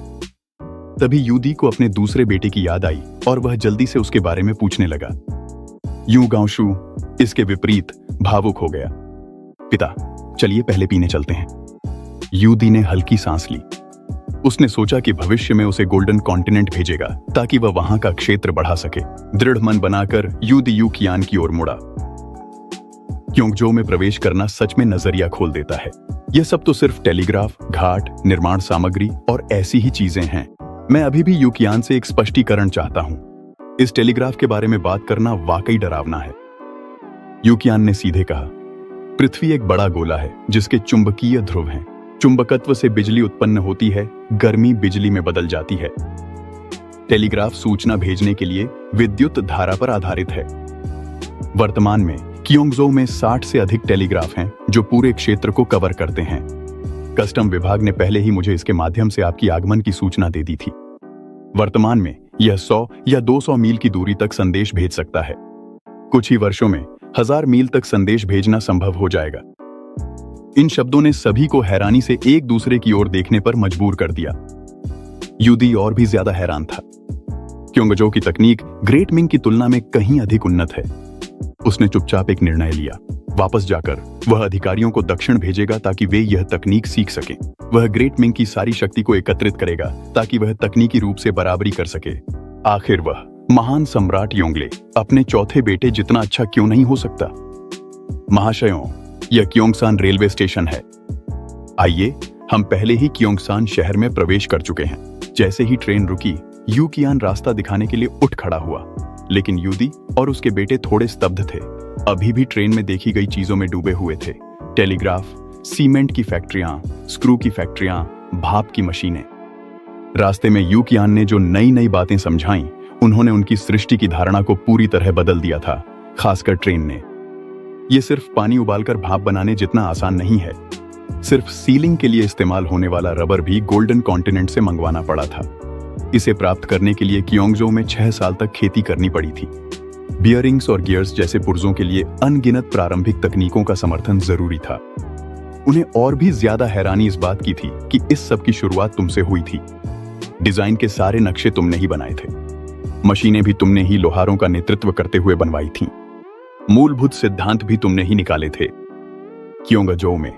तभी यूदी को अपने दूसरे बेटे की याद आई और वह जल्दी से उसके बारे में पूछने लगा। यू गांशु इसके विपरीत भावुक हो गया। पिता, चलिए पहले पीने चलते हैं। यूदी ने हल्की सांस ली। उसने सोचा कि भविष्य में उसे गोल्डन कॉन्टिनेंट भेजेगा ताकि वह वहां का क्षेत्र बढ़ा सके। दृढ़ मन बनाकर यूदी यू कियान की ओर मुड़ा। क्योंगजो में प्रवेश करना सच में नजरिया खोल देता है। यह सब तो सिर्फ टेलीग्राफ, घाट, निर्माण सामग्री और ऐसी ही चीजें हैं। मैं अभी भी यू कियान से एक स्पष्टीकरण चाहता हूं। इस टेलीग्राफ के बारे में बात करना वाकई डरावना है। यू कियान ने सीधे कहा, पृथ्वी एक बड़ा गोला है जिसके चुंबकीय ध्रुव हैं। चुंबकत्व से बिजली उत्पन्न होती है, गर्मी बिजली में बदल जाती है। टेलीग्राफ सूचना भेजने के लिए विद्युत धारा पर आधारित है। वर्तमान में क्योंगजो में 60 से अधिक टेलीग्राफ हैं जो पूरे क्षेत्र को कवर करते हैं। कस्टम विभाग ने पहले ही मुझे इसके माध्यम से आपकी आगमन की सूचना दे दी थी। वर्तमान में यह 100 या 200 मील की दूरी तक संदेश भेज सकता है। कुछ ही वर्षों में 1000 मील तक संदेश भेजना संभव हो जाएगा। इन शब्दों ने सभी को हैरानी से एक दूसरे की ओर देखने पर मजबूर कर दिया। यूदी और भी ज्यादा हैरान था। क्योंगजो की तकनीक ग्रेट मिंग की तुलना में कहीं अधिक उन्नत है। उसने चुपचाप एक निर्णय लिया। वापस जाकर वह अधिकारियों को दक्षिण भेजेगा ताकि वे यह तकनीक सीख सकें। वह ग्रेट मिंग की सारी शक्ति को एकत्रित करेगा ताकि वह तकनीकी रूप से बराबरी कर सके। आखिर वह महान सम्राट योंगले अपने चौथे बेटे जितना अच्छा क्यों नहीं हो सकता? महाशयों, यह क्योंगसान रेलवे स्टेशन है। आइए, हम पहले ही क्योंगसान शहर में प्रवेश कर चुके हैं। जैसे ही ट्रेन रुकी, यू कियान रास्ता दिखाने के लिए उठ खड़ा हुआ, लेकिन यूदी और उसके बेटे थोड़े स्तब्ध थे। अभी भी ट्रेन में देखी गई चीजों में डूबे हुए थे। टेलीग्राफ, सीमेंट की फैक्ट्रियां, स्क्रू की फैक्ट्रियां, भाप की मशीनें। रास्ते में यू कियान ने जो नई नई बातें समझाईं, उन्होंने उनकी सृष्टि की धारणा को पूरी तरह बदल दिया था, खासकर ट्रेन ने। यह सिर्फ पानी उबालकर भाप बनाने जितना आसान नहीं है। सिर्फ सीलिंग के लिए इस्तेमाल होने वाला रबर भी गोल्डन कॉन्टिनेंट से मंगवाना पड़ा था। इसे प्राप्त करने के लिए कियोंगजो में 6 साल तक खेती करनी पड़ी थी। बियरिंग्स और गियर्स जैसे पुर्जों के लिए अनगिनत प्रारंभिक तकनीकों का समर्थन जरूरी था। उन्हें और भी ज्यादा हैरानी इस बात की थी कि इस सब की शुरुआत तुमसे हुई थी। डिजाइन के सारे नक्शे तुमने ही बनाए थे, मशीनें भी तुमने ही लोहारों का नेतृत्व करते हुए बनवाई थीं, मूलभूत सिद्धांत भी तुमने ही निकाले थे। कियोंगजो में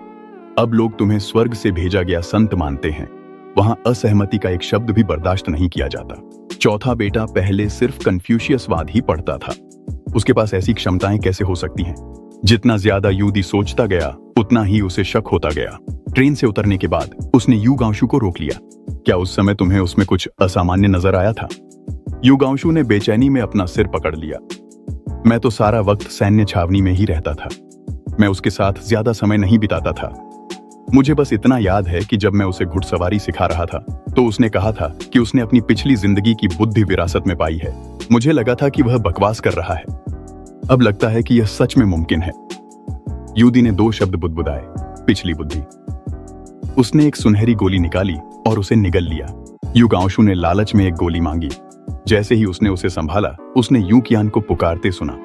अब लोग तुम्हें स्वर्ग से भेजा गया संत मानते हैं। वहां असहमति का एक शब्द भी बर्दाश्त नहीं किया जाता। चौथा बेटा पहले सिर्फ कन्फ्यूशियसवाद ही पढ़ता था। उसके पास ऐसी क्षमताएं कैसे हो सकती हैं? जितना ज्यादा यूदी सोचता गया उतना ही उसे शक होता गया। ट्रेन से उतरने के बाद उसने यू गांशु को रोक लिया। क्या उस समय तुम्हें उसमें कुछ असामान्य नजर आया था? यू गांशु ने बेचैनी में अपना सिर पकड़ लिया। मैं तो सारा वक्त सैन्य छावनी में ही रहता था। मैं उसके साथ ज्यादा समय नहीं बिताता था। मुझे बस इतना याद है कि जब मैं उसे घुड़सवारी सिखा रहा था तो उसने कहा था कि उसने अपनी पिछली जिंदगी की बुद्धि विरासत में पाई है। मुझे लगा था कि वह बकवास कर रहा है। अब लगता है कि यह सच में मुमकिन है। यूदी ने 2 शब्द बुदबुदाए, पिछली बुद्धि। उसने एक सुनहरी गोली निकाली और उसे निगल लिया। यू गांशु ने लालच में एक गोली मांगी। जैसे ही उसने उसे संभाला, उसने यू कियान को पुकारते सुना,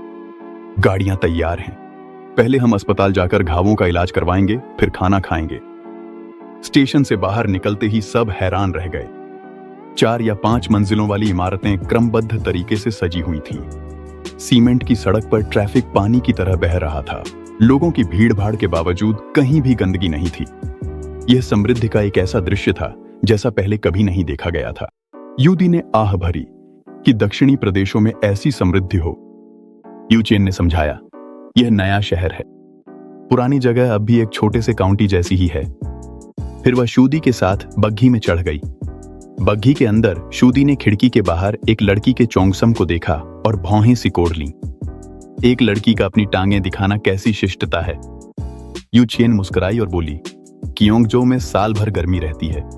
गाड़ियां तैयार हैं। पहले हम अस्पताल जाकर घावों का इलाज करवाएंगे, फिर खाना खाएंगे। स्टेशन से बाहर निकलते ही सब हैरान रह गए। 4 या 5 मंजिलों वाली इमारतें क्रमबद्ध तरीके से सजी हुई थीं। सीमेंट की सड़क पर ट्रैफिक पानी की तरह बह रहा था। लोगों की भीड़-भाड़ के बावजूद कहीं भी गंदगी नहीं थी। यह समृद्धि का एक ऐसा दृश्य था जैसा पहले कभी नहीं देखा गया था। यूदी ने आह भरी कि दक्षिणी प्रदेशों में ऐसी समृद्धि हो। यू चेन ने समझाया, यह नया शहर है। पुरानी जगह अब भी एक छोटे से काउंटी जैसी ही है। फिर वह शूदी के साथ बग्घी में चढ़ गई। बग्घी के अंदर शूदी ने खिड़की के बाहर एक लड़की के चोंगसम को देखा और भौहें सिकोड़ लीं। एक लड़की का अपनी टांगें दिखाना कैसी शिष्टता है। यू चेन मुस्कुराई और बोली, कियोंगजो में साल भर गर्मी रहती है।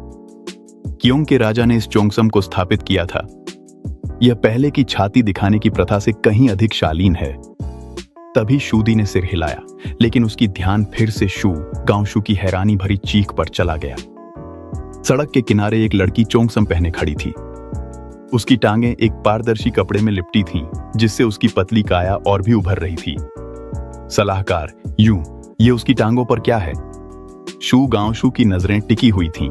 कियोंग के राजा ने इस चोंगसम को स्थापित किया था। यह पहले की छाती दिखाने की प्रथा से कहीं अधिक शालीन है। तभी शूदी ने सिर हिलाया, लेकिन उसकी ध्यान फिर से शू गांशु की हैरानी भरी चीख पर चला गया। सड़क के किनारे एक लड़की चोंगसम पहने खड़ी थी। उसकी टांगें एक पारदर्शी कपड़े में लिपटी थीं, जिससे उसकी पतली काया और भी उभर रही थी। सलाहकार, ये उसकी टांगों पर क्या है? शू गांशु की नजरें टिकी हुई थीं।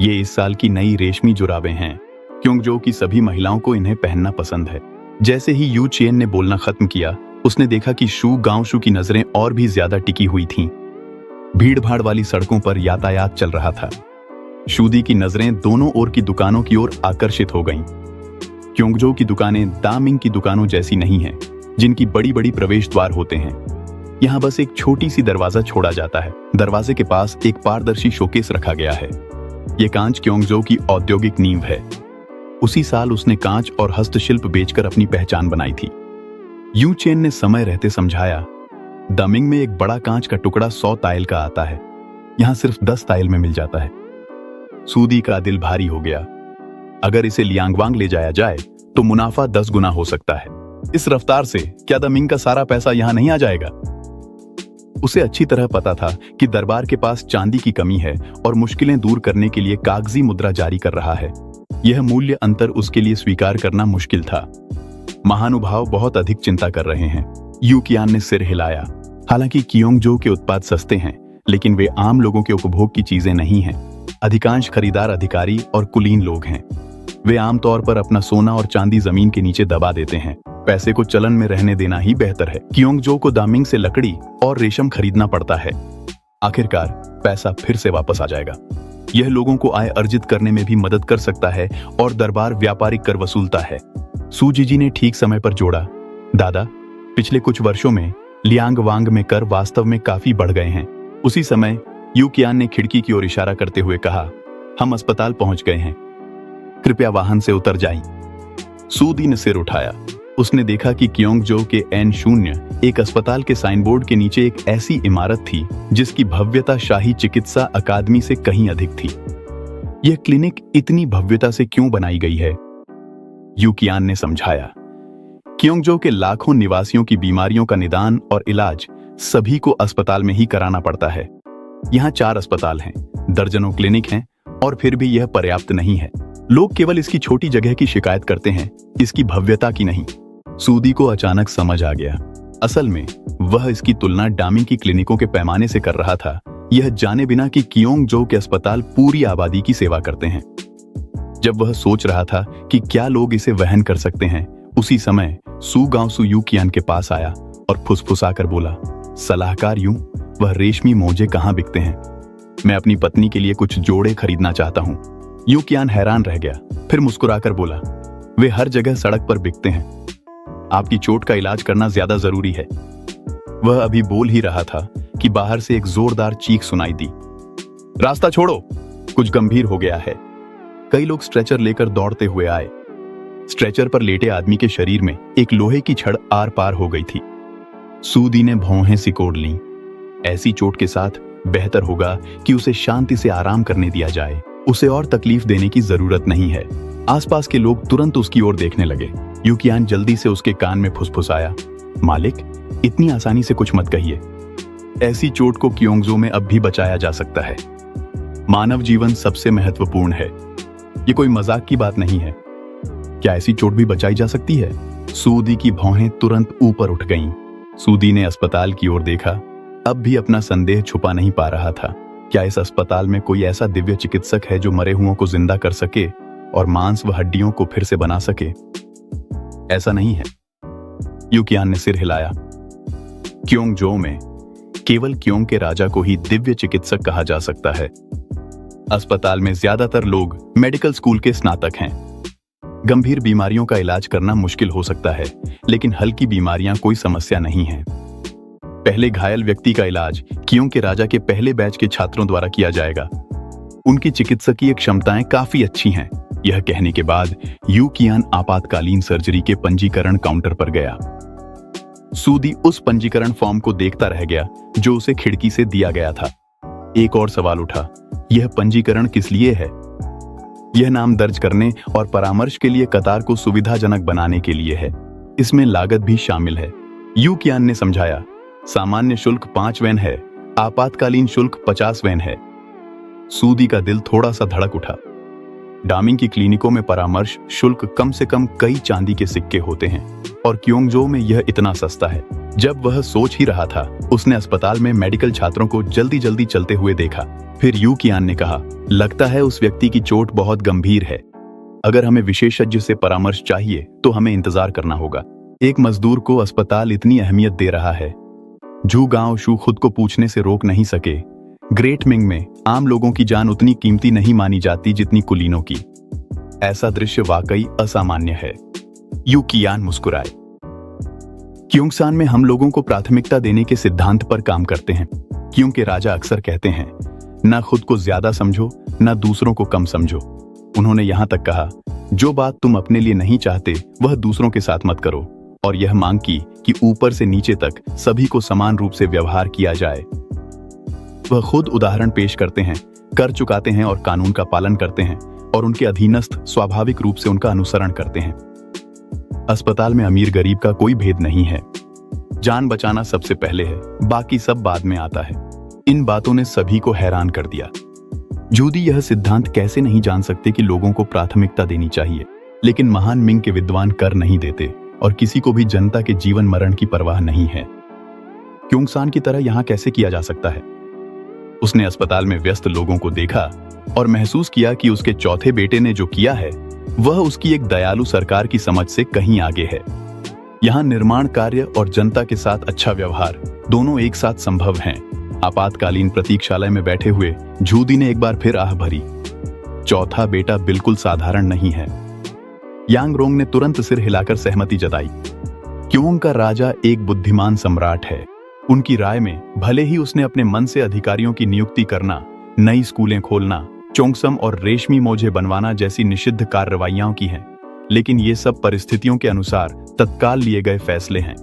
ये इस साल की नई रेशमी जुराबें हैं। कियोंगजो की सभी महिलाओं को इन्हें पहनना पसंद है। जैसे ही यू चेन ने बोलना खत्म किया, उसने देखा कि शू गांशु की नजरें और भी ज्यादा टिकी हुई थीं। भीड़-भाड़ वाली सड़कों पर यातायात चल रहा था। शूदी की नजरें दोनों ओर की दुकानों की ओर आकर्षित हो गईं। कियोंगजो की दुकानें दामिंग की दुकानों जैसी नहीं हैं, जिनकी बड़ी-बड़ी प्रवेश द्वार होते हैं। यहाँ बस एक छोटी सी दरवाजा छोड़ा जाता है। दरवाजे के पास एक पारदर्शी शोकेस रखा गया है। ये कांच कियोंगजो की औद्योगिक नींव है। उसी साल उसने कांच और हस्तशिल्प बेचकर अपनी पहचान बनाई थी। यू चेन ने समय रहते समझाया, दामिंग में एक बड़ा कांच का टुकड़ा 100 ताइल का आता है। यहां सिर्फ 10 ताइल में मिल जाता है। सूदी का दिल भारी हो गया। अगर इसे लियांगवांग ले जाया जाए तो मुनाफा 10 गुना हो सकता है। इस रफ्तार से क्या दामिंग का सारा पैसा यहां नहीं आ जाएगा? उसे अच्छी तरह पता था कि दरबार के पास चांदी की कमी है और मुश्किलें दूर करने के लिए कागजी मुद्रा जारी कर रहा है। यह मूल्य अंतर उसके लिए स्वीकार करना मुश्किल था। महानुभाव बहुत अधिक चिंता कर रहे हैं। यू कियान ने सिर हिलाया। हालांकि कियोंगजो के उत्पाद सस्ते हैं, लेकिन वे आम लोगों के उपभोग की चीजें नहीं हैं। अधिकांश खरीदार अधिकारी और कुलीन लोग हैं। वे आमतौर पर अपना सोना और चांदी जमीन के नीचे दबा देते हैं। पैसे को चलन में रहने देना ही बेहतर है। कियोंगजो को दामिंग से लकड़ी और रेशम खरीदना पड़ता है। आखिरकार पैसा फिर से वापस आ जाएगा। यह लोगों को आय अर्जित करने में भी मदद कर सकता है और दरबार व्यापारिक कर वसूलता है। सूजीजी ने ठीक समय पर जोड़ा, दादा, पिछले कुछ वर्षों में लियांगवांग में कर वास्तव में काफी बढ़ गए हैं। उसी समय यू कियान ने खिड़की की ओर इशारा करते हुए कहा, हम अस्पताल पहुंच गए हैं, कृपया वाहन से उतर जाएं। सूदी ने सिर उठाया। उसने देखा कि कियोंगजो के N0 एक अस्पताल के साइनबोर्ड के नीचे एक ऐसी इमारत थी जिसकी भव्यता शाही चिकित्सा अकादमी से कहीं अधिक थी। यह क्लिनिक इतनी भव्यता से क्यों बनाई गई है? यू कियान ने समझाया, कियोंगजो के लाखों निवासियों की बीमारियों का निदान और इलाज सभी को अस्पताल में ही कराना पड़ता है। यहाँ 4 अस्पताल हैं, दर्जनों क्लिनिक हैं और फिर भी यह पर्याप्त नहीं है। लोग केवल इसकी छोटी जगह की शिकायत करते हैं, इसकी भव्यता की नहीं। सूदी को अचानक समझ आ गया, असल में वह इसकी तुलना डामिंग की क्लिनिकों के पैमाने से कर रहा था, यह जाने बिना कि कियोंगजो के अस्पताल पूरी आबादी की सेवा करते हैं। जब वह सोच रहा था कि क्या लोग इसे वहन कर सकते हैं, उसी समय सू गांवसू यूकियान के पास आया और फुसफुसाकर बोला, सलाहकार यूं, वह रेशमी मोजे कहाँ बिकते हैं? मैं अपनी पत्नी के लिए कुछ जोड़े खरीदना चाहता हूँ। यूकियान हैरान रह गया, फिर मुस्कुराकर बोला, वे हर जगह सड़क पर बिकते हैं। आपकी चोट का इलाज करना ज्यादा जरूरी है। वह अभी बोल ही रहा था कि बाहर से एक जोरदार चीख सुनाई दी, रास्ता छोड़ो, कुछ गंभीर हो गया है। कई लोग स्ट्रेचर लेकर दौड़ते हुए आए। स्ट्रेचर पर लेटे आदमी के शरीर में एक लोहे की छड़ आर पार हो गई थी। सूदी ने भौहें सिकोड़ लीं। ऐसी चोट के साथ बेहतर होगा कि उसे शांति से आराम करने दिया जाए, उसे और तकलीफ देने की जरूरत नहीं है। आसपास के लोग तुरंत उसकी ओर देखने लगे। यूकियान जल्दी से उसके कान में फुसफुसाया, मालिक, इतनी आसानी से कुछ मत कहिए। ऐसी चोट को कियोंगजो में अब भी बचाया जा सकता है। मानव जीवन सबसे महत्वपूर्ण है, ये कोई मजाक की बात नहीं है। क्या ऐसी चोट भी बचाई जा सकती है? सूदी की भौहें तुरंत ऊपर उठ गईं। सूदी ने अस्पताल की ओर देखा, अब भी अपना संदेह छुपा नहीं पा रहा था। क्या इस अस्पताल में कोई ऐसा दिव्य चिकित्सक है जो मरे हुओं को जिंदा कर सके और मांस व हड्डियों को फिर से बना सके? ऐसा नहीं है। यूकियान ने सिर हिलाया। कियोंगजो में केवल कियोंग के राजा को ही दिव्य चिकित्सक कहा जा सकता है। अस्पताल में ज्यादातर लोग मेडिकल स्कूल के स्नातक हैं। गंभीर बीमारियों का इलाज करना मुश्किल हो सकता है, लेकिन हल्की बीमारियां कोई समस्या नहीं है। पहले घायल व्यक्ति का इलाज कियोंग के राजा के पहले बैच के छात्रों द्वारा किया जाएगा। उनकी चिकित्सकीय क्षमताएं काफी अच्छी हैं। यह कहने के बाद यूकियान आपातकालीन सर्जरी के पंजीकरण काउंटर पर गया। सूदी उस पंजीकरण फॉर्म को देखता रह गया जो उसे खिड़की से दिया गया था। एक और सवाल उठा, यह पंजीकरण किस लिए है? यह नाम दर्ज करने और परामर्श के लिए कतार को सुविधाजनक बनाने के लिए है। इसमें लागत भी शामिल है। यूकियान ने समझाया, सामान्य शुल्क 5 वेन है, आपातकालीन शुल्क 50 वेन है। सूदी का दिल थोड़ा सा धड़क उठा। डामिंग की क्लिनिकों में परामर्श शुल्क कम से कम कई चांदी के सिक्के होते हैं और कियोंगजो में यह इतना सस्ता है। जब वह सोच ही रहा था, उसने अस्पताल में मेडिकल छात्रों को जल्दी जल्दी चलते हुए देखा। फिर यूकियान ने कहा, लगता है उस व्यक्ति की चोट बहुत गंभीर है। अगर हमें विशेषज्ञ से परामर्श चाहिए तो हमें इंतजार करना होगा। एक मजदूर को अस्पताल इतनी अहमियत दे रहा है। झू गांवशू खुद को पूछने से रोक नहीं सके, ग्रेट मिंग में आम लोगों की जान उतनी कीमती नहीं मानी जाती जितनी कुलीनों की। ऐसा दृश्य वाकई असामान्य है। यूकियान मुस्कुराए। कियोंगसान में हम लोगों को प्राथमिकता देने के सिद्धांत पर काम करते हैं। कियोंग के राजा अक्सर कहते हैं, ना खुद को ज्यादा समझो, ना दूसरों को कम समझो। उन्होंने यहां तक कहा, जो बात तुम अपने लिए नहीं चाहते वह दूसरों के साथ मत करो, और यह मांग की कि ऊपर से नीचे तक सभी को समान रूप से व्यवहार किया जाए। वह खुद उदाहरण पेश करते हैं, कर चुकाते हैं और कानून का पालन करते हैं, और उनके अधीनस्थ स्वाभाविक रूप से उनका अनुसरण करते हैं। अस्पताल में अमीर गरीब का कोई भेद नहीं है। जान बचाना सबसे पहले है, बाकी सब बाद में आता है। इन बातों ने सभी को हैरान कर दिया। जूदी यह सिद्धांत कैसे नहीं जान सकते कि लोगों को प्राथमिकता देनी चाहिए, लेकिन महान मिंग के विद्वान कर नहीं देते और किसी को भी जनता के जीवन मरण की परवाह नहीं है। कियोंगसान की तरह यहां कैसे किया जा सकता है? उसने अस्पताल में व्यस्त लोगों को देखा और महसूस किया कि उसके चौथे बेटे ने जो किया है वह उसकी एक दयालु सरकार की समझ से कहीं आगे है। यहाँ निर्माण कार्य और जनता के साथ अच्छा व्यवहार दोनों एक साथ संभव हैं। आपातकालीन प्रतीक्षालय में बैठे हुए जूदी ने एक बार फिर आह भरी। चौथा बेटा बिल्कुल साधारण नहीं है। यांगरोंग ने तुरंत सिर हिलाकर सहमति जताई। कियोंग का राजा एक बुद्धिमान सम्राट है। उनकी राय में भले ही उसने अपने मन से अधिकारियों की नियुक्ति करना, नई स्कूलें खोलना, चोंगसम और रेशमी मोजे बनवाना जैसी निषिद्ध कार्रवाइयां की हैं, लेकिन ये सब परिस्थितियों के अनुसार तत्काल लिए गए फैसले हैं।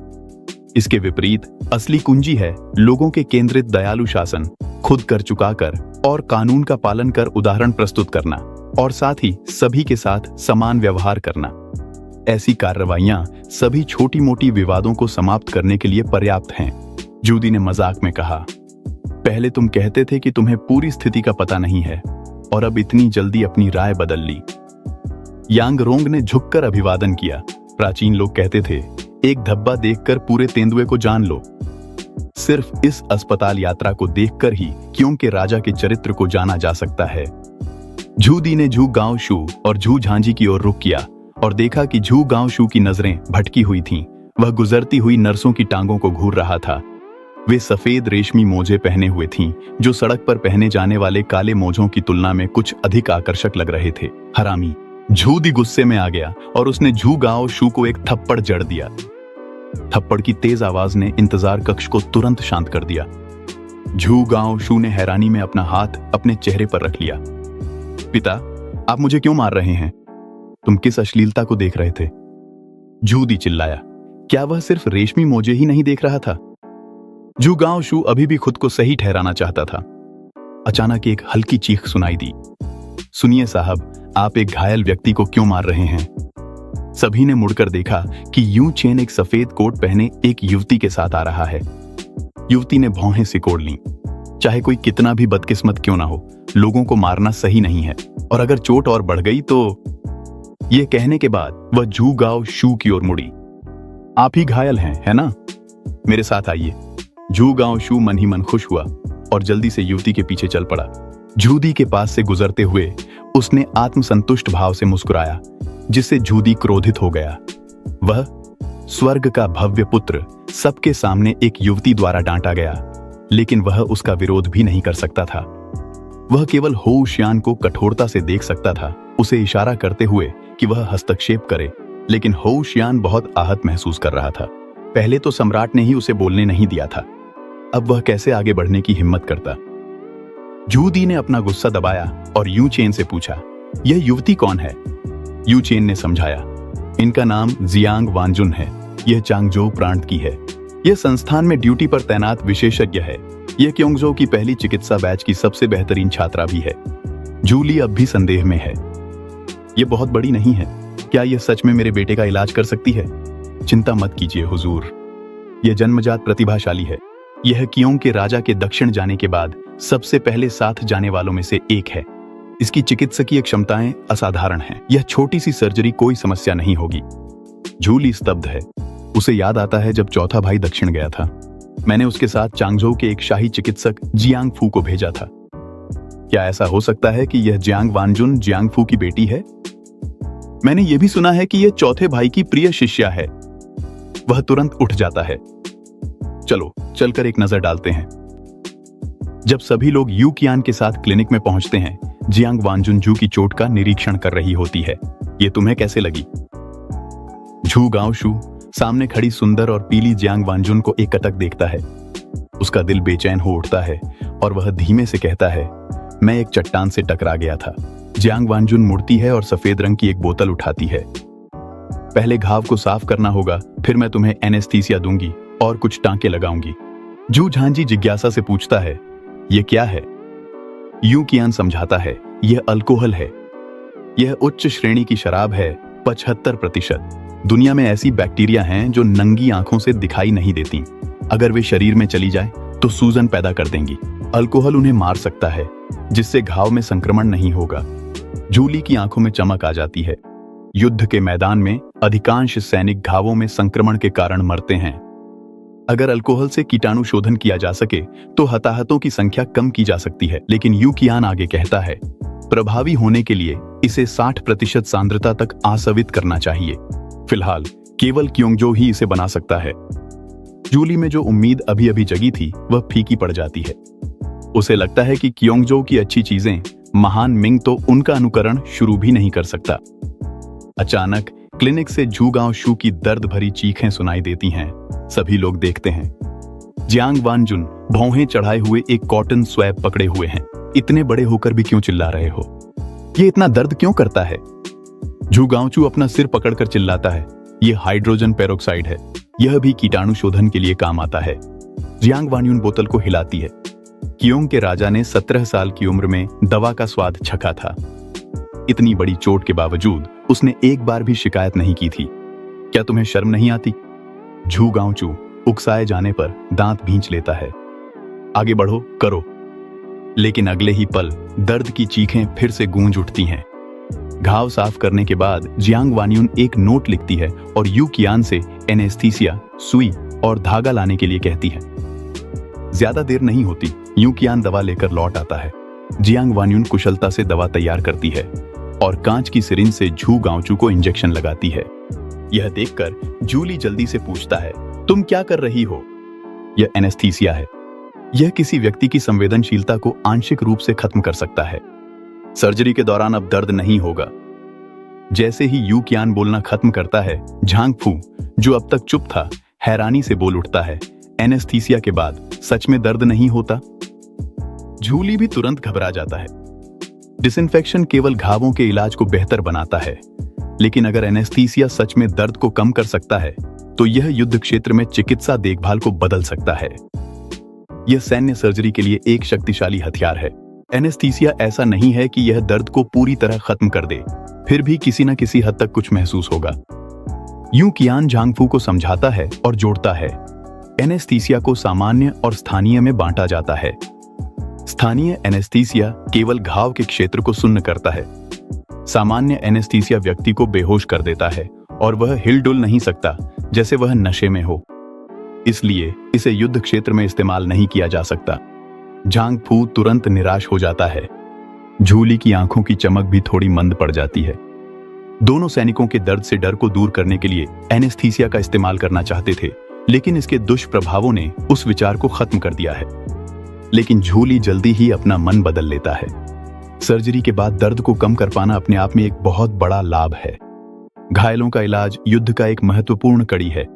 इसके विपरीत असली कुंजी है लोगों के केंद्रित दयालु शासन, खुद कर चुकाकर और कानून का पालन कर उदाहरण प्रस्तुत करना, और साथ ही सभी के साथ समान व्यवहार करना। ऐसी कार्रवाइयां सभी छोटी मोटी विवादों को समाप्त करने के लिए पर्याप्त हैं। जूदी ने मजाक में कहा, पहले तुम कहते थे कि तुम्हें पूरी स्थिति का पता नहीं है, और अब इतनी जल्दी अपनी राय बदल ली। यांगरोंग ने झुककर अभिवादन किया। प्राचीन लोग कहते थे, एक धब्बा देखकर पूरे तेंदुए को जान लो। सिर्फ इस अस्पताल यात्रा को देखकर ही क्यों के राजा के चरित्र को जाना जा सकता है। झू दी ने झू गांवशू और झू झांझी की ओर रुख किया और देखा कि झू गांवशू की नजरें भटकी हुई थीं। वह गुजरती हुई नर्सों की टांगों को घूर रहा था। वे सफेद रेशमी मोजे पहने हुए थीं, जो सड़क पर पहने जाने वाले काले मोजों की तुलना में कुछ अधिक आकर्षक लग रहे थे। हरामी! झू दी गुस्से में आ गया और उसने झू गांवशू को एक थप्पड़ जड़ दिया। थप्पड़ की तेज आवाज ने इंतजार कक्ष को तुरंत शांत कर दिया। झू गांवशू ने हैरानी में अपना हाथ अपने चेहरे पर रख लिया। पिता, आप मुझे क्यों मार रहे हैं? तुम किस अश्लीलता को देख रहे थे? झू दी चिल्लाया। क्या वह सिर्फ रेशमी मोजे ही नहीं देख रहा था? झू गांवशू अभी भी खुद को सही ठहराना चाहता था। अचानक एक हल्की चीख सुनाई दी। सुनिए साहब, आप एक घायल व्यक्ति को क्यों मार रहे हैं? सभी ने मुड़कर देखा कि यू चेन एक सफेद कोट पहने एक युवती के साथ आ रहा है। युवती ने भौहें सिकोड़ लीं। चाहे कोई कितना भी बदकिस्मत क्यों ना हो, लोगों को मारना सही नहीं है, और अगर चोट और बढ़ गई तो। यह कहने के बाद वह झू गांवशू की ओर मुड़ी। आप ही घायल हैं, है ना? मेरे साथ आइए। झू गांवशू मन ही मन खुश हुआ और जल्दी से युवती के पीछे चल पड़ा। झू दी के पास से गुजरते हुए उसने आत्मसंतुष्ट भाव से मुस्कुराया, जिससे झू दी क्रोधित हो गया। वह स्वर्ग का भव्य पुत्र सबके सामने एक युवती द्वारा डांटा गया, लेकिन वह उसका विरोध भी नहीं कर सकता था। वह केवल होशियान को कठोरता से देख सकता था, उसे इशारा करते हुए कि वह हस्तक्षेप करे, लेकिन होशियान बहुत आहत महसूस कर रहा था। पहले तो सम्राट ने ही उसे बोलने नहीं दिया था, अब वह कैसे आगे बढ़ने की हिम्मत करता? झू दी ने अपना गुस्सा दबाया और यू चेन से पूछा, यह युवती कौन है? यू चेन ने समझाया, इनका नाम जियांग वांजुन है। यह चांगजो प्रांत की है। यह संस्थान में ड्यूटी पर तैनात विशेषज्ञ है। यह क्योंगजो की पहली चिकित्सा बैच की सबसे बेहतरीन छात्रा भी है। जूली अब भी संदेह में है। यह बहुत बड़ी नहीं है। क्या यह सच में मेरे बेटे का इलाज कर सकती है? चिंता मत कीजिए हुजूर, यह जन्मजात प्रतिभाशाली है। यह कियोंग के राजा के दक्षिण जाने के बाद सबसे पहले साथ जाने वालों में से एक है। इसकी चिकित्सकीय क्षमताएं असाधारण हैं। यह छोटी सी सर्जरी कोई समस्या नहीं होगी। जूली स्तब्ध है। उसे याद आता है जब चौथा भाई दक्षिण गया था, मैंने उसके साथ चांगजो के एक शाही चिकित्सक जियांग फू को भेजा था। क्या ऐसा हो सकता है कि यह जियांग वांजुन जियांग फू की बेटी है? मैंने यह भी सुना है कि यह चौथे भाई की प्रिय शिष्या है। वह तुरंत उठ जाता है। चलो चलकर एक नजर डालते हैं। जब सभी लोग यू कियान के साथ क्लिनिक में पहुंचते हैं, जियांग वांजुन जू की चोट का निरीक्षण कर रही होती है। ये तुम्हें कैसे लगी? झू गांवशू सामने खड़ी सुंदर और पीली जियांग वांजुन को एकटक देखता है। उसका दिल बेचैन हो उठता है और वह धीमे से कहता है, मैं एक चट्टान से टकरा गया था। जियांग वांजुन मुड़ती है और सफेद रंग की एक बोतल उठाती है। पहले घाव को साफ करना होगा, फिर मैं तुम्हें एनेस्थीसिया दूंगी और कुछ टांके लगाऊंगी। झू झांझी जिज्ञासा से पूछता है, यह क्या है? यू कियान समझाता है, यह अल्कोहल है। यह उच्च श्रेणी की शराब है, 75%। दुनिया में ऐसी बैक्टीरिया हैं जो नंगी आंखों से दिखाई नहीं देती। अगर वे शरीर में चली जाए तो सूजन पैदा कर देंगी। अल्कोहल उन्हें मार सकता है, जिससे घाव में संक्रमण नहीं होगा। जूली की आंखों में चमक आ जाती है। युद्ध के मैदान में अधिकांश सैनिक घावों में संक्रमण के कारण मरते हैं। अगर अल्कोहल से कीटाणु शोधन किया जा सके तो हताहतों की संख्या कम की जा सकती है। लेकिन यू कियान आगे कहता है, प्रभावी होने के लिए इसे 60% सांद्रता तक आसवित करना चाहिए। फिलहाल केवल क्योंगजो ही इसे बना सकता है। जूली में जो उम्मीद अभी अभी जगी थी वह फीकी पड़ जाती है। उसे लगता है कि क्योंगजो की अच्छी चीजें महान मिंग तो उनका अनुकरण शुरू भी नहीं कर सकता। अचानक क्लिनिक से झू गांवशू की दर्द भरी चीखें सुनाई देती हैं। सभी लोग देखते हैं। जियांग वांजुन भौहें चढ़ाए हुए एक कॉटन स्वैब पकड़े हुए हैं। इतने बड़े होकर भी क्यों चिल्ला रहे हो? ये इतना दर्द क्यों करता है? झू गांवशू अपना सिर पकड़कर चिल्लाता है, यह हाइड्रोजन पेरोक्साइड है। यह भी कीटाणु शोधन के लिए काम आता है। जियांग वांजुन बोतल को हिलाती है। कियोंग के राजा ने 17 साल की उम्र में दवा का स्वाद चखा था। इतनी बड़ी चोट के बावजूद उसने एक बार भी शिकायत नहीं की थी। क्या तुम्हें शर्म नहीं आती? झू गांवचू उकसाए जाने पर दांत भींच लेता है। आगे बढ़ो, करो। लेकिन अगले ही पल दर्द की चीखें फिर से गूंज उठती हैं। घाव साफ करने के बाद जियांग वानयुन एक नोट लिखती है और यू कियान से एनेस्थीसिया, सुई और धागा लाने के लिए कहती है। ज्यादा देर नहीं होती, यू कियान दवा लेकर लौट आता है। जियांग वानयुन कुशलता से दवा तैयार करती है और कांच की सिरिंज से झू गांवचू को इंजेक्शन लगाती है। यह देखकर जूली जल्दी से पूछता है, तुम क्या कर रही हो? यह एनेस्थीसिया है। यह किसी व्यक्ति की संवेदनशीलता को आंशिक रूप से खत्म कर सकता है। सर्जरी के दौरान अब दर्द नहीं होगा। जैसे ही यू कियान बोलना खत्म करता है, झांग फू, जो अब तक चुप था, हैरानी से बोल उठता है, एनेस्थीसिया के बाद सच में दर्द नहीं होता? जूली भी तुरंत घबरा जाता है। डिसइंफेक्शन केवल घावों के इलाज को बेहतर बनाता है, लेकिन अगर एनेस्थीसिया सच में दर्द को कम कर सकता है तो यह युद्ध क्षेत्र में चिकित्सा देखभाल को बदल सकता है। यह सैन्य सर्जरी के लिए एक शक्तिशाली हथियार है। एनेस्थीसिया ऐसा नहीं है कि यह दर्द को पूरी तरह खत्म कर दे, फिर भी किसी न किसी हद तक कुछ महसूस होगा। यू कियान झांग फू को समझाता है और जोड़ता है, एनेस्थीसिया को सामान्य और स्थानीय में बांटा जाता है। स्थानीय एनेस्थीसिया केवल घाव के क्षेत्र को सुन्न करता है। सामान्य एनेस्थीसिया व्यक्ति को बेहोश कर देता है और वह हिलडुल नहीं सकता, जैसे वह नशे में हो। इसलिए इसे युद्ध क्षेत्र में इस्तेमाल नहीं किया जा सकता। झांग फू तुरंत निराश हो जाता है। जूली की आंखों की चमक भी थोड़ी मंद पड़ जाती है। दोनों सैनिकों के दर्द से डर को दूर करने के लिए एनेस्थीसिया का इस्तेमाल करना चाहते थे, लेकिन इसके दुष्प्रभावों ने उस विचार को खत्म कर दिया है। लेकिन जूली जल्दी ही अपना मन बदल लेता है। सर्जरी के बाद दर्द को कम कर पाना अपने आप में एक बहुत बड़ा लाभ है। घायलों का इलाज युद्ध का एक महत्वपूर्ण कड़ी है।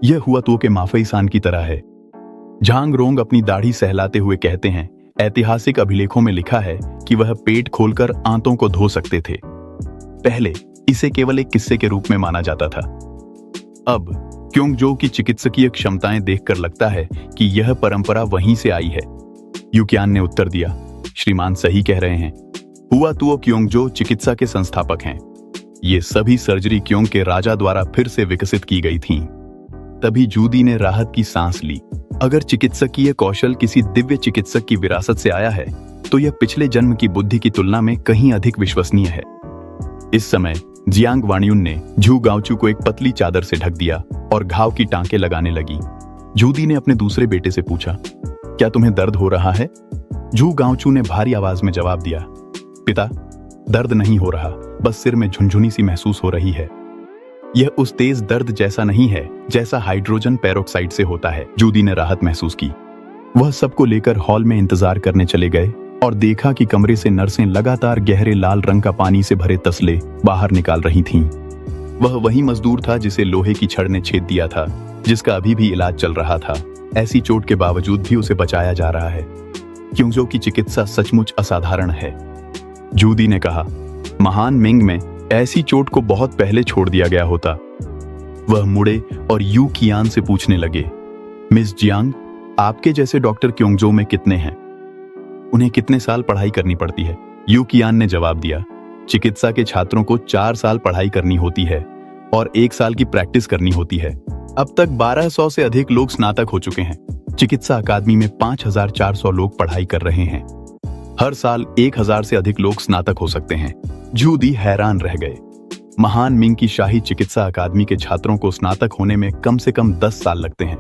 यह हुआ तो के माफई सान की तरह है। झांग रोंग अपनी दाढ़ी सहलाते हुए कहते हैं, ऐतिहासिक अभिलेखों में लिखा है कि वह पेट खोलकर आंतों को धो सकते थे। पहले इसे केवल एक किस्से के रूप में माना जाता था। अब क्योंगजो की चिकित्सकीय क्षमताएं देखकर लगता है कि यह परंपरा वहीं से आई है। यू कियान ने उत्तर दिया, श्रीमान सही कह रहे हैं। हुआ तुओ क्योंगजो चिकित्सा के संस्थापक हैं। ये सभी सर्जरी क्योंग के राजा द्वारा फिर से विकसित की गई थीं। तभी जूदी ने राहत की सांस ली। अगर चिकित्सकीय कौशल किसी दिव्य चिकित्सक की विरासत से आया है तो यह पिछले जन्म की बुद्धि की तुलना में कहीं अधिक विश्वसनीय है। इस समय जियांग वानयुन ने झू गांवचू को एक पतली चादर से ढक दिया और घाव की टांकें लगाने लगी। जूदी ने अपने दूसरे बेटे से पूछा, क्या तुम्हें दर्द हो रहा है? झू गांवचू ने भारी आवाज में जवाब दिया, पिता, दर्द नहीं हो रहा, बस सिर में झुनझुनी सी महसूस हो रही है। यह उस तेज दर्द जैसा नहीं है जैसा हाइड्रोजन पेरोक्साइड से होता है। जूदी ने राहत महसूस की। वह सबको लेकर हॉल में इंतजार करने चले गए और देखा कि कमरे से नर्सें लगातार गहरे लाल रंग का पानी से भरे तसले बाहर निकाल रही थीं। वह वही मजदूर था जिसे लोहे की छड़ ने छेद दिया था, जिसका अभी भी इलाज चल रहा था। ऐसी चोट के बावजूद भी उसे बचाया जा रहा है। क्योंजो की चिकित्सा सचमुच असाधारण है। जूदी ने कहा, महान मिंग में ऐसी चोट को बहुत पहले छोड़ दिया गया होता। वह मुड़े और यू कियान से पूछने लगे, मिस जियांग, आपके जैसे डॉक्टर क्योंगजो में कितने हैं? उन्हें कितने साल पढ़ाई करनी पड़ती है? यू कियान ने जवाब दिया, चिकित्सा के छात्रों को 4 साल पढ़ाई करनी होती है और 1 साल की प्रैक्टिस करनी होती है। अब तक 1200 से अधिक लोग स्नातक हो चुके हैं। चिकित्सा अकादमी में 5400 लोग पढ़ाई कर रहे हैं। हर साल 1000 से अधिक लोग स्नातक हो सकते हैं। जूदी हैरान रह गए। महान मिंग की शाही चिकित्सा अकादमी के छात्रों को स्नातक होने में कम से कम 10 साल लगते हैं।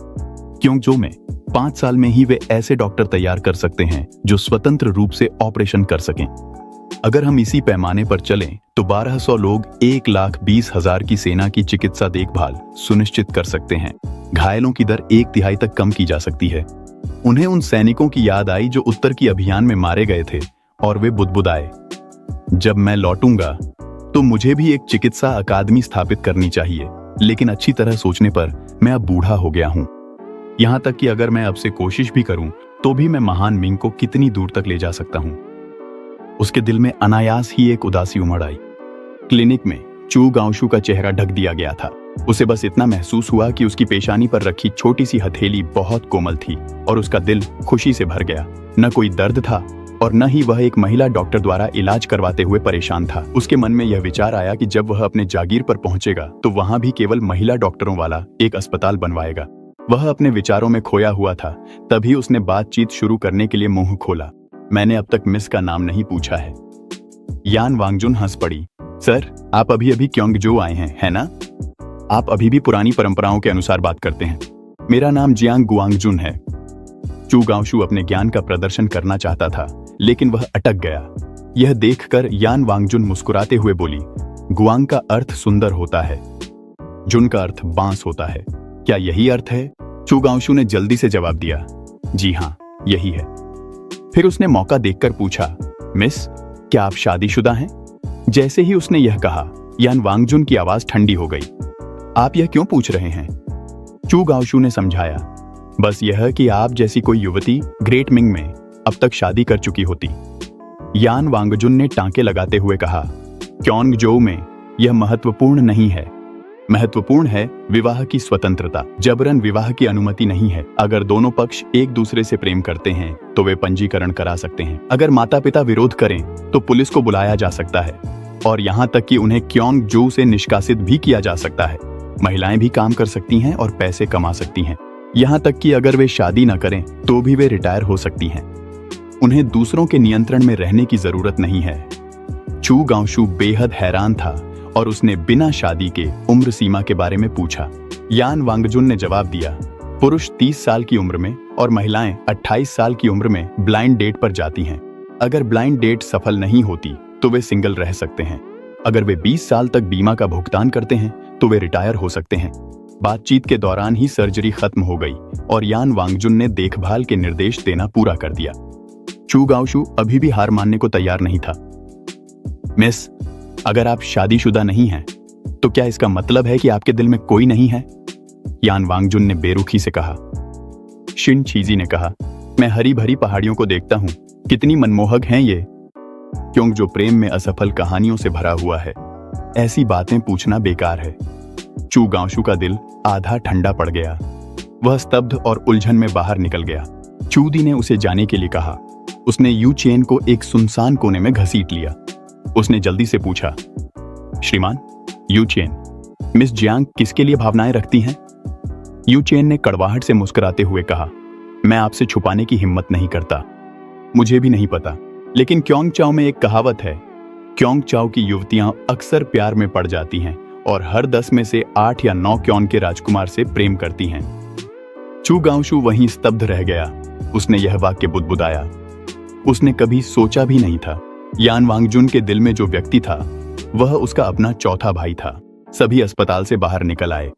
क्योंगजो में 5 साल में ही वे ऐसे डॉक्टर तैयार कर सकते हैं जो स्वतंत्र रूप से ऑपरेशन कर सकें। अगर हम इसी पैमाने पर चलें तो 1200 लोग 1,20,000 की सेना की चिकित्सा देखभाल सुनिश्चित कर सकते हैं। घायलों की दर 1/3 तक कम की जा सकती है। उन्हें उन सैनिकों की याद आई जो उत्तर की अभियान में मारे गए थे और वे बुदबुदाए, जब मैं लौटूंगा तो मुझे भी एक चिकित्सा अकादमी स्थापित करनी चाहिए, लेकिन अच्छी तरह सोचने पर मैं अब बूढ़ा हो गया हूं। यहां तक कि अगर मैं अब से कोशिश भी करूं तो भी मैं महान मिंग को कितनी दूर तक ले जा सकता हूं। उसके दिल में अनायास ही एक उदासी उमड़ आई। क्लिनिक में चू गांवशू का चेहरा ढक दिया गया था। उसे बस इतना महसूस हुआ कि उसकी पेशानी पर रखी छोटी सी हथेली बहुत कोमल थी और उसका दिल खुशी से भर गया। न कोई दर्द था और न ही वह एक महिला डॉक्टर द्वारा इलाज करवाते हुए परेशान था। उसके मन में यह विचार आया कि जब वह अपने जागीर पर पहुंचेगा तो वहां भी केवल महिला डॉक्टरों वाला एक अस्पताल बनवाएगा। वह अपने विचारों में खोया हुआ था। तभी उसने बातचीत शुरू करने के लिए मुंह खोला, मैंने अब तक मिस का नाम नहीं पूछा है। यान वांगजुन हंस पड़ी, सर, आप अभी अभी क्योंगजो आए हैं, है ना? आप अभी भी पुरानी परंपराओं के अनुसार बात करते हैं। मेरा नाम जियांग गुआंगजुन है। चू गांशु अपने ज्ञान का प्रदर्शन करना चाहता था, लेकिन वह अटक गया। यह देखकर यान वांगजुन मुस्कुराते हुए बोली, गुआंग का अर्थ सुंदर होता है, जुन का अर्थ बांस होता है। क्या यही अर्थ है? चू गांशु ने जल्दी से जवाब दिया, जी हाँ, यही है। फिर उसने मौका देखकर पूछा, मिस, क्या आप शादीशुदा हैं? जैसे ही उसने यह कहा, यान वांगजुन की आवाज ठंडी हो गई। आप यह क्यों पूछ रहे हैं? चू गांशु ने समझाया, बस यह कि आप जैसी कोई युवती ग्रेट मिंग में अब तक शादी कर चुकी होती। यान वांगजुन ने टांके लगाते हुए कहा, क्योंगजो में यह महत्वपूर्ण नहीं है। महत्वपूर्ण है विवाह की स्वतंत्रता। जबरन विवाह की अनुमति नहीं है। अगर दोनों पक्ष एक दूसरे से प्रेम करते हैं तो वे पंजीकरण करा सकते हैं। अगर माता पिता विरोध करें तो पुलिस को बुलाया जा सकता है और यहाँ तक कि उन्हें क्योंगजो से निष्कासित भी किया जा सकता है। महिलाएं भी काम कर सकती हैं और पैसे कमा सकती हैं। यहाँ तक कि अगर वे शादी न करें तो भी वे रिटायर हो सकती हैं। उन्हें दूसरों के नियंत्रण में रहने की जरूरत नहीं है। चू गांशु बेहद हैरान था और उसने बिना शादी के उम्र सीमा के बारे में पूछा। यान वांगजुन ने जवाब दिया, पुरुष 30 साल की उम्र में और महिलाएं 28 साल की उम्र में ब्लाइंड डेट पर जाती हैं। अगर ब्लाइंड डेट सफल नहीं होती तो वे सिंगल रह सकते हैं। अगर वे 20 साल तक बीमा का भुगतान करते हैं तो वे रिटायर हो सकते हैं। बातचीत के दौरान ही सर्जरी खत्म हो गई और यान वांगजुन ने देखभाल के निर्देश देना पूरा कर दिया। चू गांशु अभी भी हार मानने को तैयार नहीं था। मिस, अगर आप शादीशुदा नहीं हैं तो क्या इसका मतलब है कि आपके दिल में कोई नहीं है? यान वांगजुन ने बेरुखी से कहा। शिन चीजी ने कहा, मैं हरी भरी पहाड़ियों को देखता हूं, कितनी मनमोहक हैं ये। क्योंकि प्रेम में असफल कहानियों से भरा हुआ है, ऐसी बातें पूछना बेकार है। चू गांशु का दिल आधा ठंडा पड़ गया। वह स्तब्ध और उलझन में बाहर निकल गया। चूदी ने उसे जाने के लिए कहा। उसने यू चेन को एक सुनसान कोने में घसीट लिया। उसने जल्दी से पूछा, श्रीमान यू चेन, मिस जियांग किसके लिए भावनाएं रखती हैं? यू चेन ने कड़वाहट से मुस्कुराते हुए कहा, मैं आपसे छुपाने की हिम्मत नहीं करता। मुझे भी नहीं पता, लेकिन क्योंगचाओ में एक कहावत है, क्योंगचाओ की युवतियां अक्सर प्यार में पड़ जाती हैं और हर 10 में से 8 या 9 क्योंग के राजकुमार से प्रेम करती हैं। चू गांशु वहीं स्तब्ध रह गया। उसने यह वाक्य बुदबुदाया। उसने कभी सोचा भी नहीं था। यान वांगजुन के दिल में जो व्यक्ति था वह उसका अपना चौथा भाई था। सभी अस्पताल से बाहर निकल आए।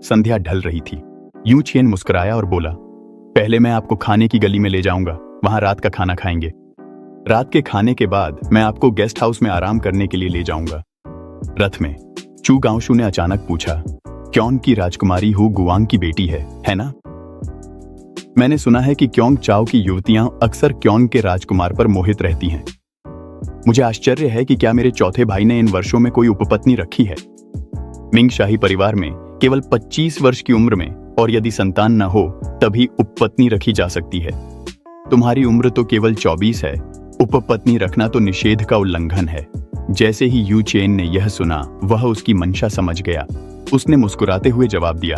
संध्या ढल रही थी। यू चेन मुस्कुराया और बोला, पहले मैं आपको खाने की गली में ले जाऊंगा, वहां रात का खाना खाएंगे। रात के खाने के बाद मैं आपको गेस्ट हाउस में आराम करने के लिए ले जाऊंगा। रथ में चू गांशु ने अचानक पूछा, क्योंग की राजकुमारी हु गुआंग की बेटी है ना? मैंने सुना है कि क्योंगचाओ की युवतियां अक्सर क्योंग के राजकुमार पर मोहित रहती हैं। मुझे आश्चर्य है कि क्या मेरे चौथे भाई ने इन वर्षों में कोई उपपत्नी रखी है। मिंग शाही परिवार में केवल 25 वर्ष की उम्र में और यदि संतान न हो तभी उपपत्नी रखी जा सकती है। तुम्हारी उम्र तो केवल 24 है, उपपत्नी रखना तो निषेध का उल्लंघन है। जैसे ही यू चेन ने यह सुना वह उसकी मंशा समझ गया। उसने मुस्कुराते हुए जवाब दिया,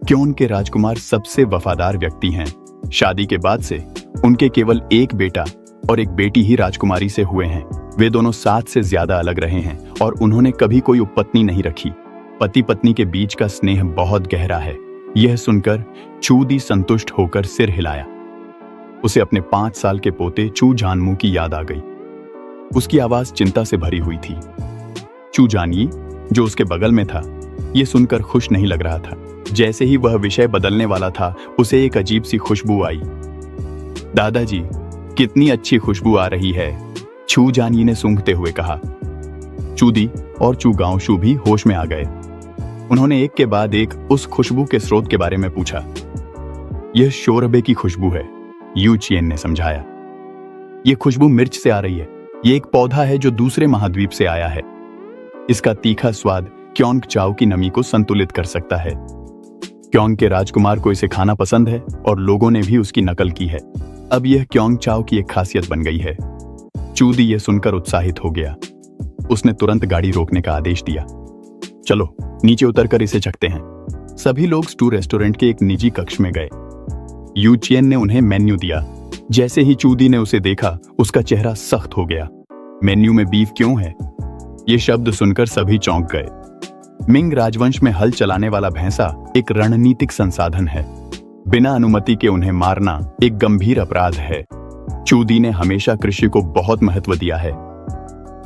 क्योंग के राजकुमार सबसे वफादार व्यक्ति हैं। शादी के बाद से उनके केवल एक बेटा और एक बेटी ही राजकुमारी से हुए हैं। वे दोनों 7 से ज्यादा अलग रहे हैं और उन्होंने कभी कोई उपपत्नी नहीं रखी। पति पत्नी के बीच का स्नेह बहुत गहरा है। यह सुनकर चूदी संतुष्ट होकर सिर हिलाया। उसे अपने 5 साल के पोते चू जानमू की याद आ गई। उसकी आवाज चिंता से भरी हुई थी। चू जानयी, जो उसके बगल में था, यह सुनकर खुश नहीं लग रहा था। जैसे ही वह विषय बदलने वाला था उसे एक अजीब सी खुशबू आई। दादाजी, कितनी अच्छी खुशबू आ रही है, चू जानयी ने सूंघते हुए कहा। चूदी और चू गांशु भी होश में आ गए। उन्होंने एक के बाद एक उस खुशबू के स्रोत के बारे में पूछा। यह शोरबे की खुशबू है, यू चेन ने समझाया। यह खुशबू मिर्च से आ रही है। यह एक पौधा है जो दूसरे महाद्वीप से आया है। इसका तीखा स्वाद क्योंगचाओ की नमी को संतुलित कर सकता है। क्योंग के राजकुमार को इसे खाना पसंद है और लोगों ने भी उसकी नकल की है। अब यह क्योंगचाओ की एक खासियत बन गई है। चूदी यह सुनकर उत्साहित हो गया। उसने तुरंत गाड़ी रोकने का आदेश दिया। चलो नीचे उतरकर इसे चखते हैं। सभी लोग स्टू रेस्टोरेंट के एक निजी कक्ष में गए। यू चेन ने उन्हें मेन्यू दिया। जैसे ही चूदी ने उसे देखा उसका चेहरा सख्त हो गया। मेन्यू में बीफ क्यों है? ये शब्द सुनकर सभी चौंक गए। मिंग राजवंश में हल चलाने वाला भैंसा एक रणनीतिक संसाधन है। बिना अनुमति के उन्हें मारना एक गंभीर अपराध है। चूदी ने हमेशा कृषि को बहुत महत्व दिया है।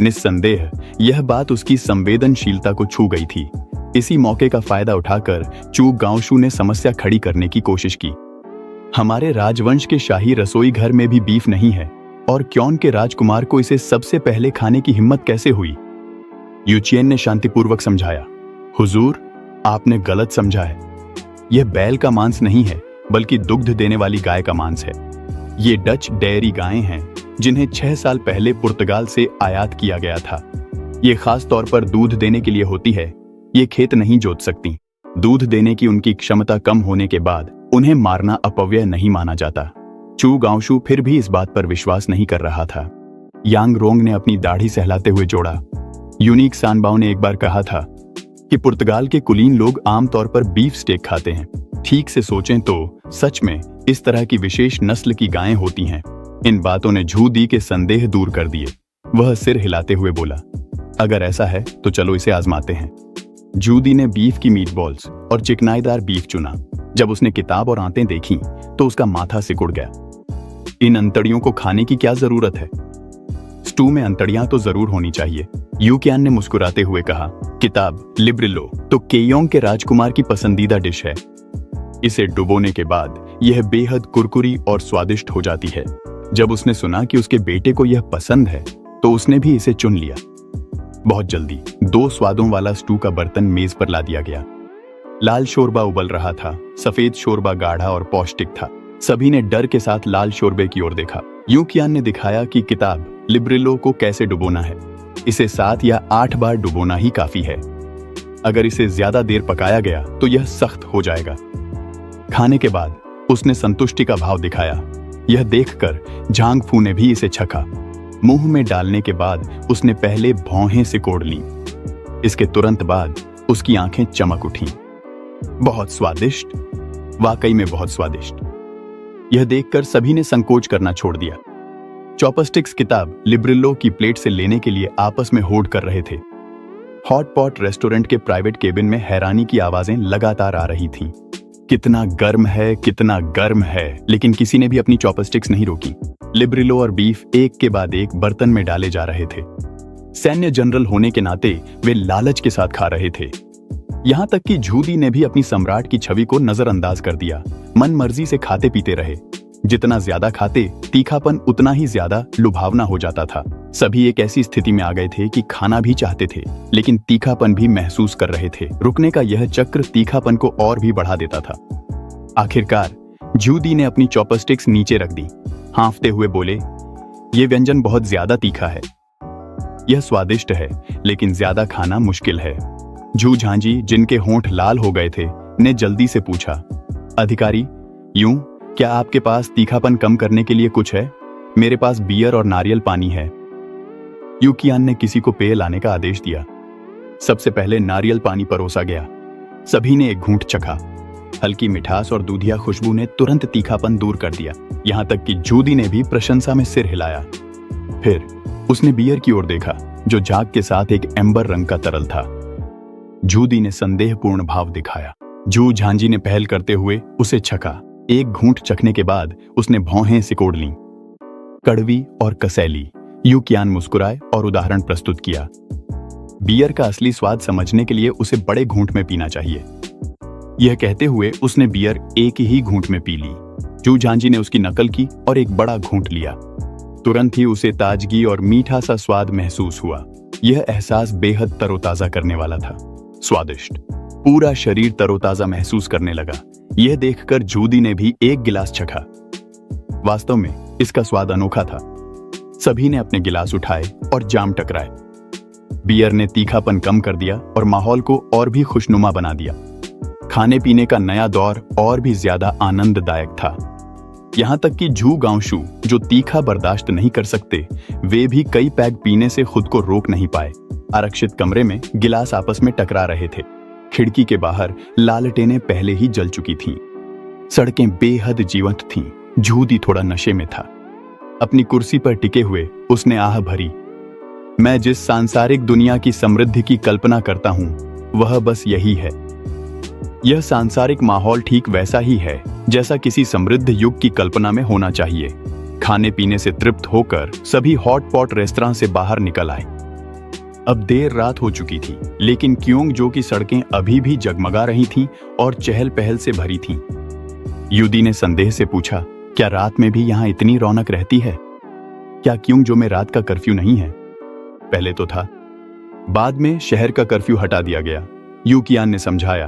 निस्संदेह यह बात उसकी संवेदनशीलता को छू गई थी। इसी मौके का फायदा उठाकर चू गांवशू ने समस्या खड़ी करने की कोशिश की। हमारे राजवंश के शाही रसोई घर में भी बीफ नहीं है, और क्यों के राजकुमार को इसे सबसे पहले खाने की हिम्मत कैसे हुई? यूचियन ने शांतिपूर्वक समझाया, हुजूर, आपने गलत समझा है। यह बैल का मांस नहीं है, बल्कि दुग्ध देने वाली गाय का मांस है। ये डच डेयरी गायें हैं जिन्हें 6 साल पहले पुर्तगाल से आयात किया गया था। ये खास तौर पर दूध देने के लिए होती है। ये खेत नहीं जोत सकती। दूध देने की उनकी क्षमता कम होने के बाद उन्हें मारना अपव्यय नहीं माना जाता। चू गांवशू फिर भी इस बात पर विश्वास नहीं कर रहा था। यांग रोंग ने अपनी दाढ़ी सहलाते हुए जोड़ा, यूनिक सानबाओ ने एक बार कहा था कि पुर्तगाल के कुलीन लोग आमतौर पर बीफ स्टेक खाते हैं। ठीक से सोचें तो सच में इस तरह की विशेष नस्ल की गायें होती हैं। इन बातों ने झू दी के संदेह दूर कर दिए। वह सिर हिलाते हुए बोला, अगर ऐसा है तो चलो इसे आजमाते हैं। जूदी ने बीफ की मीट बॉल्स और चिकनाईदार बीफ चुना। जब उसने किताब और आंतें देखी तो उसका माथा सिकुड़ गया। इन अंतड़ियों को खाने की क्या जरूरत है? स्टू में अंतड़ियां तो जरूर होनी चाहिए। यूकियान ने मुस्कुराते हुए कहा, किताब लिब्रिलो तो केयोंग के राजकुमार की पसंदीदा डिश है। इसे डुबोने के बाद यह बेहद कुरकुरी और स्वादिष्ट हो जाती है। जब उसने सुना कि उसके बेटे को यह पसंद है तो उसने भी इसे चुन लिया। बहुत जल्दी 2 स्वादों वाला स्टू का बर्तन मेज पर ला दिया गया। लाल शोरबा उबल रहा था। सफेद शोरबा गाढ़ा और पौष्टिक था। सभी ने डर के साथ लाल शोरबे की ओर देखा। यूकियान ने दिखाया कि किताब लिब्रिलो को कैसे डुबोना है। इसे 7 या 8 बार डुबोना ही काफी है। अगर इसे ज्यादा देर पकाया गया तो यह सख्त हो जाएगा। खाने के बाद उसने संतुष्टि का भाव दिखाया। यह देखकर झांग फू ने भी इसे चखा। मुंह में डालने के बाद उसने पहले भौहें सिकोड़ लीं। इसके तुरंत बाद उसकी आंखें चमक उठीं। बहुत स्वादिष्ट, वाकई में बहुत स्वादिष्ट। यह देखकर सभी ने संकोच करना छोड़ दिया। चॉपस्टिक्स किताब लिब्रिलो की प्लेट से लेने के लिए आपस में होड़ कर रहे थे। हॉट पॉट रेस्टोरेंट के प्राइवेट केबिन में हैरानी की आवाजें लगातार आ रही थीं। कितना गर्म है, कितना गर्म है, लेकिन किसी ने भी अपनी चॉपस्टिक्स नहीं रोकी। लिब्रिलो और बीफ एक के बाद एक बर्तन में डाले जा रहे थे। सैन्य जनरल होने के नाते वे लालच के साथ खा रहे थे। यहां तक कि झूदी ने भी अपनी सम्राट की छवि को नजरअंदाज कर दिया। मन मर्जी से खाते पीते रहे। जितना ज्यादा खाते, तीखापन उतना ही ज्यादा लुभावना हो जाता था। सभी एक ऐसी स्थिति में आ गए थे कि खाना भी चाहते थे, लेकिन तीखापन भी महसूस कर रहे थे। रुकने का यह चक्र तीखापन को और भी बढ़ा देता था। आखिरकार जूदी ने अपनी चॉपस्टिक्स नीचे रख दी। हाँफते हुए बोले, यह व्यंजन बहुत ज्यादा तीखा है। यह स्वादिष्ट है, लेकिन ज्यादा खाना मुश्किल है। झू झांझी, जिनके होंठ लाल हो गए थे, ने जल्दी से पूछा, अधिकारी, यूं क्या आपके पास तीखापन कम करने के लिए कुछ है? मेरे पास बियर और नारियल पानी है। यूकियान ने किसी को पेय लाने का आदेश दिया। सबसे पहले नारियल पानी परोसा गया। सभी ने एक घूंट चखा। हल्की मिठास और दूधिया खुशबू ने तुरंत तीखापन दूर कर दिया। यहां तक कि जूदी ने भी प्रशंसा में सिर हिलाया। फिर उसने बियर की ओर देखा, जो झाग के साथ एक एम्बर रंग का तरल था। जूदी ने संदेहपूर्ण भाव दिखाया। जू झांझी ने पहल करते हुए उसे छका। एक घूंट चखने के बाद उसने भौहें सिकोड़ लीं। कड़वी और कसैली। यूकियान मुस्कुराए और उदाहरण प्रस्तुत किया। बियर का असली स्वाद समझने के लिए उसे बड़े घूंट में पीना चाहिए। यह कहते हुए उसने बियर एक ही घूंट में पी ली। जू झांझी ने उसकी नकल की और एक बड़ा घूंट लिया। तुरंत ही उसे ताजगी और मीठा सा स्वाद महसूस हुआ। यह एहसास बेहद तरोताजा करने वाला था। स्वादिष्ट। पूरा शरीर तरोताजा महसूस करने लगा। यह देखकर जूदी ने भी एक गिलास चखा। वास्तव में इसका स्वाद अनोखा था। सभी ने अपने गिलास उठाए और जाम टकराए। बियर ने तीखापन कम कर दिया और माहौल को और भी खुशनुमा बना दिया। खाने पीने का नया दौर और भी ज्यादा आनंददायक था। यहां तक कि झू गांवशू, जो तीखा बर्दाश्त नहीं कर सकते, वे भी कई पैग पीने से खुद को रोक नहीं पाए। आरक्षित कमरे में गिलास आपस में टकरा रहे थे। खिड़की के बाहर लालटेनें पहले ही जल चुकी थीं। सड़कें बेहद जीवंत थीं। जूदी थोड़ा नशे में था। अपनी कुर्सी पर टिके हुए उसने आह भरी, मैं जिस सांसारिक दुनिया की समृद्धि की कल्पना करता हूं वह बस यही है। यह सांसारिक माहौल ठीक वैसा ही है जैसा किसी समृद्ध युग की कल्पना में होना चाहिए। खाने पीने से तृप्त होकर सभी हॉट पॉट रेस्तरां से बाहर निकल आए। अब देर रात हो चुकी थी, लेकिन क्योंगजो की सड़कें अभी भी जगमगा रही थीं और चहल पहल से भरी थीं। युदी ने संदेह से पूछा, क्या रात में भी यहाँ इतनी रौनक रहती है? क्या क्योंगजो में रात का कर्फ्यू नहीं है? पहले तो था, बाद में शहर का कर्फ्यू हटा दिया गया। यू कियान ने समझाया,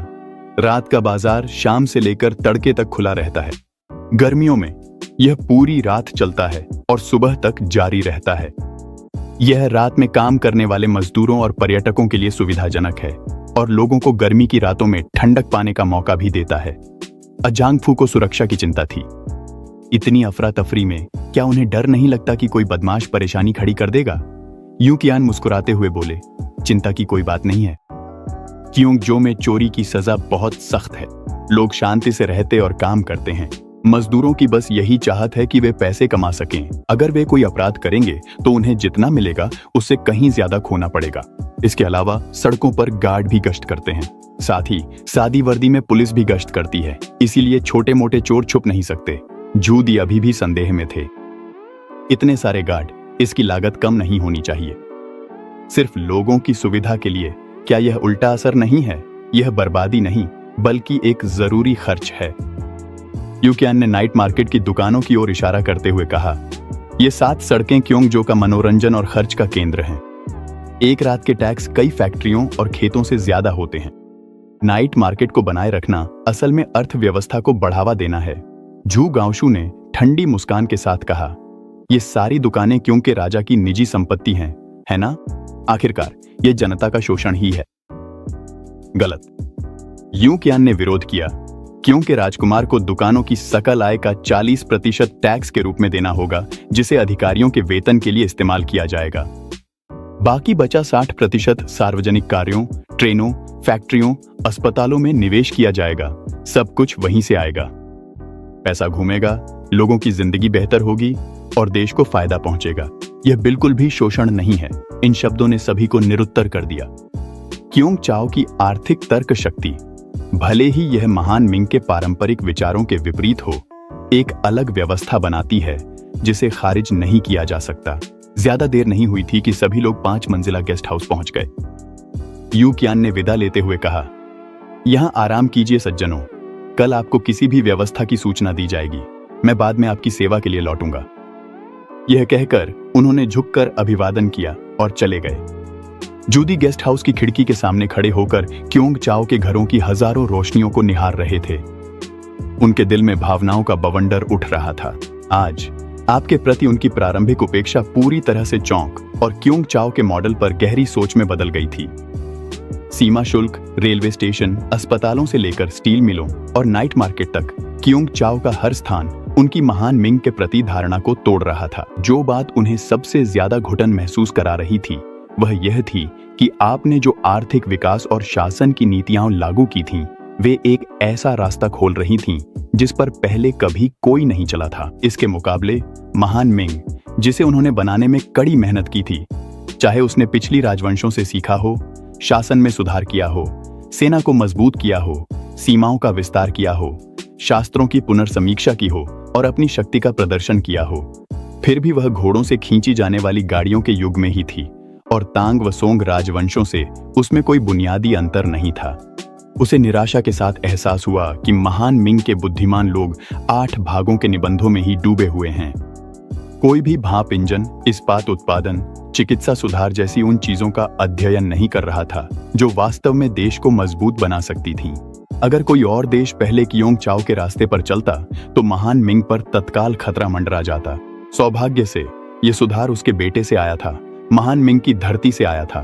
रात का बाजार शाम से लेकर तड़के तक खुला रहता है। गर्मियों में यह पूरी रात चलता है और सुबह तक जारी रहता है। यह रात में काम करने वाले मजदूरों और पर्यटकों के लिए सुविधाजनक है और लोगों को गर्मी की रातों में ठंडक पाने का मौका भी देता है। अजांगफू को सुरक्षा की चिंता थी। इतनी अफरा तफरी में क्या उन्हें डर नहीं लगता कि कोई बदमाश परेशानी खड़ी कर देगा? यू कियान मुस्कुराते हुए बोले, चिंता की कोई बात नहीं है। क्योंगजो में चोरी की सजा बहुत सख्त है। लोग शांति से रहते और काम करते हैं। मजदूरों की बस यही चाहत है कि वे पैसे कमा सकें। अगर वे कोई अपराध करेंगे तो उन्हें जितना मिलेगा उससे कहीं ज्यादा खोना पड़ेगा। इसके अलावा सड़कों पर गार्ड भी गश्त करते हैं। साथ ही सादी वर्दी में पुलिस भी गश्त करती है, इसीलिए छोटे मोटे चोर छुप नहीं सकते। जूदी अभी भी संदेह में थे। इतने सारे गार्ड, इसकी लागत कम नहीं होनी चाहिए। सिर्फ लोगों की सुविधा के लिए क्या यह उल्टा असर नहीं है? यह बर्बादी नहीं बल्कि एक जरूरी खर्च है। यू कियान ने नाइट मार्केट की दुकानों की ओर इशारा करते हुए कहा, ये 7 सड़कें क्योंगजो का मनोरंजन और खर्च का केंद्र हैं। एक रात के टैक्स कई फैक्ट्रियों और खेतों से ज्यादा होते हैं। नाइट मार्केट को बनाए रखना असल में अर्थव्यवस्था को बढ़ावा देना है। झू गांवशू ने ठंडी मुस्कान के साथ कहा, ये सारी दुकानें क्योंकि राजा की निजी संपत्ति हैं, है ना? आखिरकार ये जनता का शोषण ही है। गलत। यू कियान ने विरोध किया, क्योंकि राजकुमार को दुकानों की सकल आय का 40% टैक्स के रूप में देना होगा, जिसे अधिकारियों के वेतन के लिए इस्तेमाल किया जाएगा। बाकी बचा 60% सार्वजनिक कार्यों, ट्रेनों, फैक्ट्रियों, अस्पतालों में निवेश किया जाएगा। सब कुछ वहीं से आएगा। पैसा घूमेगा, लोगों की जिंदगी बेहतर होगी और देश को फायदा पहुंचेगा। यह बिल्कुल भी शोषण नहीं है। इन शब्दों ने सभी को निरुत्तर कर दिया। क्योंगचाओ की आर्थिक तर्क शक्ति, भले ही यह महान मिंग के पारंपरिक विचारों के विपरीत हो, एक अलग व्यवस्था बनाती है जिसे खारिज नहीं किया जा सकता। ज्यादा देर नहीं हुई थी कि सभी लोग 5 मंजिला गेस्ट हाउस पहुंच गए। यू कियान ने विदा लेते हुए कहा, यहां आराम कीजिए सज्जनों, कल आपको किसी भी व्यवस्था की सूचना दी जाएगी। मैं बाद में आपकी सेवा के लिए लौटूंगा। यह कहकर उन्होंने झुककर अभिवादन किया और चले गए। जूदी गेस्ट हाउस की खिड़की के सामने खड़े होकर क्योंगचाओ के घरों की हजारों रोशनियों को निहार रहे थे। उनके दिल में भावनाओं का बवंडर उठ रहा था। आज आपके प्रति उनकी प्रारंभिक उपेक्षा पूरी तरह से चौंक और क्योंगचाओ के मॉडल पर गहरी सोच में बदल गई थी। सीमा शुल्क, रेलवे स्टेशन, अस्पतालों से लेकर स्टील मिलों और नाइट मार्केट तक क्योंगचाओ का हर स्थान उनकी महान मिंग के प्रति धारणा को तोड़ रहा था। जो बात उन्हें सबसे ज्यादा घुटन महसूस करा रही थी वह यह थी कि आपने जो आर्थिक विकास और शासन की नीतियां लागू की थीं, वे एक ऐसा रास्ता खोल रही थीं जिस पर पहले कभी कोई नहीं चला था। इसके मुकाबले महान मिंग, जिसे उन्होंने बनाने में कड़ी मेहनत की थी, चाहे उसने पिछली राजवंशों से सीखा हो, शासन में सुधार किया हो, सेना को मजबूत किया हो, सीमाओं का विस्तार किया हो, शास्त्रों की पुनर्समीक्षा की हो और अपनी शक्ति का प्रदर्शन किया हो, फिर भी वह घोड़ों से खींची जाने वाली गाड़ियों के युग में ही थी और तांग व सोंग राजवंशों से उसमें कोई बुनियादी अंतर नहीं था। उसे निराशा के साथ एहसास हुआ कि महान मिंग के बुद्धिमान लोग 8 भागों के निबंधों में ही डूबे हुए हैं। कोई भी भाप इंजन, इस्पात उत्पादन, चिकित्सा सुधार जैसी उन चीजों का अध्ययन नहीं कर रहा था जो वास्तव में देश को मजबूत बना सकती थीं। अगर कोई और देश पहले क्योंगचाओ के रास्ते पर चलता तो महान मिंग पर तत्काल खतरा मंडरा जाता। सौभाग्य से यह सुधार उसके बेटे से आया था, महान मिंग की धरती से आया था।